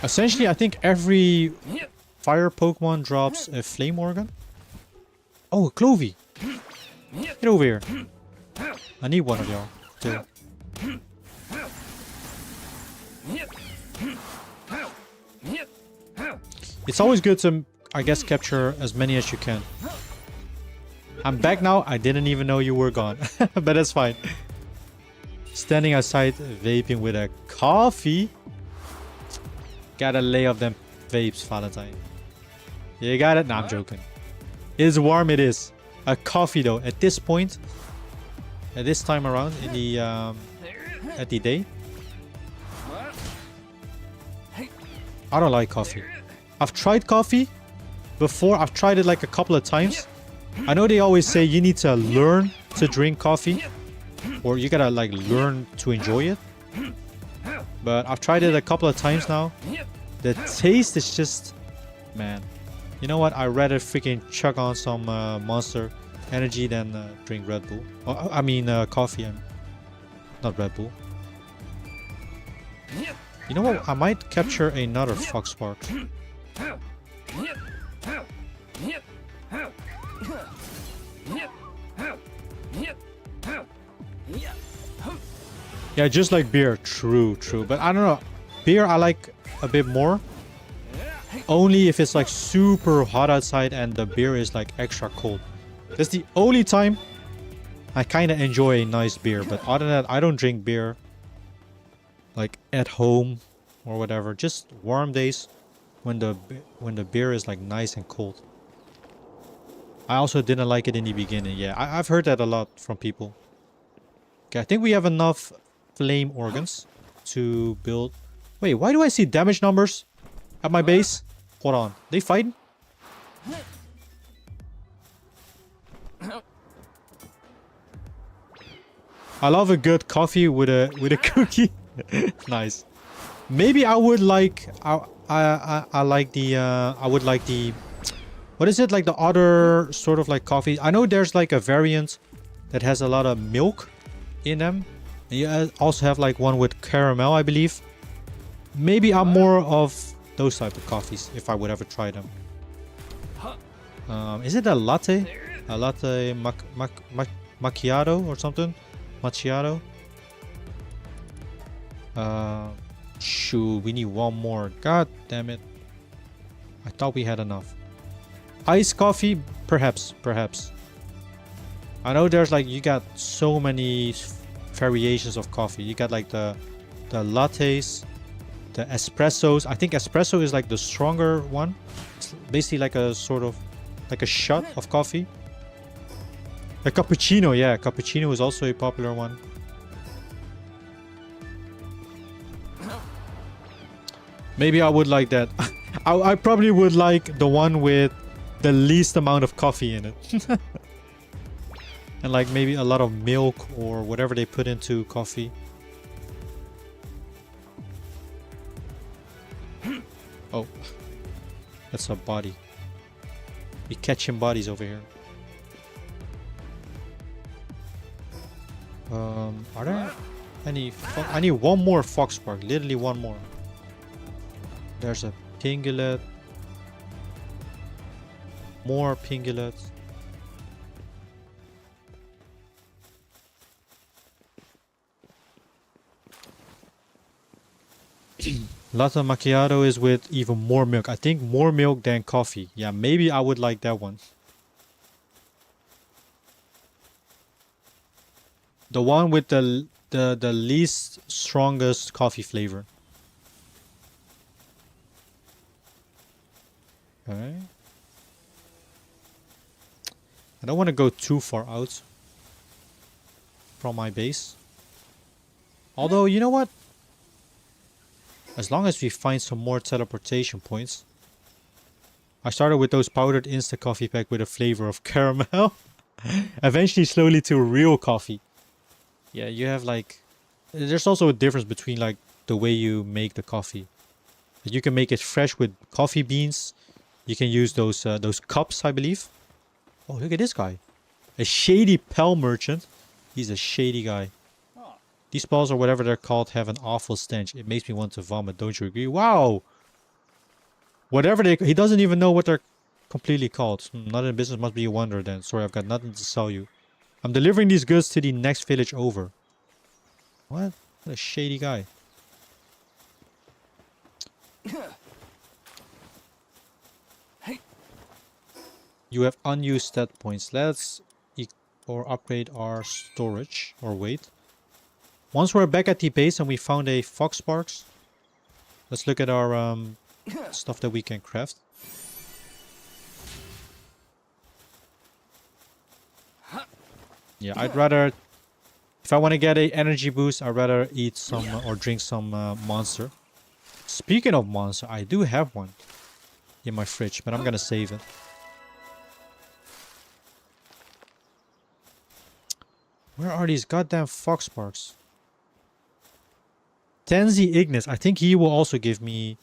Essentially, I think every fire Pokemon drops a flame organ. Oh, a Clovey! Get over here. I need one of y'all too. It's always good to, I guess, capture as many as you can. I'm back now. I didn't even know you were gone. But that's fine. Standing outside vaping with a coffee. Gotta lay off them vapes, Valentine. You got it? Nah, I'm joking. It is warm, it is. A coffee though, at this point, at this time around in the at the day. I don't like coffee. I've tried coffee before. I've tried it like a couple of times. I know they always say you need to learn to drink coffee, or you gotta like learn to enjoy it. But I've tried it a couple of times now. The taste is just, man. You know what? I'd rather freaking chuck on some Monster Energy than drink Red Bull. Oh, I mean coffee, and not Red Bull. You know what? I might capture another Fox Spark. Yeah, just like beer. True, true. But I don't know. Beer I like a bit more. Only if it's like super hot outside and the beer is like extra cold. That's the only time I kind of enjoy a nice beer. But other than that, I don't drink beer like at home or whatever. Just warm days when the beer is like nice and cold. I also didn't like it in the beginning. Yeah, I've heard that a lot from people. Okay, I think we have enough flame organs to build. Wait, why do I see damage numbers at my base? Hold on, they fighting? I love a good coffee with a cookie. Nice. Maybe I would like I like the I would like the, what is it, like the other sort of like coffee. I know there's like a variant that has a lot of milk in them. And you also have like one with caramel, I believe. Maybe I'm more of those type of coffees if I would ever try them. Is it a latte? A latte macchiato or something? Macchiato? Shoot, we need one more. God damn it. I thought we had enough. Iced coffee? Perhaps, perhaps. I know there's like, you got so many variations of coffee. You got like the lattes, the espressos. I think espresso is like the stronger one. It's basically like a sort of like a shot of coffee. A cappuccino, yeah, cappuccino is also a popular one. Maybe I would like that. I probably would like the one with the least amount of coffee in it. And like maybe a lot of milk or whatever they put into coffee. Oh, that's a body. We catching bodies over here. Are there any? I need one more Fox Spark. Literally one more. There's a Pinglet. More Pinglets. Latte macchiato is with even more milk. I think more milk than coffee. Yeah, maybe I would like that one. The one with the least strongest coffee flavor. Okay. I don't want to go too far out from my base. Although, you know what? As long as we find some more teleportation points. I started with those powdered instant coffee pack with a flavor of caramel. Eventually slowly to real coffee. Yeah, you have like... There's also a difference between like the way you make the coffee. You can make it fresh with coffee beans. You can use those cups, I believe. Oh, look at this guy. A shady pal merchant. He's a shady guy. These balls or whatever they're called have an awful stench. It makes me want to vomit. Don't you agree? Wow. Whatever they... He doesn't even know what they're completely called. Not in business must be a wonder then. Sorry, I've got nothing to sell you. I'm delivering these goods to the next village over. What? What a shady guy. You have unused stat points. Let's or upgrade our storage or wait. Once we're back at the base and we found a fox sparks, let's look at our stuff that we can craft. Yeah, I'd rather, if I want to get a energy boost, I'd rather eat some or drink some monster. Speaking of monster, I do have one in my fridge, but I'm gonna save it. Where are these goddamn fox sparks? Tenzi Ignis. I think he will also give me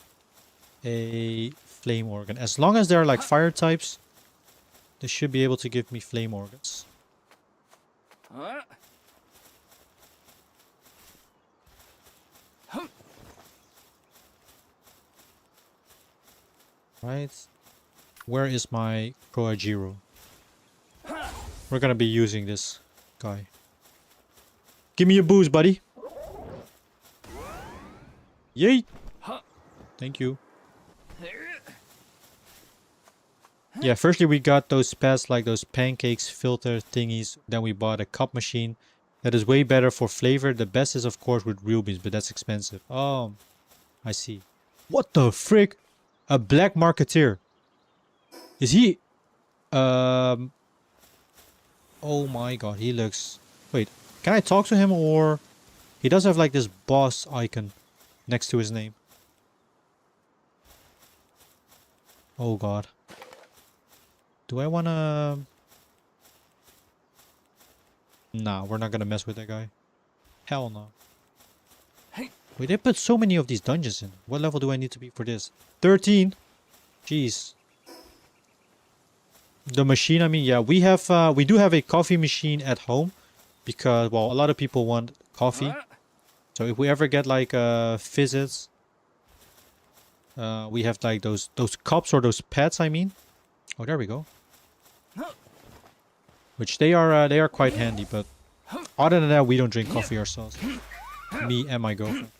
a flame organ. As long as they're like fire types, they should be able to give me flame organs. Right. Where is my Croagiro? We're gonna be using this guy. Give me a boost, buddy. Yay! Thank you. Yeah, firstly we got those pets like those pancakes filter thingies. Then we bought a cup machine. That is way better for flavor. The best is of course with real beans, but that's expensive. Oh, I see. What the frick? A black marketeer. Is he... Oh my god, he looks... Wait, can I talk to him or... He does have like this boss icon next to his name. Oh god. Do I wanna... Nah, we're not gonna mess with that guy. Hell no. Wait, they put so many of these dungeons in. What level do I need to be for this? 13? Jeez. The machine, I mean, yeah, we do have a coffee machine at home. Because, well, a lot of people want coffee. So if we ever get like visits, we have like those cups or those pads, I mean. Oh, there we go. Which they are quite handy, but other than that, we don't drink coffee ourselves. Me and my girlfriend.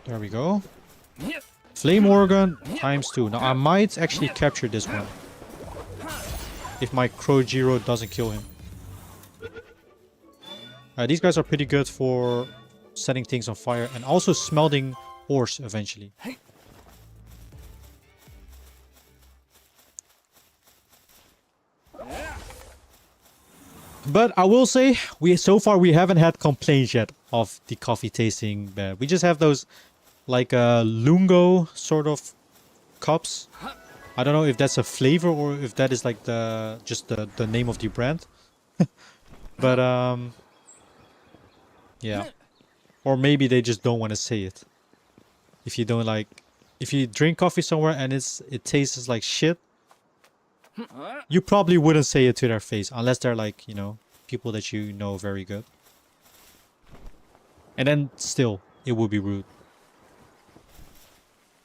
There we go. Flame organ ×2. Now I might actually capture this one. If my Croagiro doesn't kill him. These guys are pretty good for setting things on fire and also smelting ores eventually. But I will say, so far we haven't had complaints yet of the coffee tasting bad. We just have those like lungo sort of cups. I don't know if that's a flavor or if that is like just the name of the brand. But yeah. Or maybe they just don't want to say it. If you don't like, if you drink coffee somewhere and it tastes like shit, you probably wouldn't say it to their face unless they're like, you know, people that you know very good. And then still, it would be rude.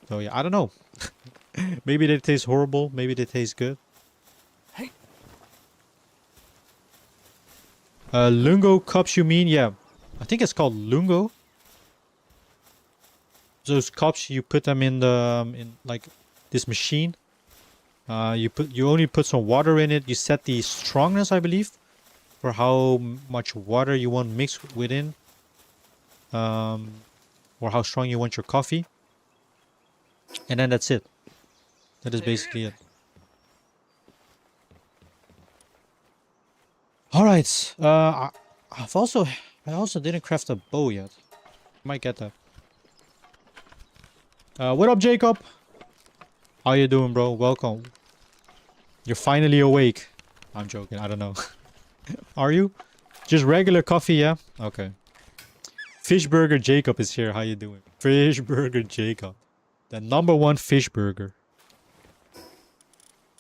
So yeah, I don't know. Maybe they taste horrible, maybe they taste good. Lungo cups, you mean? Yeah, I think it's called Lungo. Those cups, you put them in the in like this machine. You only put some water in it. You set the strongness, I believe, for how much water you want mixed within, or how strong you want your coffee, and then that's it. That is basically it. All right. I also didn't craft a bow yet. Might get that. What up, Jacob? How you doing, bro? Welcome. You're finally awake. I'm joking. I don't know. Are you? Just regular coffee, yeah? Okay. Fish Burger Jacob is here. How you doing? Fish Burger Jacob. The #1 fish burger.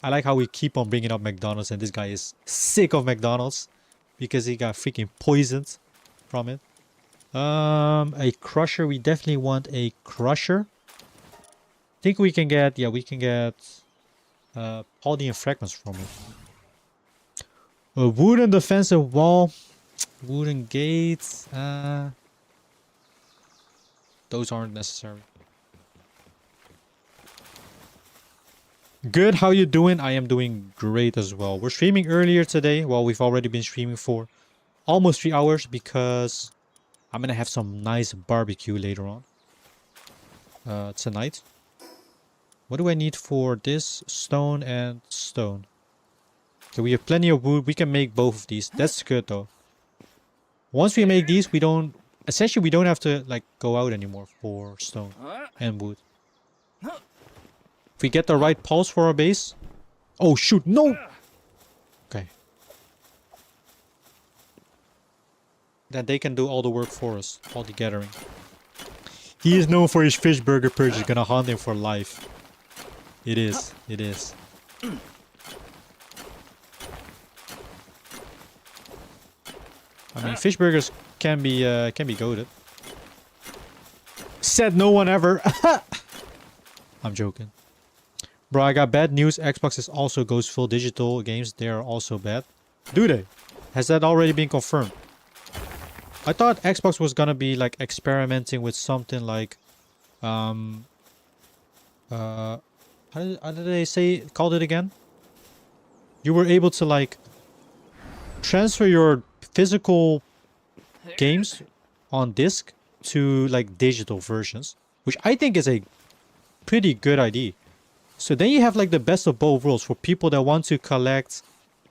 I like how we keep on bringing up McDonald's and this guy is sick of McDonald's because he got freaking poisoned from it. A crusher. We definitely want a crusher. I think we can get, yeah, we can get Paldean fragments from it. A wooden defensive wall. Wooden gates. Those aren't necessary. Good, how you doing? I am doing great as well. We're streaming earlier today. Well, we've already been streaming for almost 3 hours because I'm gonna have some nice barbecue later on. Tonight. What do I need for this? Stone and stone. Okay, we have plenty of wood. We can make both of these. That's good though. Once we make these, we don't... Essentially, we don't have to like go out anymore for stone and wood. If we get the right pulse for our base... Oh shoot, no! Okay. Then they can do all the work for us. All the gathering. He is known for his fish burger purchase. Gonna haunt him for life. It is. It is. I mean, fish burgers can be goated. Said no one ever. I'm joking. Bro, I got bad news. Xbox is also goes full digital games. They are also bad. Do they? Has that already been confirmed? I thought Xbox was gonna be like experimenting with something like how did they say called it again? You were able to like transfer your physical games on disc to like digital versions, which I think is a pretty good idea. So then you have like the best of both worlds for people that want to collect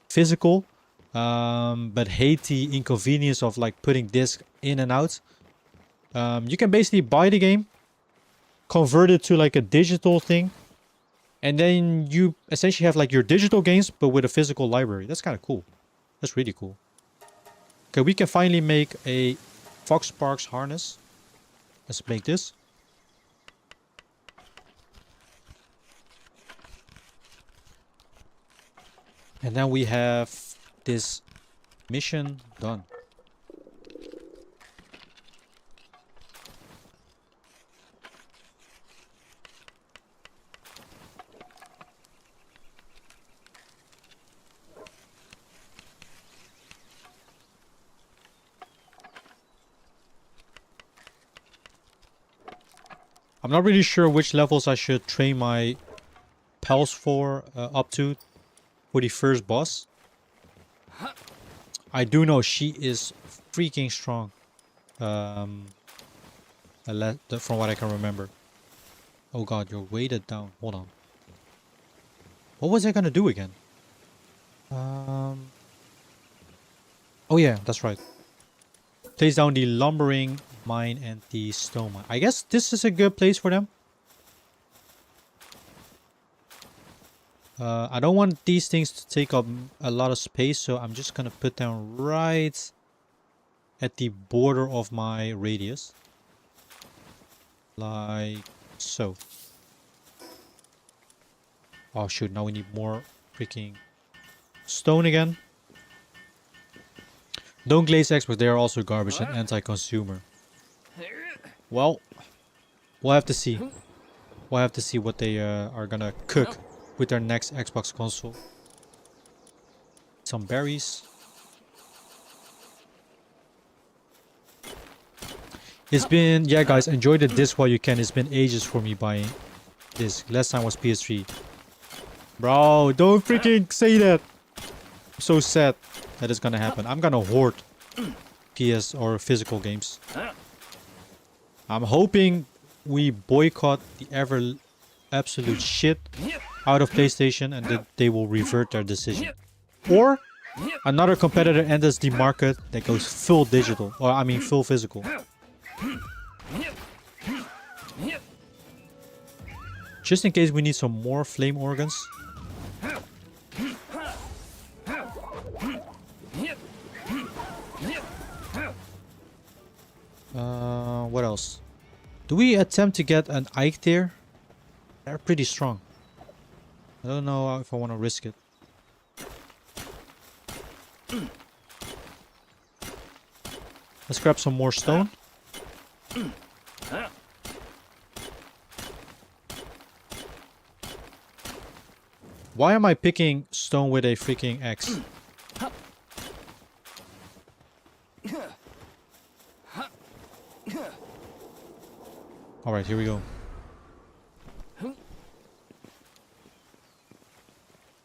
physical but hate the inconvenience of like putting disc in and out. You can basically buy the game, convert it to like a digital thing, and then you essentially have like your digital games but with a physical library. That's kind of cool. That's really cool. Okay, we can finally make a Fox Sparks harness. Let's make this. And then we have this mission done. I'm not really sure which levels I should train my pals for up to for the first boss. I do know she is freaking strong. From what I can remember. Oh god, you're weighted down. Hold on. What was I gonna do again? Oh yeah, that's right. Place down the lumbering mine and the stone mine. I guess this is a good place for them. I don't want these things to take up a lot of space, so I'm just gonna put them right at the border of my radius. Like so. Oh shoot, now we need more freaking stone again. Don't glaze experts, they are also garbage and anti-consumer. Well, we'll have to see. We'll have to see what they are gonna cook with their next Xbox console. Some berries. It's been, yeah guys, enjoy the disc while you can. It's been ages for me buying this. Last time was PS3. Bro, don't freaking say that. I'm so sad that it's gonna happen. I'm gonna hoard PS or physical games. I'm hoping we boycott the absolute shit out of PlayStation and that they will revert their decision. Or another competitor enters the market that goes full digital. Or I mean full physical. Just in case we need some more flame organs. What else? Do we attempt to get an Ike there? They're pretty strong. I don't know if I want to risk it. Let's grab some more stone. Why am I picking stone with a freaking axe? Alright, here we go.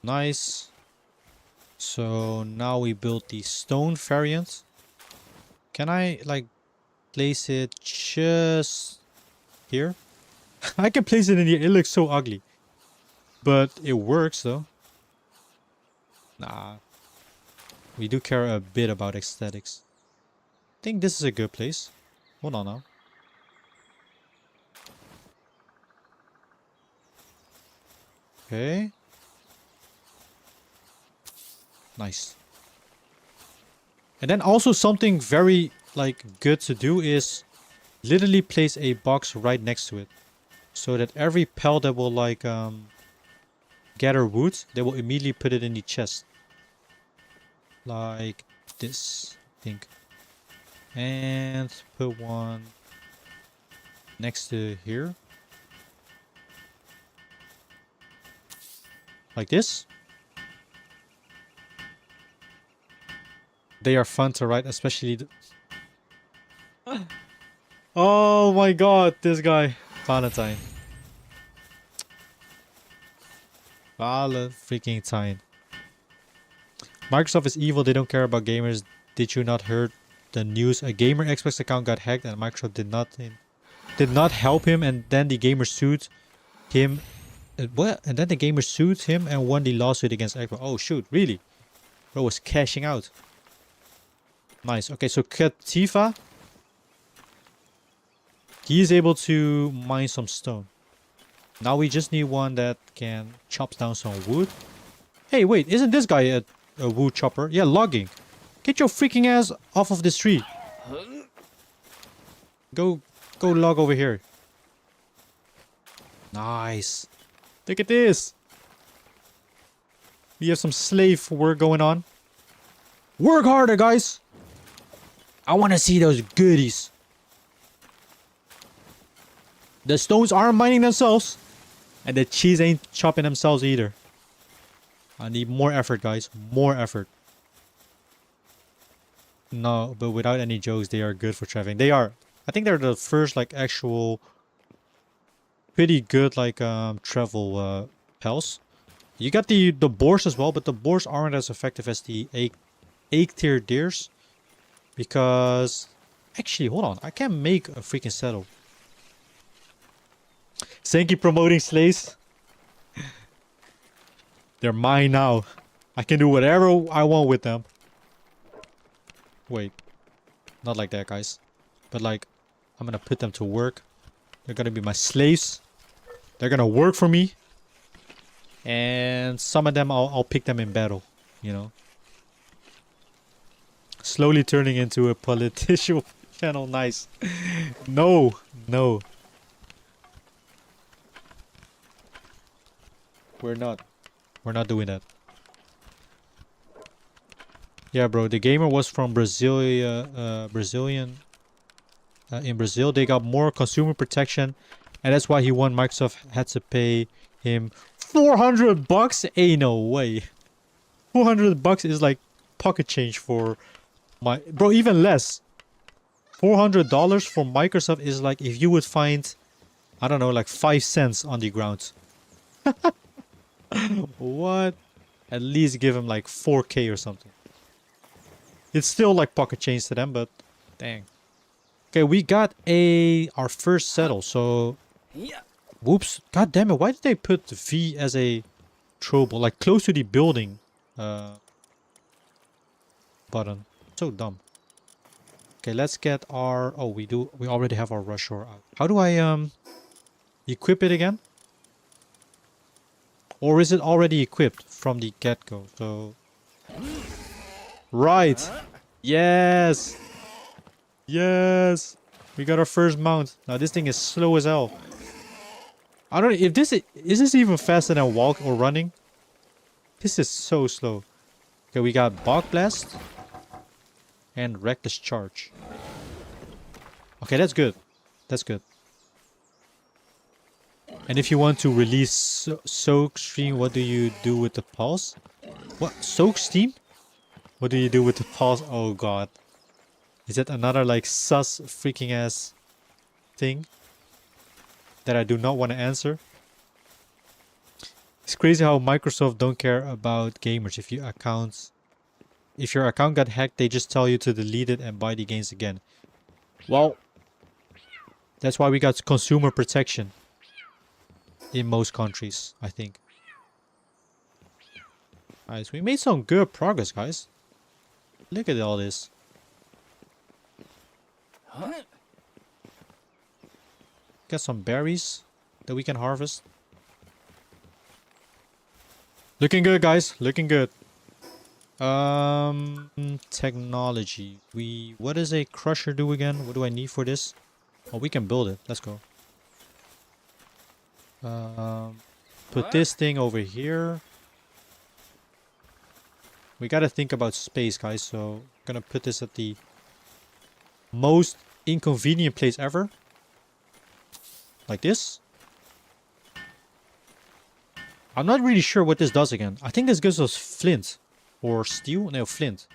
Nice. So now we built the stone variant. Can I like place it just here? I can place it in here. It looks so ugly. But it works though. Nah. We do care a bit about aesthetics. I think this is a good place. Hold on now. Okay. Nice. And then also something very like good to do is literally place a box right next to it. So that every pal that will like gather wood, they will immediately put it in the chest. Like this, I think. And put one next to here. Like this. They are fun to write, especially oh my god, this guy. Valentine. Freaking time. Microsoft is evil, they don't care about gamers. Did you not heard the news? A gamer Xbox account got hacked and Microsoft did not help him, and then the gamer sued him. What? And then the gamer sued him and won the lawsuit against Xbox. Oh shoot, really? Bro was cashing out. Nice. Okay, so Katifa, he is able to mine some stone. Now we just need one that can chop down some wood. Hey, wait, isn't this guy a wood chopper? Yeah, logging. Get your freaking ass off of this tree. Go log over here. Nice. Look at this. We have some slave work going on. Work harder, guys. I want to see those goodies. The stones aren't mining themselves. And the cheese ain't chopping themselves either. I need more effort, guys. More effort. No, but without any jokes, they are good for traveling. They are. I think they're the first, like, actual... pretty good, like, travel pals. You got the boars as well, but the boars aren't as effective as the 8 tier deers. Because... Actually, hold on. I can make a freaking saddle. Senki promoting slaves. They're mine now. I can do whatever I want with them. Wait. Not like that, guys. But like, I'm gonna put them to work. They're gonna be my slaves. They're gonna work for me. And some of them, I'll pick them in battle. You know. Slowly turning into a political channel. Nice. No. No. We're not doing that. Yeah, bro. The gamer was from Brazilian. In Brazil, they got more consumer protection, and that's why he won. Microsoft had to pay him $400. Ain't no way. $400 is like pocket change for my bro. Even less. $400 for Microsoft is like if you would find, I don't know, like 5 cents on the ground. What? At least give him like 4K or something. It's still like pocket change to them, but dang. Okay, we got our first settle, so whoops. God damn it, why did they put V as a trouble, like close to the building button? So dumb. Okay, let's get our we already have our rush hour out. How do I equip it again? Or is it already equipped from the get-go? So right. Yes. Yes. We got our first mount. Now this thing is slow as hell. I don't know if this is this even faster than walk or running? This is so slow. Okay, we got Bog Blast and Reckless Charge. Okay, that's good. That's good. And if you want to release Soak Stream, what do you do with the pulse? What? Soak Steam? What do you do with the pulse? Oh god. Is it another like sus freaking ass thing that I do not want to answer? It's crazy how Microsoft don't care about gamers. If your account got hacked, they just tell you to delete it and buy the games again. Well, that's why we got consumer protection in most countries, I think. Alright, so we made some good progress, guys. Look at all this. Got some berries that we can harvest. Looking good, guys. Looking good. Technology. What does a crusher do again? What do I need for this? Oh, we can build it. Let's go. Put this thing over here. We gotta think about space, guys. So I'm gonna put this at the most inconvenient place ever. Like this. I'm not really sure what this does again. I think this gives us flint. Or steel? No, flint.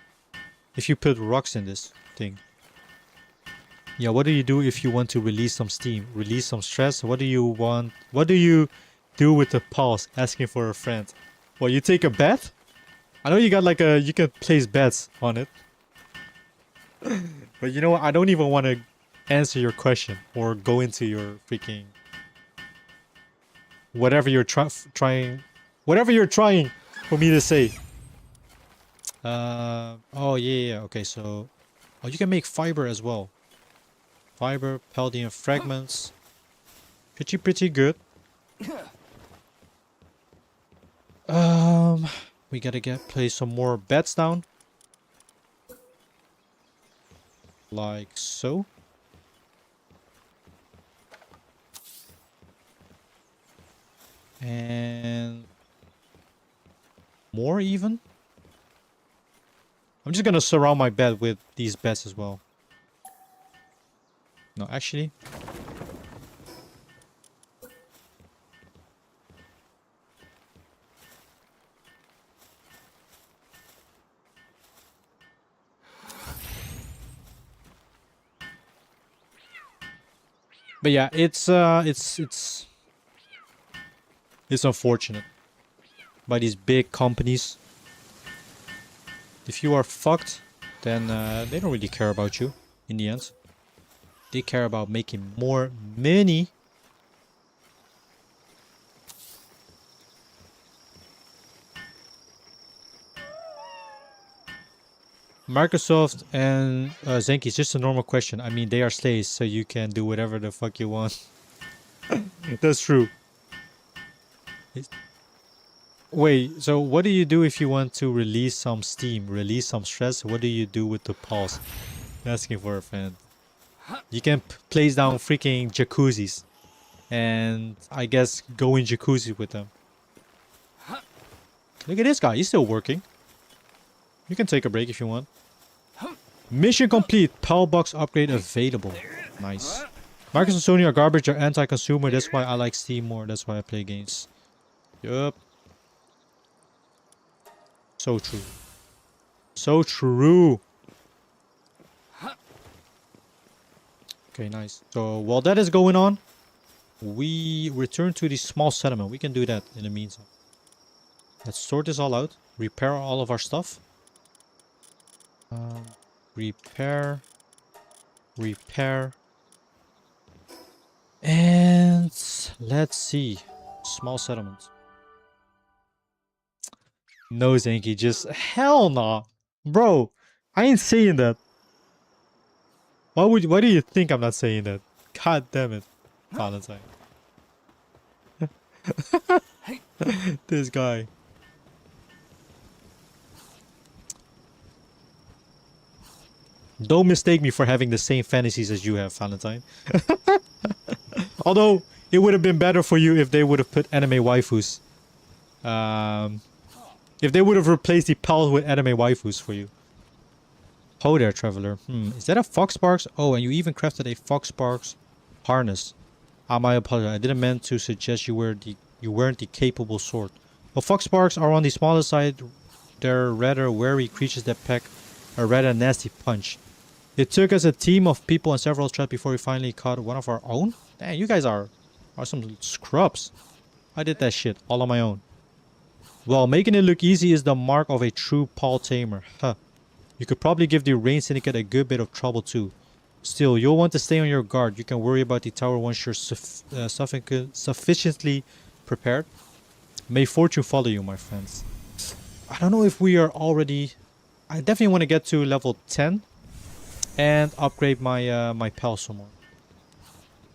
If you put rocks in this thing. Yeah, what do you do if you want to release some steam? Release some stress? What do you want? What do you do with the pulse? Asking for a friend. Well, you take a bet? I know you got like you can place bets on it. But you know what? I don't even want to answer your question or go into your freaking whatever you're trying for me to say. Oh yeah, okay, so you can make fiber as well. Fiber, Paldean fragments. Pretty good. We gotta place some more beds down. Like so. And more even. I'm just gonna surround my bed with these beds as well. No, actually. But yeah, it's unfortunate by these big companies. If you are fucked, then they don't really care about you in the end. They care about making more money. Microsoft and Zenki, it's just a normal question. I mean, they are slaves, so you can do whatever the fuck you want. That's true. Wait, so what do you do if you want to release some steam, release some stress? What do you do with the pulse? Asking for a friend. You can place down freaking jacuzzis. And I guess go in jacuzzi with them. Look at this guy, he's still working. You can take a break if you want. Mission complete. Pal box upgrade available. Nice. Microsoft and Sony are garbage, are anti-consumer. That's why I like Steam more. That's why I play games. Yup. So true. So true. Okay, nice. So while that is going on, we return to the small settlement. We can do that in the meantime. Let's sort this all out. Repair all of our stuff. Repair. Repair. And let's see. Small settlement. No, Zenki, just hell nah. Bro, I ain't saying that. Why do you think I'm not saying that? God damn it, Valentine. This guy. Don't mistake me for having the same fantasies as you have, Valentine. Although, it would have been better for you if they would have put anime waifus. If they would have replaced the pals with anime waifus for you. Oh there, traveler. Is that a Foxparks? Oh, and you even crafted a Foxparks harness. My apologies. I didn't mean to suggest you weren't the capable sort. Well, Foxparks are on the smaller side. They're rather wary creatures that pack a rather nasty punch. It took us a team of people and several traps before we finally caught one of our own. Damn, you guys are some scrubs. I did that shit all on my own. Well, making it look easy is the mark of a true Paul tamer. Huh. You could probably give the Rain Syndicate a good bit of trouble too. Still, you'll want to stay on your guard. You can worry about the tower once you're sufficiently prepared. May fortune follow you, my friends. I don't know if we are already... I definitely want to get to level 10 and upgrade my my pal some more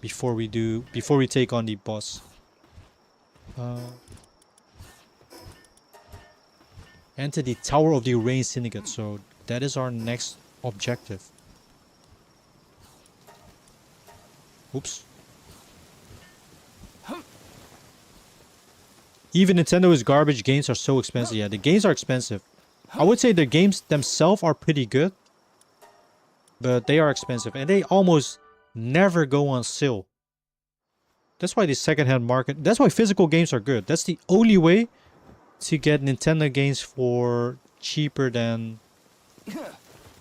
before we take on the boss. Enter the Tower of the Rain Syndicate. So that is our next objective. Oops. Even Nintendo is garbage. Games are so expensive. Yeah, the games are expensive. I would say the games themselves are pretty good, but they are expensive and they almost never go on sale. That's why the secondhand market, that's why physical games are good. That's the only way to get Nintendo games for cheaper than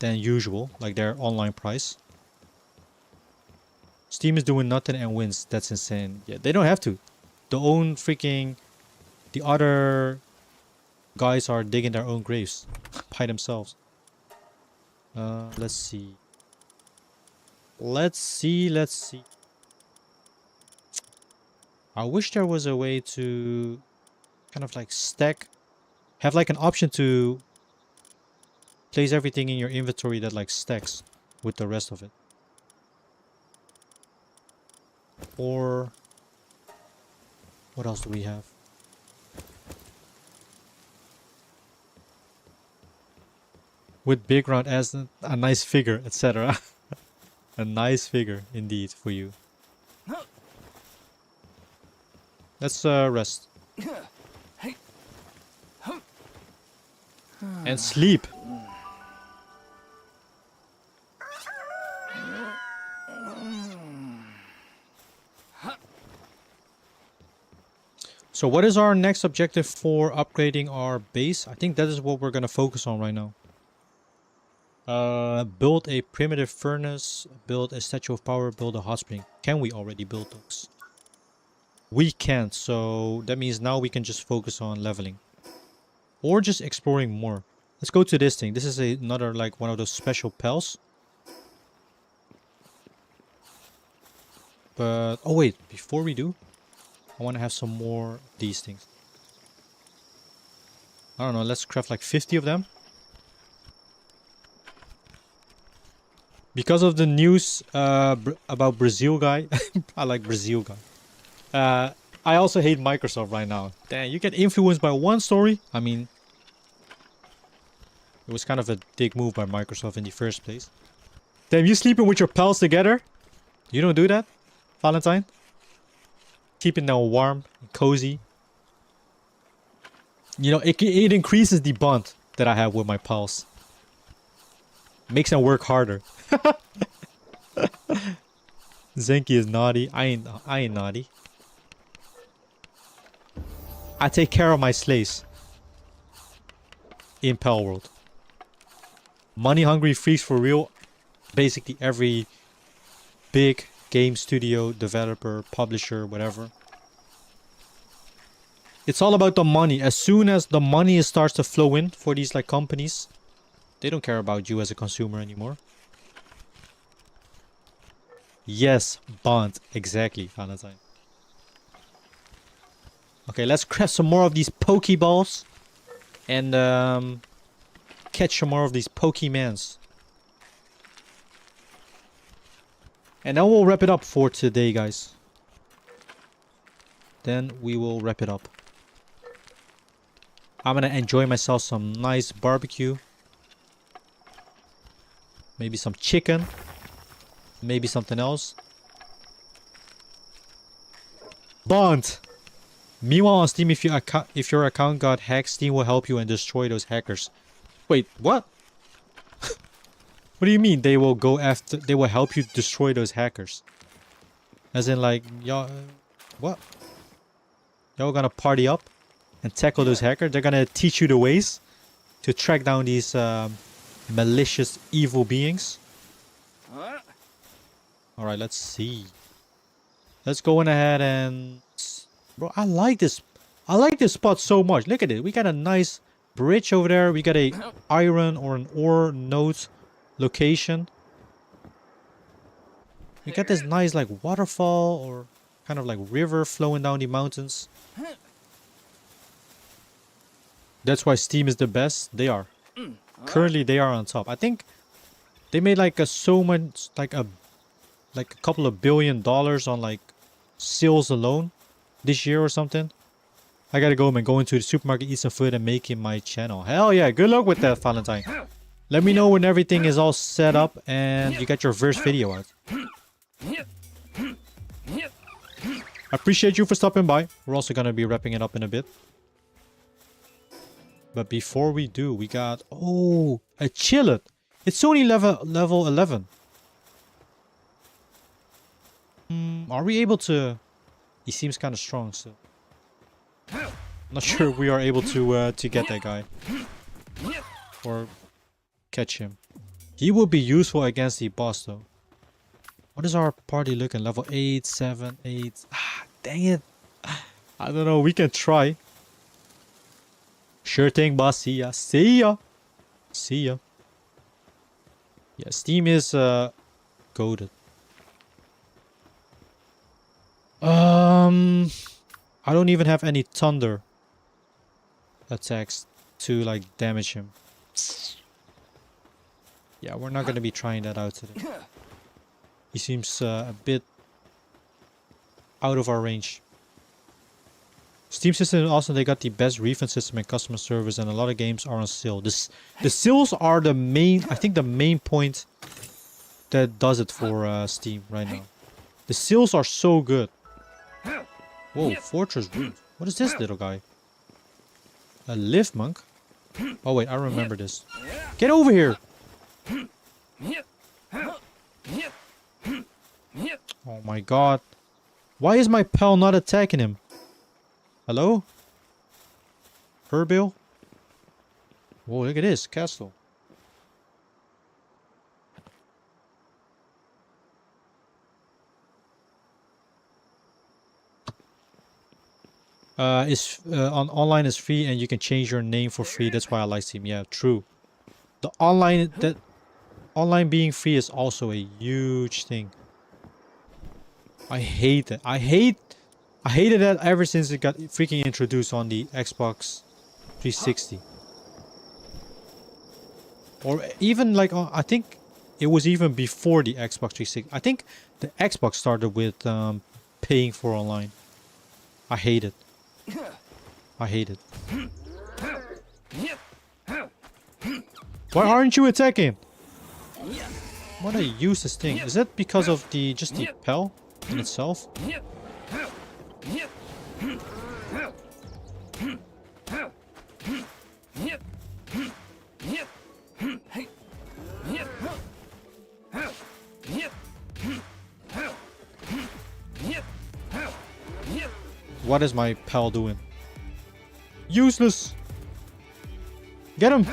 usual, like their online price. Steam is doing nothing and wins. That's insane. Yeah, they don't have to. The other guys are digging their own graves by themselves. Let's see. Let's see. I wish there was a way to kind of like have like an option to place everything in your inventory that like stacks with the rest of it. Or what else do we have? With big round as a nice figure, etc. A nice figure indeed for you. Let's rest. And sleep. So what is our next objective for upgrading our base? I think that is what we're going to focus on right now. Build a primitive furnace, build a statue of power, build a hot spring. Can we already build those? We can't, so that means now we can just focus on leveling. Or just exploring more. Let's go to this thing. This is another like one of those special pals. But, oh wait, before we do, I want to have some more of these things. I don't know, let's craft like 50 of them. Because of the news about Brazil guy, I like Brazil guy. I also hate Microsoft right now. Damn, you get influenced by one story. I mean, it was kind of a dick move by Microsoft in the first place. Damn, you sleeping with your pals together? You don't do that, Valentine? Keeping them warm and cozy. You know, it increases the bond that I have with my pals. Makes them work harder. Zenki is naughty. I ain't naughty. I take care of my slaves. In Pal World. Money hungry freaks for real. Basically every big game studio, developer, publisher, whatever. It's all about the money. As soon as the money starts to flow in for these like companies, they don't care about you as a consumer anymore. Yes, Bond. Exactly, Valentine. Okay, let's grab some more of these Pokeballs. And catch some more of these Pokemans. And then we'll wrap it up for today, guys. Then we will wrap it up. I'm gonna enjoy myself some nice barbecue. Maybe some chicken. Maybe something else. Bond! Meanwhile on Steam, if your account got hacked, Steam will help you and destroy those hackers. Wait, what? What do you mean they will go after... They will help you destroy those hackers? As in like, y'all... what? Y'all gonna party up and tackle those hackers? They're gonna teach you the ways to track down these malicious, evil beings? Alright, let's see. Let's go on ahead and... Bro, I like this spot so much. Look at it. We got a nice bridge over there. We got a iron or an ore node location. We got this nice like waterfall or kind of like river flowing down the mountains. That's why Steam is the best. They are. Currently they are on top. I think they made like a couple of $1 billion on like sales alone this year or something. I gotta go, man. Go into the supermarket, eat some food, and make it my channel. Hell yeah. Good luck with that, Valentine. Let me know when everything is all set up and you got your first video out. I appreciate you for stopping by. We're also gonna be wrapping it up in a bit. But before we do, we got... Oh, a chillet. It's only level 11. Are we able to... He seems kind of strong still. Not sure if we are able to get that guy. Or catch him. He will be useful against the boss though. What is our party looking? Level 8, 7, 8. Ah, dang it. I don't know. We can try. Sure thing, boss. See ya. See ya. See ya. Yeah, Steam is goated. I don't even have any thunder attacks to like damage him. Yeah, we're not gonna be trying that out today. He seems a bit out of our range. Steam system is awesome. They got the best refund system and customer service, and a lot of games are on sale. The sales are the main, I think, the main point that does it for Steam right now. The sales are so good. Whoa, Fortress Root. What is this little guy? A lift monk? Oh wait, I remember this. Get over here! Oh my god. Why is my pal not attacking him? Hello? Herbill? Whoa, look at this castle. Online is free and you can change your name for free. That's why I like Steam. Yeah, true. The online being free is also a huge thing. I hate it. I hated that ever since it got freaking introduced on the Xbox 360. Or even like I think it was even before the Xbox 360. I think the Xbox started with paying for online. I hate it. I hate it. Why aren't you attacking? What a useless thing. Is that because of just the PEL in itself? What is my pal doing? Useless! Get him!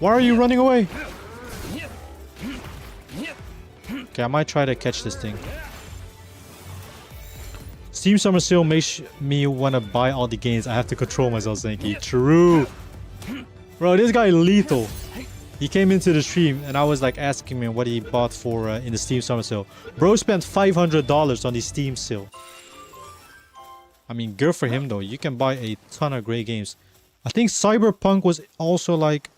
Why are you running away? Okay, I might try to catch this thing. Steam Summer Sale makes me want to buy all the games. I have to control myself, Zanky. True. Bro, this guy lethal. He came into the stream and I was like asking him what he bought for in the Steam Summer Sale. Bro spent $500 on the Steam sale. I mean, good for him though. You can buy a ton of great games. I think Cyberpunk was also like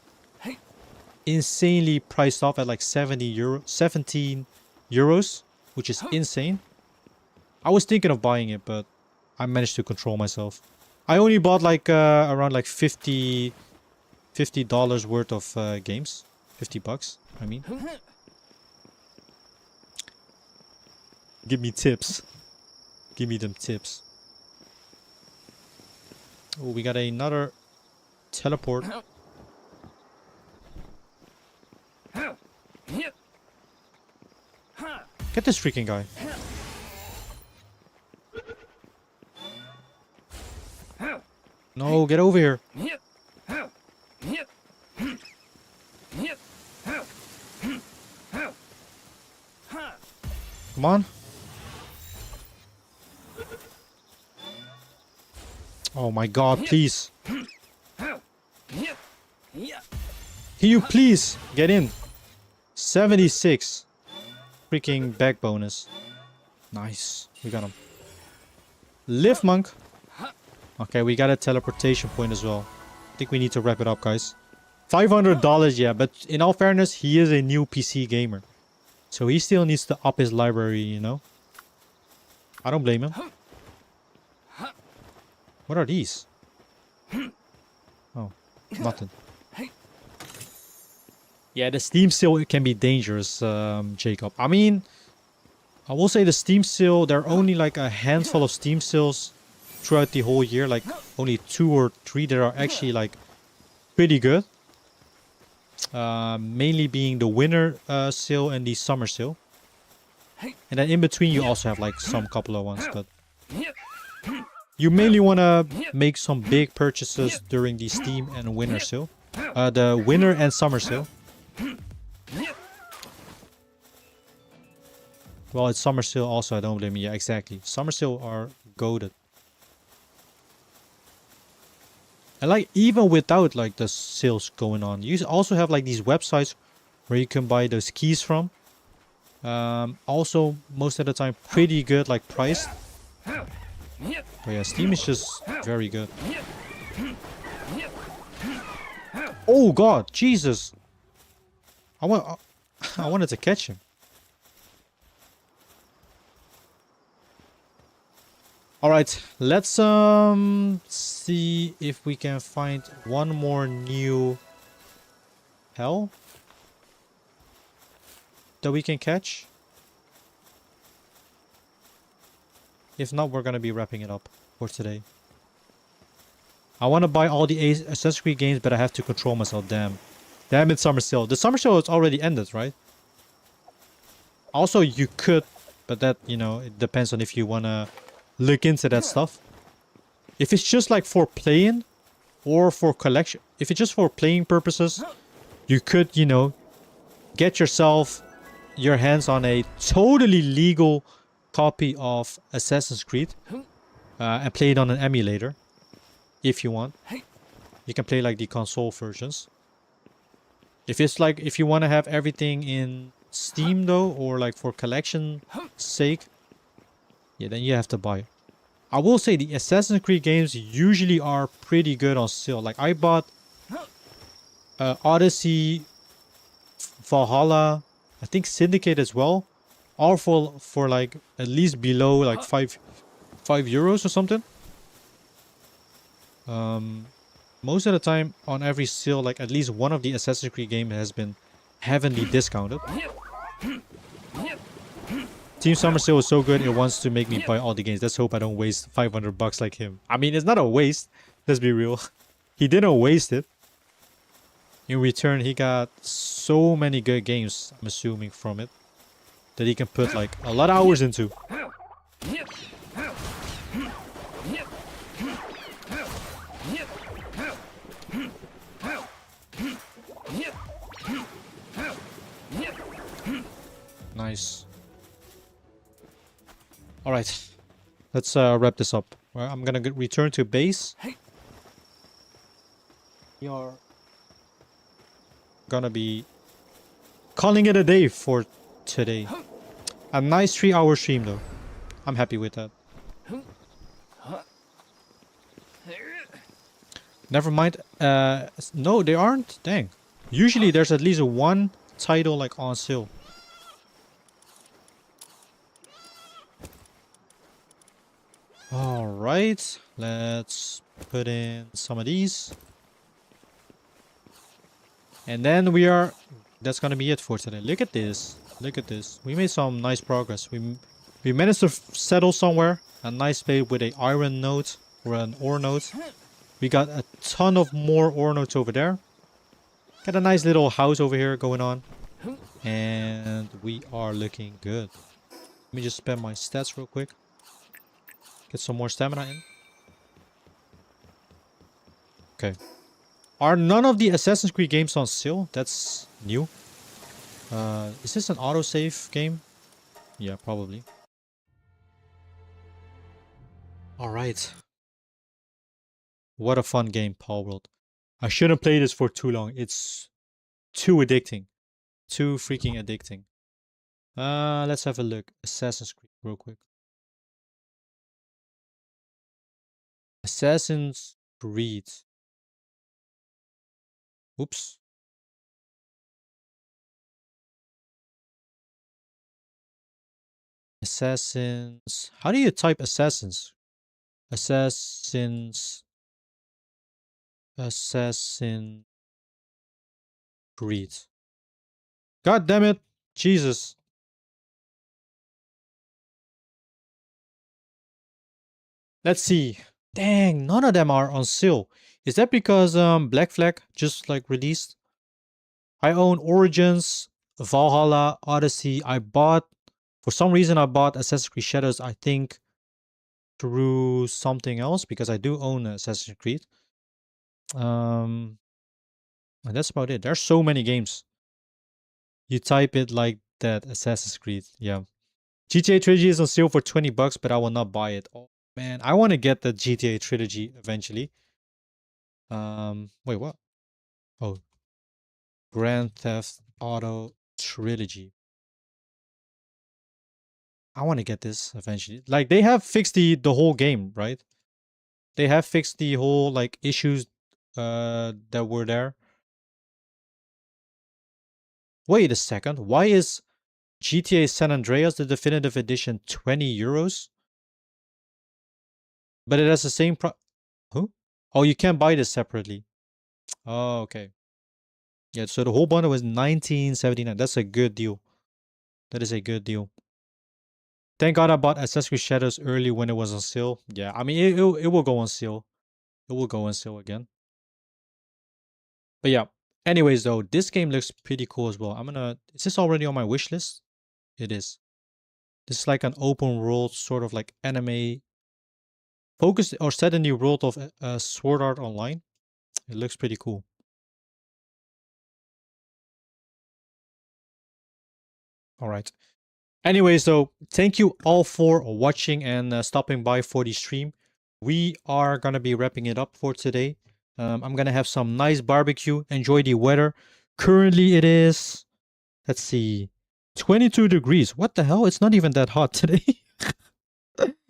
insanely priced off at like 17 euros, which is insane. I was thinking of buying it, but I managed to control myself. I only bought like around like $50 worth of games. 50 bucks, I mean. Give me tips. Give me them tips. Oh, we got another teleport. Get this freaking guy. No, get over here. Come on. Oh my god, please. Can you please get in? 76. Freaking back bonus. Nice. We got him. Live, monk. Okay, we got a teleportation point as well. I think we need to wrap it up, guys. $500, yeah, but in all fairness, he is a new PC gamer. So he still needs to up his library, you know? I don't blame him. What are these? Oh, nothing. Yeah, the Steam sale can be dangerous, Jacob. I mean, I will say the Steam sale, there are only like a handful of Steam sales throughout the whole year. Like only 2 or 3 that are actually like pretty good. Mainly being the winter sale and the summer sale. And then in between you also have like some couple of ones, but you mainly want to make some big purchases during the Steam and winter sale. The winter and summer sale. Well, it's summer sale also, I don't blame you. Yeah, exactly. Summer sale are goated. And like even without like the sales going on, you also have like these websites where you can buy those keys from. Also most of the time pretty good like priced. But yeah, Steam is just very good. Oh god, Jesus. I wanted to catch him. Alright, let's see if we can find one more new hell that we can catch. If not, we're gonna be wrapping it up for today. I want to buy all the Assassin's Creed games, but I have to control myself. Damn it, summer sale. The summer sale is already ended, right? Also, you could, but that, you know, it depends on if you wanna look into that stuff. If it's just like for playing or for collection, if it's just for playing purposes, you could, you know, get yourself your hands on a totally legal copy of Assassin's Creed and play it on an emulator if you want. You can play like the console versions. If it's like, if you want to have everything in Steam though, or like for collection sake, yeah, then you have to buy it. I will say the Assassin's Creed games usually are pretty good on sale. Like I bought Odyssey, Valhalla, I think Syndicate as well. All for like at least below like 5 euros or something. Most of the time on every sale, like at least one of the Assassin's Creed games has been heavily discounted. Team Summer Sale is so good, it wants to make me buy all the games. Let's hope I don't waste 500 bucks like him. I mean, it's not a waste. Let's be real. He didn't waste it. In return, he got so many good games, I'm assuming, from it, that he can put like a lot of hours into. Nice. All right. Let's wrap this up. Well, I'm gonna return to base. We are gonna be calling it a day for today. A nice 3-hour stream though. I'm happy with that. Never mind. No, they aren't. Dang. Usually there's at least one title like on sale. All right. Let's put in some of these. And then we are... That's gonna be it for today. Look at this. Look at this. We made some nice progress. We managed to settle somewhere. A nice place with a iron node or an ore node. We got a ton of more ore nodes over there. Got a nice little house over here going on. And we are looking good. Let me just spend my stats real quick. Get some more stamina in. Okay. Are none of the Assassin's Creed games on sale? That's new. Is this an autosave game? Yeah, probably. Alright. What a fun game, Paul World. I shouldn't play this for too long. It's too addicting. Too freaking addicting. Let's have a look. Assassin's Creed real quick. Assassin's Creed. Oops. Assassins. How do you type assassins? Assassins. Assassin Creed. God damn it. Jesus. Let's see. Dang, none of them are on sale. Is that because Black Flag just like released? I own Origins, Valhalla, Odyssey. For some reason I bought Assassin's Creed Shadows, I think through something else because I do own Assassin's Creed. And that's about it. There's so many games. You type it like that, Assassin's Creed. Yeah. GTA Trilogy is on sale for $20, but I will not buy it. Oh man, I want to get the GTA Trilogy eventually. Wait, what? Oh, Grand Theft Auto Trilogy. I want to get this eventually. Like they have fixed the whole game, right? They have fixed the whole like issues that were there. Wait a second. Why is GTA San Andreas the definitive edition 20 euros? But it has the same Who? Oh, you can't buy this separately. Oh, okay. Yeah, so the whole bundle was 1979. That's a good deal. That is a good deal. Thank God I bought Assassin's Creed Shadows early when it was on sale. Yeah, I mean, it will go on sale. It will go on sale again. But yeah. Anyways, though, this game looks pretty cool as well. Is this already on my wish list? It is. This is like an open world, sort of like anime focused or set in the world of Sword Art Online. It looks pretty cool. All right. Anyways, though, thank you all for watching and stopping by for the stream. We are going to be wrapping it up for today. I'm going to have some nice barbecue. Enjoy the weather. Currently, it is, let's see, 22 degrees. What the hell? It's not even that hot today.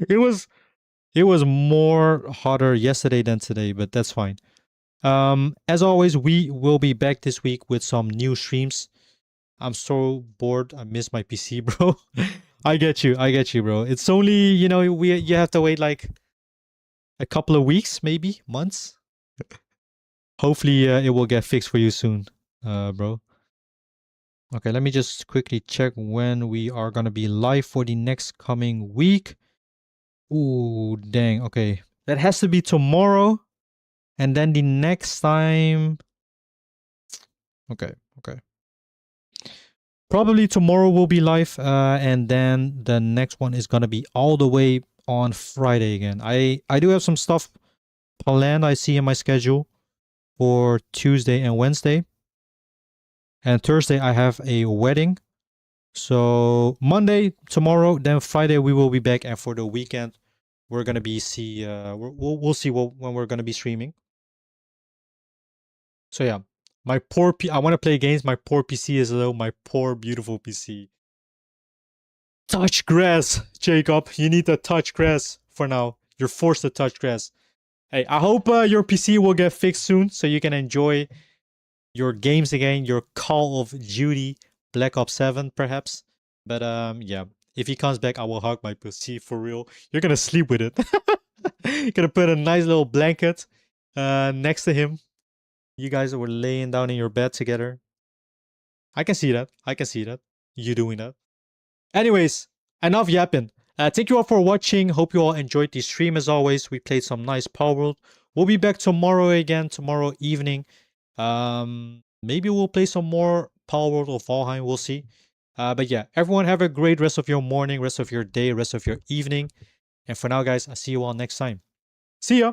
It was more hotter yesterday than today, but that's fine. As always, we will be back this week with some new streams. I'm so bored. I miss my PC, bro. I get you, bro. It's only, you have to wait like a couple of weeks, maybe months. Hopefully, it will get fixed for you soon, bro. Okay, let me just quickly check when we are gonna be live for the next coming week. Ooh, dang. Okay, that has to be tomorrow, and then the next time. Okay. Probably tomorrow will be live, and then the next one is gonna be all the way on Friday again. I do have some stuff planned. I see in my schedule for Tuesday and Wednesday, and Thursday I have a wedding, So Monday, tomorrow, then Friday we will be back, and for the weekend we're gonna be we'll see when we're gonna be streaming. So yeah, I want to play games. My poor PC is low. My poor beautiful PC. Touch grass, Jacob. You need to touch grass for now. You're forced to touch grass. Hey, I hope your PC will get fixed soon so you can enjoy your games again. Your Call of Duty Black Ops 7, perhaps. But yeah, if he comes back, I will hug my PC for real. You're gonna sleep with it. You're gonna put a nice little blanket next to him. You guys were laying down in your bed together. I can see that. I can see that. You doing that. Anyways, enough yapping. Thank you all for watching. Hope you all enjoyed the stream as always. We played some nice Power World. We'll be back tomorrow again, tomorrow evening. Maybe we'll play some more Power World or Valheim. We'll see. But yeah, everyone have a great rest of your morning, rest of your day, rest of your evening. And for now, guys, I'll see you all next time. See ya!